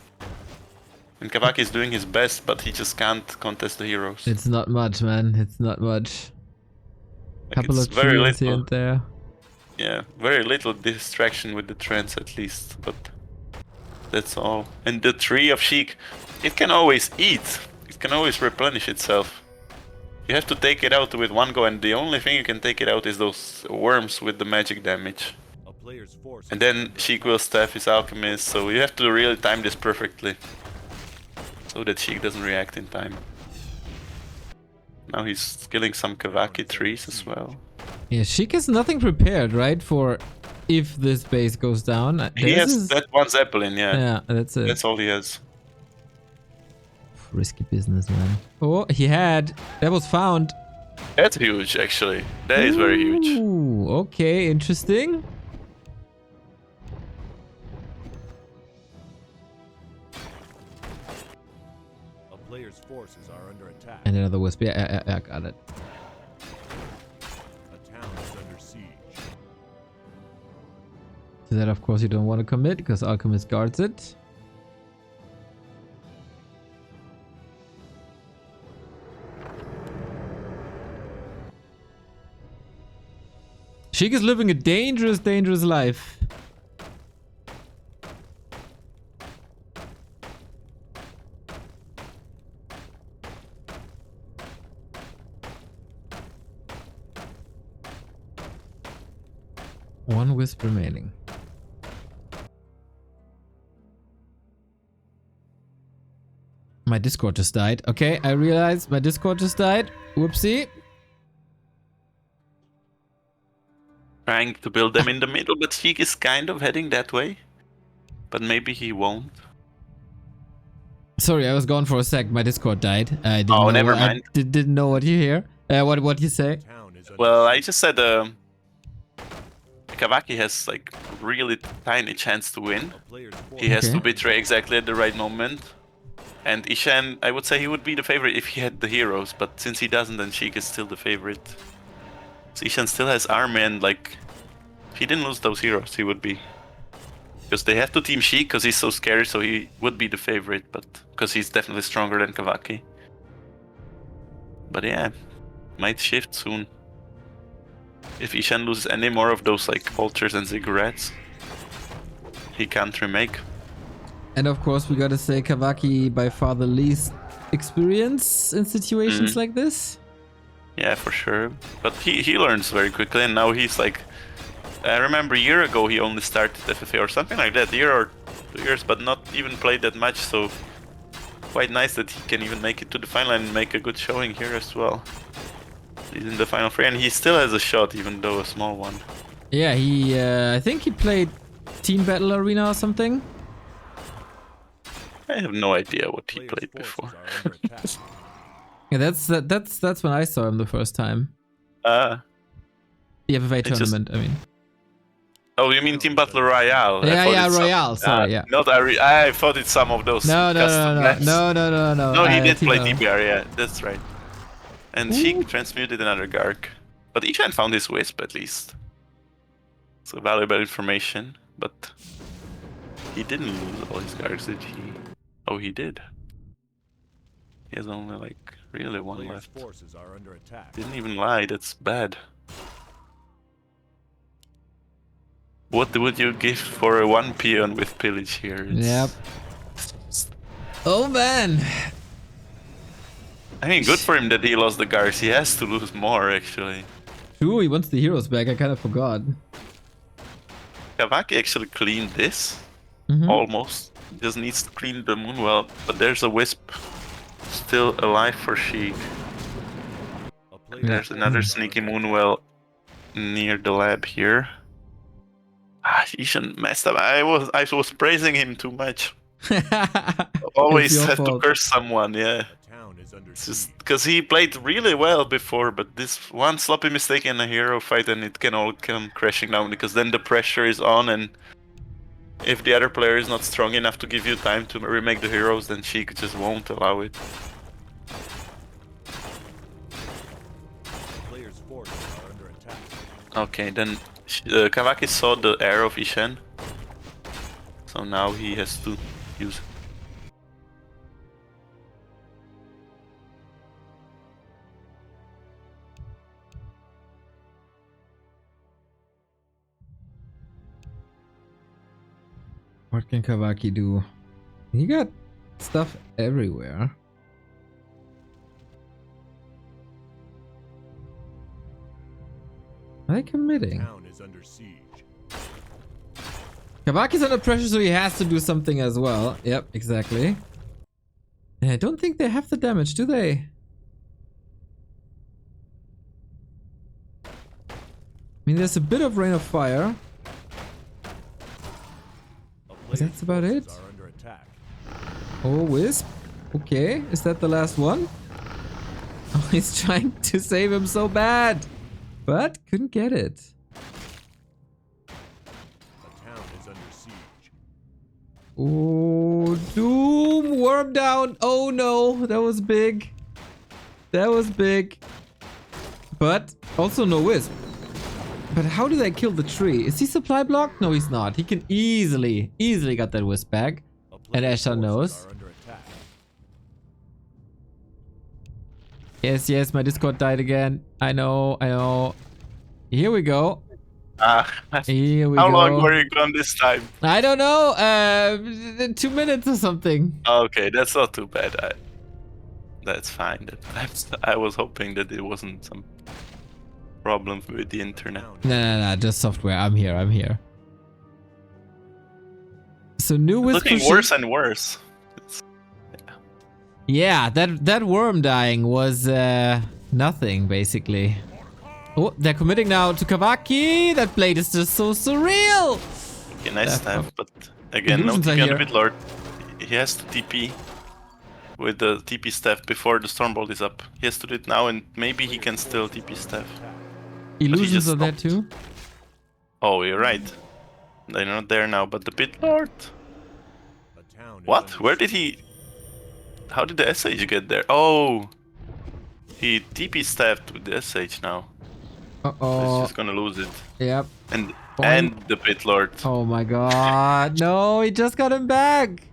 And Kavaki is doing his best, but he just can't contest the heroes. It's not much, man. It's not much. Like, Couple it's of very trios here little. and there. Yeah, very little distraction with the trends at least, but that's all. And the tree of Sheik, it can always eat. It can always replenish itself. You have to take it out with one go, and the only thing you can take it out is those worms with the magic damage. A player's force And is then under Sheik attack. will staff his alchemist, so you have to really time this perfectly. So that Sheik doesn't react in time. Now he's killing some Kavaki trees as well. Yeah, Sheik has nothing prepared, right? For if this base goes down. He There's has his- that one Zeppelin, yeah. Yeah, that's it. That's all he has. Risky business, man. Oh, he had. That was found. That's huge, actually. That is very huge. Ooh, okay, interesting. A player's forces are under attack. And another wisp. Yeah, I got it. A town is under siege. To that, of course, you don't want to commit because Alchemist guards it. Sheik is living a dangerous, dangerous life. One wisp remaining. My Discord just died. Okay, I realized my Discord just died. Whoopsie. Trying to build them in the middle, but Sheik is kind of heading that way. But maybe he won't. Sorry, I was gone for a sec. My Discord died. I didn't Oh, know never mind. I didn't know what you hear. What you say? Town is under Well, I siege. just said Kavaki has like really tiny chance to win. A player's He has Okay. to betray exactly at the right moment. And Ishan, I would say he would be the favorite if he had the heroes, but since he doesn't, then Sheik is still the favorite. So Ishan still has army, and like, if he didn't lose those heroes, he would be. Because they have to team Sheik because he's so scary, so he would be the favorite, but because he's definitely stronger than Kavaki. But yeah, might shift soon. If Ishan loses any more of those like altars and ziggurats, he can't remake. And of course, we gotta say Kavaki by far the least experience in situations like this. Yeah, for sure. But he learns very quickly, and now he's like... I remember a year ago he only started FFA or something like that, a year or 2 years, but not even played that much, so... Quite nice that he can even make it to the final and make a good showing here as well. He's in the final three, and he still has a shot, even though a small one. Yeah, he. I think he played Team Battle Arena or something. I have no idea what he Player's played forces before. are under attack. Yeah, that's when I saw him the first time. Ah. The FFA just- tournament. I mean. Oh, you mean Team Battle Royale? I Yeah, thought yeah, it's some- Royale. Sorry, yeah. Not I thought it's some of those No, custom maps. no. No, he did play Timo. DBR, yeah, that's right. And Sheik transmuted another Garg. But Ishan found his Wisp at least. So valuable information, but He didn't lose all his guards, did he? Oh, he did. He has only like really one Player's left. forces are under attack. Didn't even lie, that's bad. What would you give for a 1 peon with pillage here? Yep. Oh man. I mean, good for him that he lost the guards. He has to lose more, actually. True, he wants the heroes back. I kind of forgot. Kavaki actually cleaned this. Mhm. Almost. Just needs to clean the Moonwell. But there's a Wisp still alive for Sheik. A player's Yeah. There's another forces are sneaky under Moonwell near the lab here. Ah, Ishan messed up. I was praising him too much. It's Always your have to fault. curse someone, yeah. attack. The town is under It's just siege. because he played really well before, but this one sloppy mistake in a hero fight and it can all come crashing down because then the pressure is on, and if the other player is not strong enough to give you time to remake the heroes, then she just won't allow it. Player's forces are under attack. Okay, then Kawaki saw the arrow of Ishen, so now he has to use it. What can Kawaki do? He got stuff everywhere. Are they committing? Town is under siege. Kawaki's under pressure, so he has to do something as well. Yep, exactly. And I don't think they have the damage, do they? I mean, there's a bit of rain of fire. A player's That's about forces it? are under attack. Oh, Wisp. Okay, is that the last one? Oh, he's trying to save him so bad. But couldn't get it. The town is under siege. Oh, Doom! Worm down! Oh no, that was big. That was big. But also no Wisp. But how did I kill the tree? Is he supply blocked? No, he's not. He can easily got that Wisp back. A And player's Asha forces knows. are under attack. Yes, my Discord died again. I know. Here we go. Ah, Here we how go. long were you gone this time? I don't know. 2 minutes or something. Okay, that's not too bad. That's fine. I was hoping that it wasn't some problem with the internet. No, just software. I'm here. So new Wisp Looking for worse Sheik. and worse. Yeah, that worm dying was nothing basically. Oh, they're committing now to Kawaki. That blade is just so surreal. Okay, nice Left staff, of- but again, no Illusions are TP on the here. Bitlord. He has to TP with the TP staff before the Stormbolt is up. He has to do it now, and maybe he can still TP staff. Illusions just are there stopped. too. Oh, you're right. They're not there now, but the Bitlord. A town is What? under Where did siege. he? How did the SH get there? Oh, he TP staffed with the SH now. He's Uh-oh. just gonna lose it. Yep. And Boing. the Bitlord. Oh my god. No, he just got him back.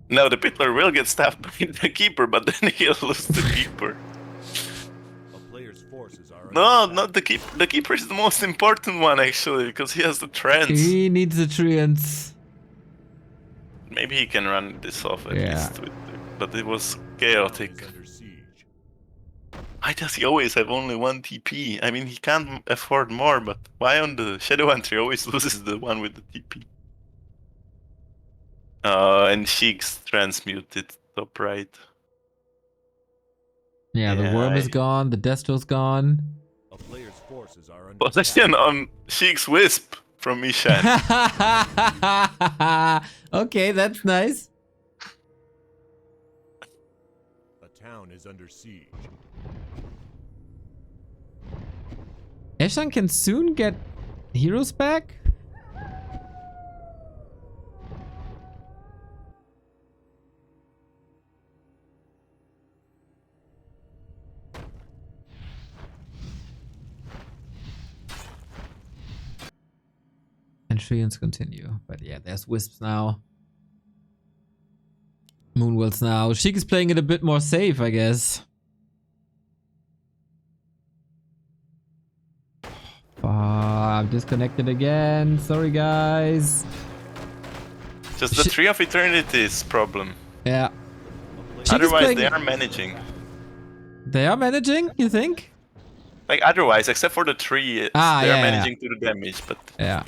No, the Bitlord will get staffed by the Keeper, but then he'll lose the Keeper. A player's forces are under No, attack. not the Keeper. The Keeper is the most important one, actually, because he has the trance. He needs the treants. Maybe he can run this off at Yeah. least. But it was Town chaotic. is under siege. Why does he always have only one TP? I mean, he can't afford more, but why on the Shadow Hunter he always loses the one with the TP? And Sheik's transmuted top right. Yeah, the Yeah, worm is gone. The Destro's gone. A player's forces are under Possession attack. on Sheik's Wisp from Ishan. Okay, that's nice. A town is under siege. Eshan can soon get heroes back. And Treants continue. But yeah, there's Wisps now. Moonwells now. Sheik is playing it a bit more safe, I guess. I'm disconnected again. Sorry, guys. Just the Tree of Eternity's problem. Yeah. Otherwise, they are managing. They are managing, you think? Like, otherwise, except for the tree, they are managing to do damage, but... Yeah.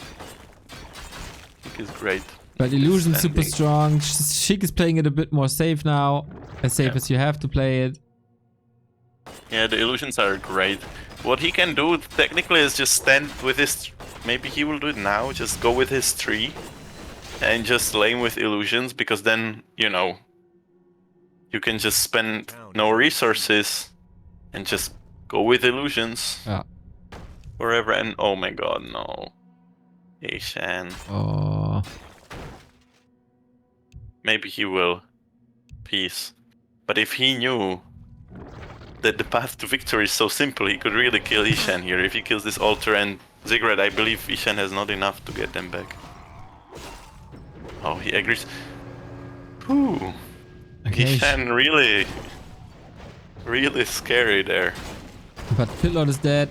Sheik is great. But Illusion's super strong. Sheik is playing it a bit more safe now. As safe as you have to play it. Yeah, the illusions are great. What he can do technically is just stand with his... Maybe he will do it now, just go with his tree. And just lane with illusions, because then, you know... You can just spend no resources and just go with illusions. Yeah. Forever and... Oh my god, no. Ashan. Oh. Maybe he will. Peace. But if he knew that the path to victory is so simple, he could really kill Ishan here. If he kills this altar and Ziggurat, I believe Ishan has not enough to get them back. Oh, he agrees. Whew. Okay. Ishan really scary there. But Pitlord is dead.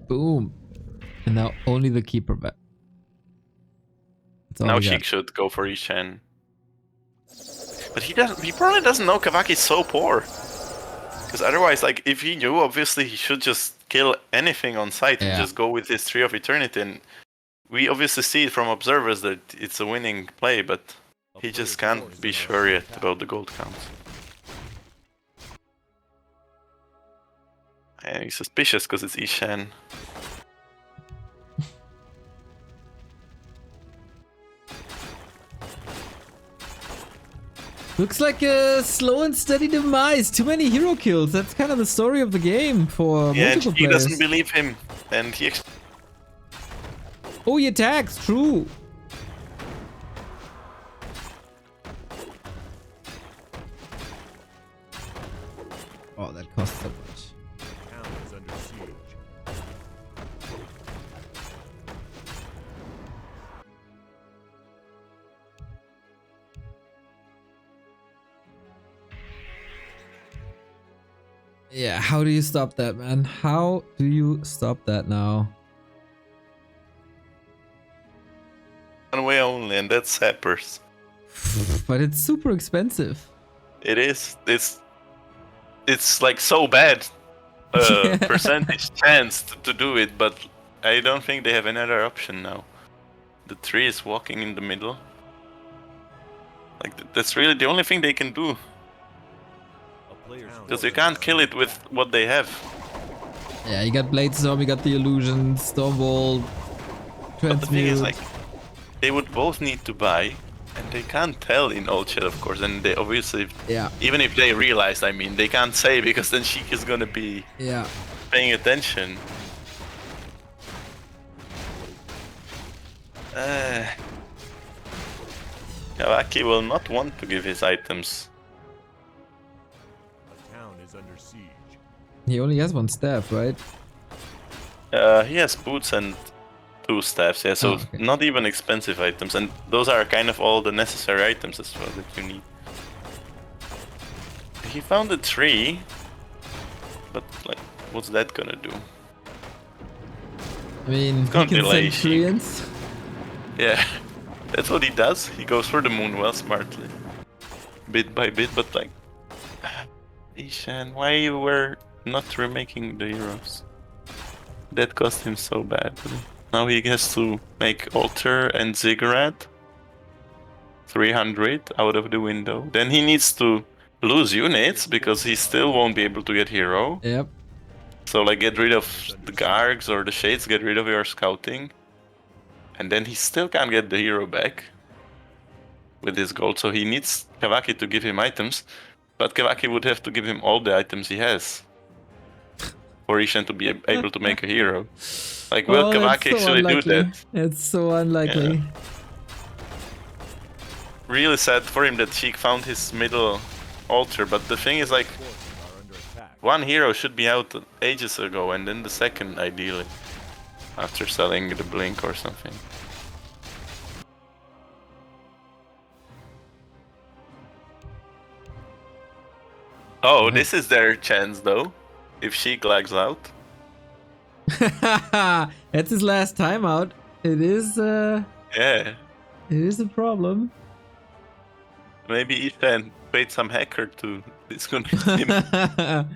Boom. And now only the keeper back. Now Sheik should go for Ishan. But he probably doesn't know Kavaki is so poor. Because otherwise, like, if he knew, obviously he should just kill anything on sight and just go with his Tree of Eternity. And we obviously see it from observers that it's a winning play, but he just can't be sure yet about the gold counts. And he's suspicious because it's Ishan. Looks like a slow and steady demise. Too many hero kills. That's kind of the story of the game for multiple and he players. doesn't believe him, and he. Oh, he attacks. True. Oh, that costs so much. Town is under siege. Yeah, how do you stop that, man? How do you stop that now? One way only, and that's Sappers. But it's super expensive. It is. It's like so bad percentage chance to do it, but I don't think they have any other option now. The tree is walking in the middle. Like, that's really the only thing they can do. Because you can't kill it with what they have. Yeah, you got Blade Storm, you got the Illusion, Stormbolt, But the thing is, Transmute. like, they would both need to buy, and they can't tell in old chat, of course, and they obviously, even if they realized, I mean, they can't say, because then Sheik is gonna be paying attention. Kawaki will not want to give his items. The town is under siege. He only has one staff, right? He has boots and 2 staffs, yeah, so not even expensive items, and those are kind of all the necessary items as well that you need. He found a tree, but like, what's that gonna do? I mean, he gonna can delay send Treants. Yeah, that's what he does. He goes for the moon well smartly, bit by bit, but like, Ishan, why you were not remaking the heroes? That cost him so badly. Now he has to make altar and ziggurat. 300 out of the window. Then he needs to lose units because he still won't be able to get hero. Yep. So like, get rid of the Gargs or the Shades, get rid of your scouting. And then he still can't get the hero back with his gold. So he needs Kawaki to give him items. But Kawaki would have to give him all the items he has for Ishan to be able to make a hero. Like, will Kawaki actually do that? It's so unlikely. Yeah. Really sad for him that Sheik found his middle altar, but the thing is, like, one hero should be out ages ago, and then the second, ideally. after selling the blink or something. Oh, Right. this is their chance though. If Sheik lags out. That's his last time out. It is Yeah. it is a problem. Maybe Ethan paid some hacker to disconnect him.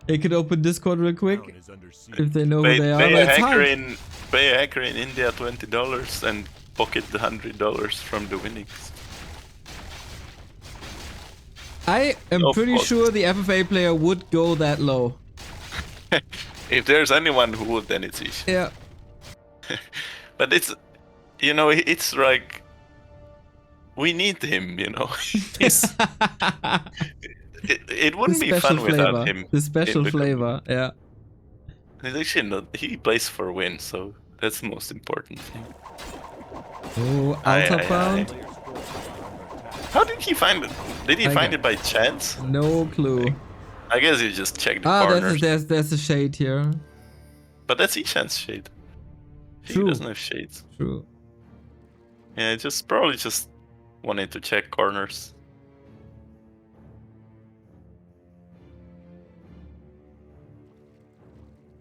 They could open Discord real quick Town is under siege. if they know who they are, Pay but a it's hacker hard. pay a hacker in India $20 and pocket the $100 from the winnings. I am No pretty fault. sure the FFA player would go that low. If there's anyone who would, then it's Ish. Yeah. But it's, you know, it's like we need him. You know, He's- it The wouldn't be special fun flavor. without him. The special in the company. flavor. Yeah. He's actually not. He plays for win, so that's the most important thing. Oh, Aye, altar aye, bound. Players' forces are under attack. How did he find it? Did he I find got- it by chance? No clue. I guess you just check the Ah, corners. there's a shade here. But that's Ishan's shade. He True. doesn't have shades. True. Yeah, probably just wanted to check corners.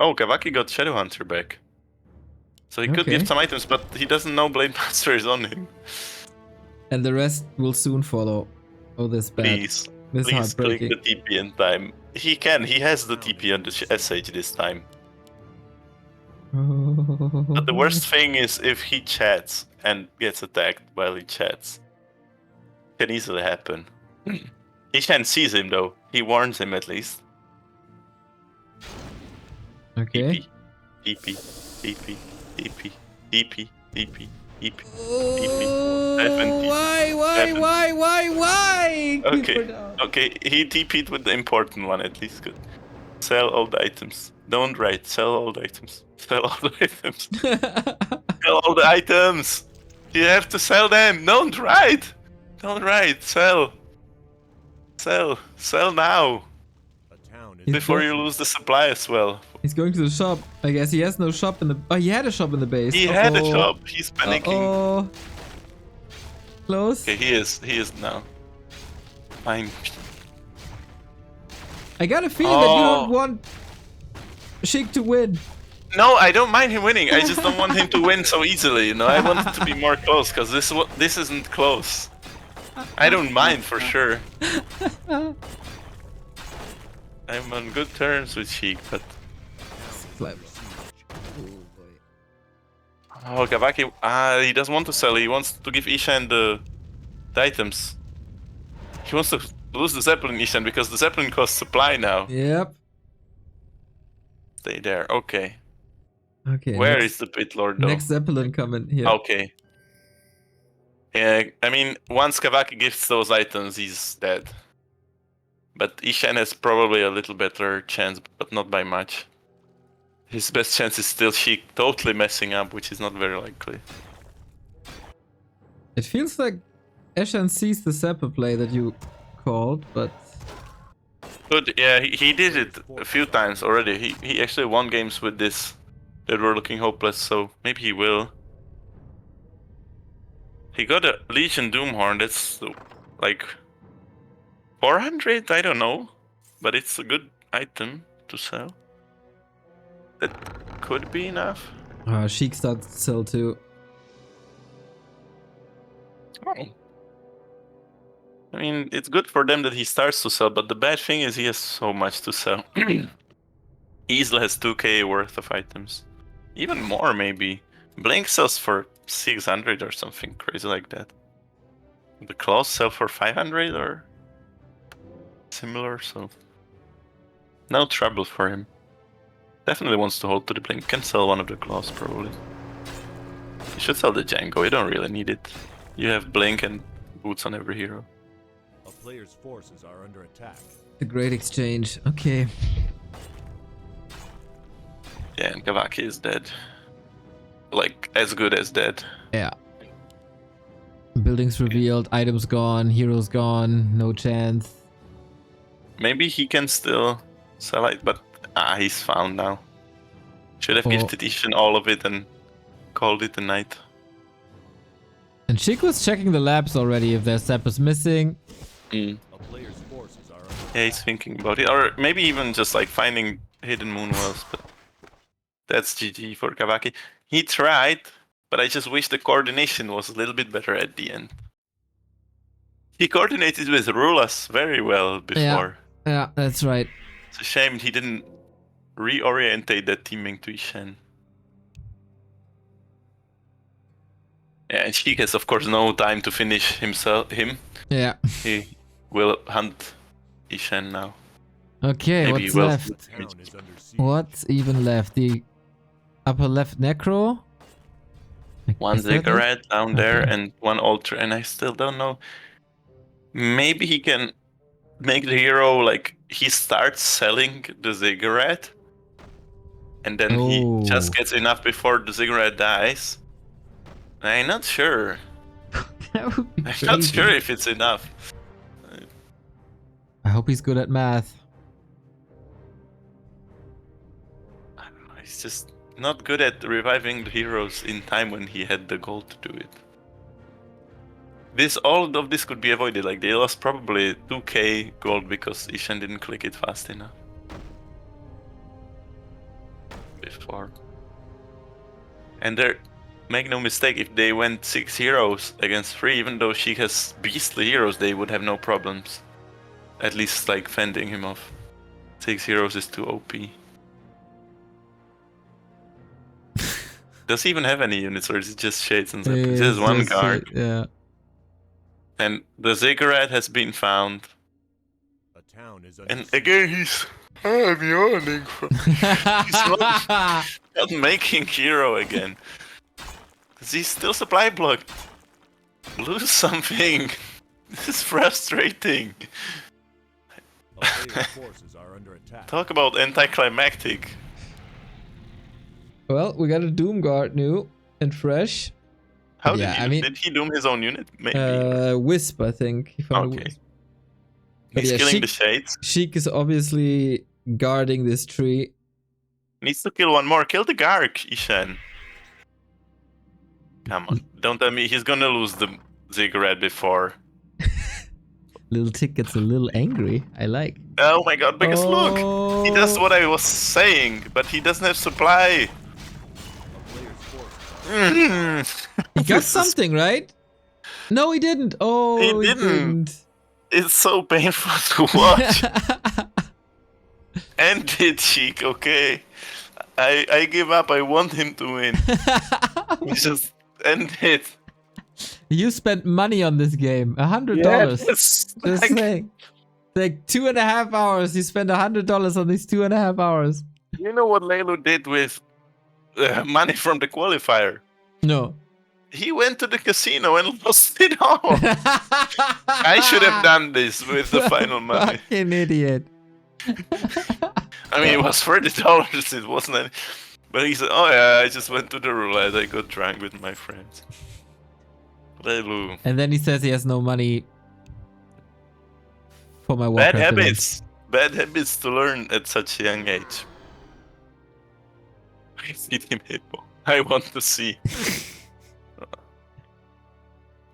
Oh, Kavaki got Shadowhunter back. So he could Okay. give some items, but he doesn't know Blade Master is on him. And the rest will soon follow. Oh, this bad. Please, This please click heartbreaking. the TP in time. He has the TP on the SH this time. But the worst thing is if he chats and gets attacked while he chats. Can easily happen. Ishan sees him though. He warns him at least. Okay. TP, TP, TP, TP, TP, TP. Oh, FNT. why? Keep Okay, it down. okay. He TP'd with the important one at least. Good. Sell all the items. Don't write. Sell all the items. Sell all the items. Sell all the items. You have to sell them. Don't write. Don't write. Sell. Sell. Sell now. A town is He's Before go- you lose the supply as well. He's going to the shop. I guess he has no shop in the. Oh, he had a shop in the base. He had a Uh-oh. shop. He's panicking. Uh-oh. Close. Okay, he is now. Fine. I got a feeling that you Oh. don't want Sheik to win. No, I don't mind him winning. I just don't want him to win so easily. You know, I want it to be more close because this isn't close. I don't mind for sure. I'm on good terms with Sheik, but Clever. oh, Gavaki, he doesn't want to sell. He wants to give Ishan the items. He wants to lose the Zeppelin, Ishan, because the Zeppelin costs supply now. Yep. Stay there. Okay. Okay. Where next, is the Pit Lord though? next Zeppelin coming here? Okay. Yeah, I mean, once Kavaki gives those items, he's dead. But Ishan has probably a little better chance, but not by much. His best chance is still Sheik totally messing up, which is not very likely. It feels like Eshan sees the Zapper play that you called, but Good, yeah, he did it a few times already. He actually won games with this that were looking hopeless, so maybe he will. He got a Legion Doomhorn, that's like 400, I don't know. But it's a good item to sell. That could be enough. Sheik starts to sell too. Oh. I mean, it's good for them that he starts to sell, but the bad thing is he has so much to sell. Easily has 2k worth of items. Even more, maybe. Blink sells for 600 or something crazy like that. The claws sell for 500 or similar, so no trouble for him. Definitely wants to hold to the blink. Can sell one of the claws, probably. You should sell the Django, you don't really need it. You have blink and boots on every hero. A player's forces are under attack. The great exchange. Okay. Yeah, and Kavaki is dead. Like, as good as dead. Yeah. Buildings revealed, items gone, heroes gone, no chance. Maybe he can still sell it, but he's found now. Should have gifted Ishan all of it and called it a night. And Sheik was checking the labs already if their sap is missing. Mm. A player's forces are Yeah, he's thinking about it. Or maybe even just like finding hidden moon wells, but that's GG for Kawaki. He tried, but I just wish the coordination was a little bit better at the end. He coordinated with Rulas very well before. Yeah, that's right. It's a shame he didn't reorientate that teaming to Ishan. Yeah, and Sheik has of course no time to finish him. Yeah. He will hunt Ishan now. Okay, Maybe what's he will. left? town is under siege. What's even left? The upper left necro? One Is that it? ziggurat down there Okay. and one altar, and I still don't know. Maybe he can make the hero like he starts selling the ziggurat, and then he just gets enough before the ziggurat dies. I'm not sure. That would be I'm crazy. not sure if it's enough. I hope he's good at math. I don't know, he's just not good at reviving the heroes in time when he had the goal to do it. All of this could be avoided. Like they lost probably 2k gold because Ishan didn't click it fast enough before. And make no mistake, if they went 6 heroes against 3, even though she has beastly heroes, they would have no problems. At least like fending him off. 6 heroes is too OP. Does he even have any units, or is it just shades and zeppelins? Just one guard. Yeah. And the ziggurat has been found. A town is under And siege. again I'm yawning. He's not making hero again. Does he still supply block? Lose something. This is frustrating. A player's forces are under attack. Talk about anticlimactic. Well, we got a Doom Guard new and fresh. How Yeah, I mean- did he doom his own unit? Maybe. Wisp, I think. He found a Okay. Wisp. But He's yeah, killing Sheik, the shades. Sheik is obviously guarding this tree. Needs to kill one more. Kill the Garg, Ishan. Come on. Don't tell me he's gonna lose the ziggurat before. Little Tick gets a little angry. I like. Oh my god, because look! He does what I was saying, but he doesn't have supply. A player's forces He got This is- something, right? No, he didn't. Oh, He didn't. It's so painful to watch. End it, Sheik, okay? I give up. I want him to win. Just end it. You spent money on this game. $100. Yes. Just saying. Like 2.5 hours. You spent $100 on these 2.5 hours. You know what Leilu did with money from the qualifier? No. He went to the casino and lost it all. I should have done this with the final money. Fucking idiot. I mean, it was $30. It wasn't any... But he said, oh yeah, I just went to the roulette. I got drunk with my friends. Leilu. And then he says he has no money for my Bad Warcraft event. habits. Bad habits to learn at such a young age. I see him hippo. I want to see.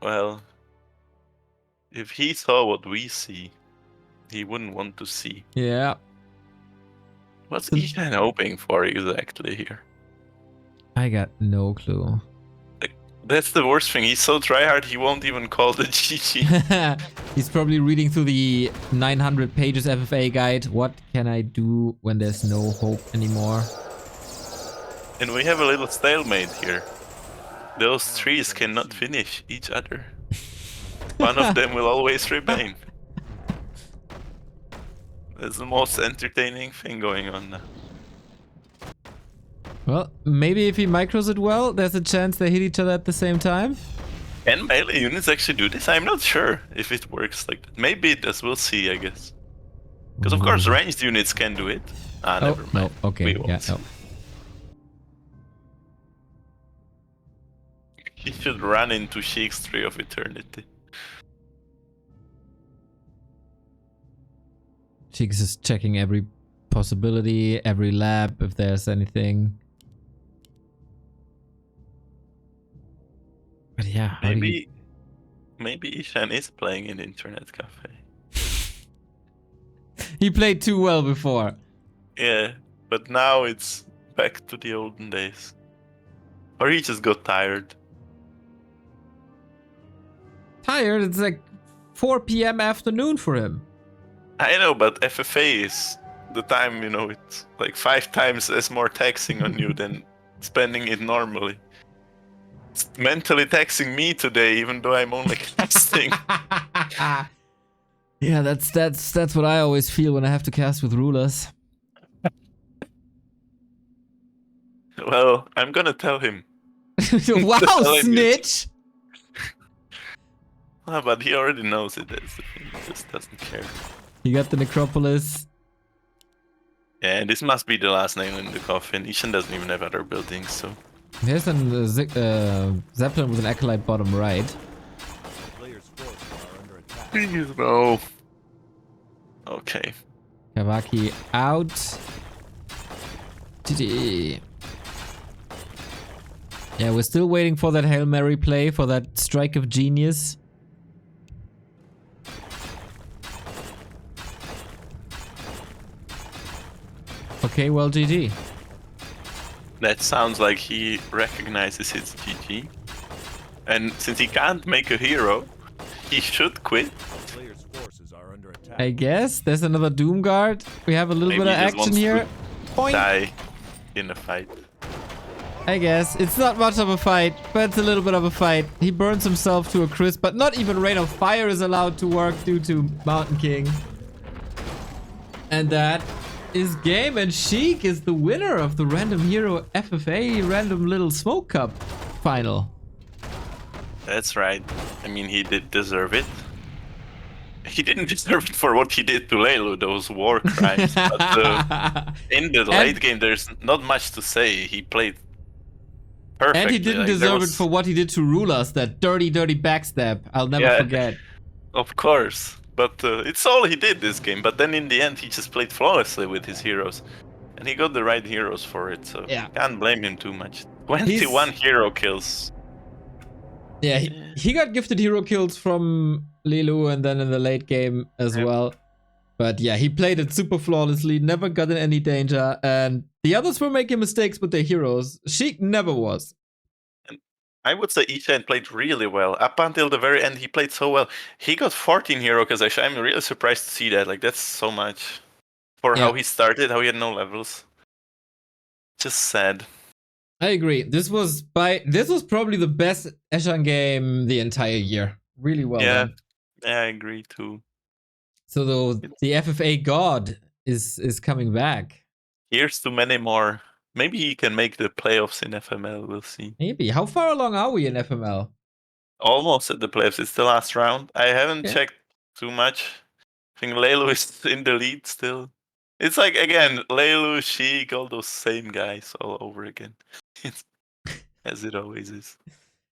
Well, if he saw what we see, he wouldn't want to see. Yeah. What's Ishan hoping for exactly here? I got no clue. That's the worst thing. He's so tryhard he won't even call the GG. He's probably reading through the 900 pages FFA guide. What can I do when there's no hope anymore? And we have a little stalemate here. Those trees cannot finish each other. One of them will always remain. That's the most entertaining thing going on now. Well, maybe if he micros it well, there's a chance they hit each other at the same time. Can melee units actually do this? I'm not sure if it works like that. Maybe it does. We'll see, I guess. Because of course ranged units can do it. Ah, Oh, never mind. no. Okay, We won't. yeah, no. He should run into Sheik's Tree of Eternity. She's just checking every possibility, every lab, if there's anything. But yeah, how do you... Maybe Ishan is playing in internet cafe. He played too well before. Yeah, but now it's back to the olden days. Or he just got tired. Tired? It's like 4 p.m. afternoon for him. I know, but FFA is the time, it's like 5 times as more taxing on you than spending it normally. It's mentally taxing me today, even though I'm only casting. Yeah, that's what I always feel when I have to cast with rulers. Well, I'm gonna tell him. Wow, Tell him snitch! but he already knows it. That's the thing. He just doesn't care. You got the necropolis. Yeah, this must be the last nail in the coffin. Ishan doesn't even have other buildings, so. Here's a Zeppelin with an acolyte bottom right. Player's forces are under attack. Please no. Okay. Kawaki out. GG. Yeah, we're still waiting for that Hail Mary play, for that strike of genius. Okay, well, GG. That sounds like he recognizes his GG. And since he can't make a hero, he should quit. Player's forces are under attack. I guess there's another Doom Guard. We have a little Maybe bit of he just action wants here. to Boink. die in a fight. I guess. It's not much of a fight, but it's a little bit of a fight. He burns himself to a crisp, but not even Rain of Fire is allowed to work due to Mountain King. And that is game, and Sheik is the winner of the Random Hero FFA Random Little Smoke Cup final. That's right. I mean, he did deserve it. He didn't deserve it for what he did to Leilu, those war crimes. But in the late game, there's not much to say. He played perfectly. And he didn't deserve it for what he did to Rulers, that dirty, dirty backstab. I'll never forget. Of course. But it's all he did this game. But then in the end, he just played flawlessly with his heroes. And he got the right heroes for it, so can't blame him too much. 21 hero kills. Yeah, he got gifted hero kills from Lilu and then in the late game as well. But yeah, he played it super flawlessly, never got in any danger, and the others were making mistakes with their heroes. Sheik never was. And I would say Ishan played really well. Up until the very end, he played so well. He got 14 hero kills, actually. I'm really surprised to see that. Like, that's so much. For how he started, how he had no levels. Just sad. I agree. This was probably the best Eshan game the entire year. Really well done. Yeah, I agree too. So the FFA god is coming back. Here's to many more. Maybe he can make the playoffs in FML. We'll see. Maybe. How far along are we in FML? Almost at the playoffs. It's the last round. I haven't checked too much. I think Leilu is in the lead still. It's like, again, Leilu, Sheik, all those same guys all over again. As it always is.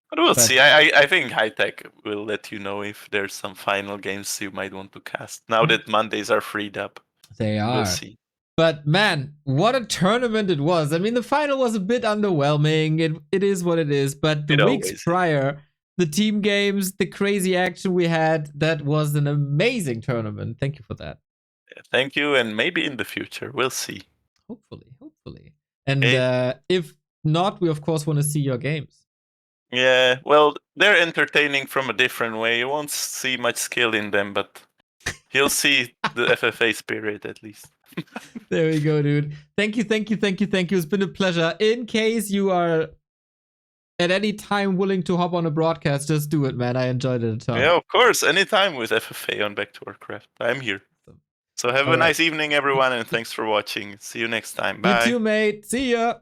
But we'll see. I think High Tech will let you know if there's some final games you might want to cast. Now that Mondays are freed up. They are. We'll see. But man, what a tournament it was. I mean, the final was a bit underwhelming. It is what it is. But the weeks prior, the team games, the crazy action we had, that was an amazing tournament. Thank you for that. Thank you, and maybe in the future. We'll see. Hopefully. And if not, we of course want to see your games. Yeah, well, they're entertaining from a different way. You won't see much skill in them, but you'll see the FFA spirit at least. There we go, dude. Thank you. It's been a pleasure. In case you are at any time willing to hop on a broadcast, just do it, man. I enjoyed it a ton. Yeah, of course. Anytime with FFA on Back to Warcraft. I'm here. So have a nice evening, everyone, and thanks for watching. See you next time. Bye. You too, mate. See ya.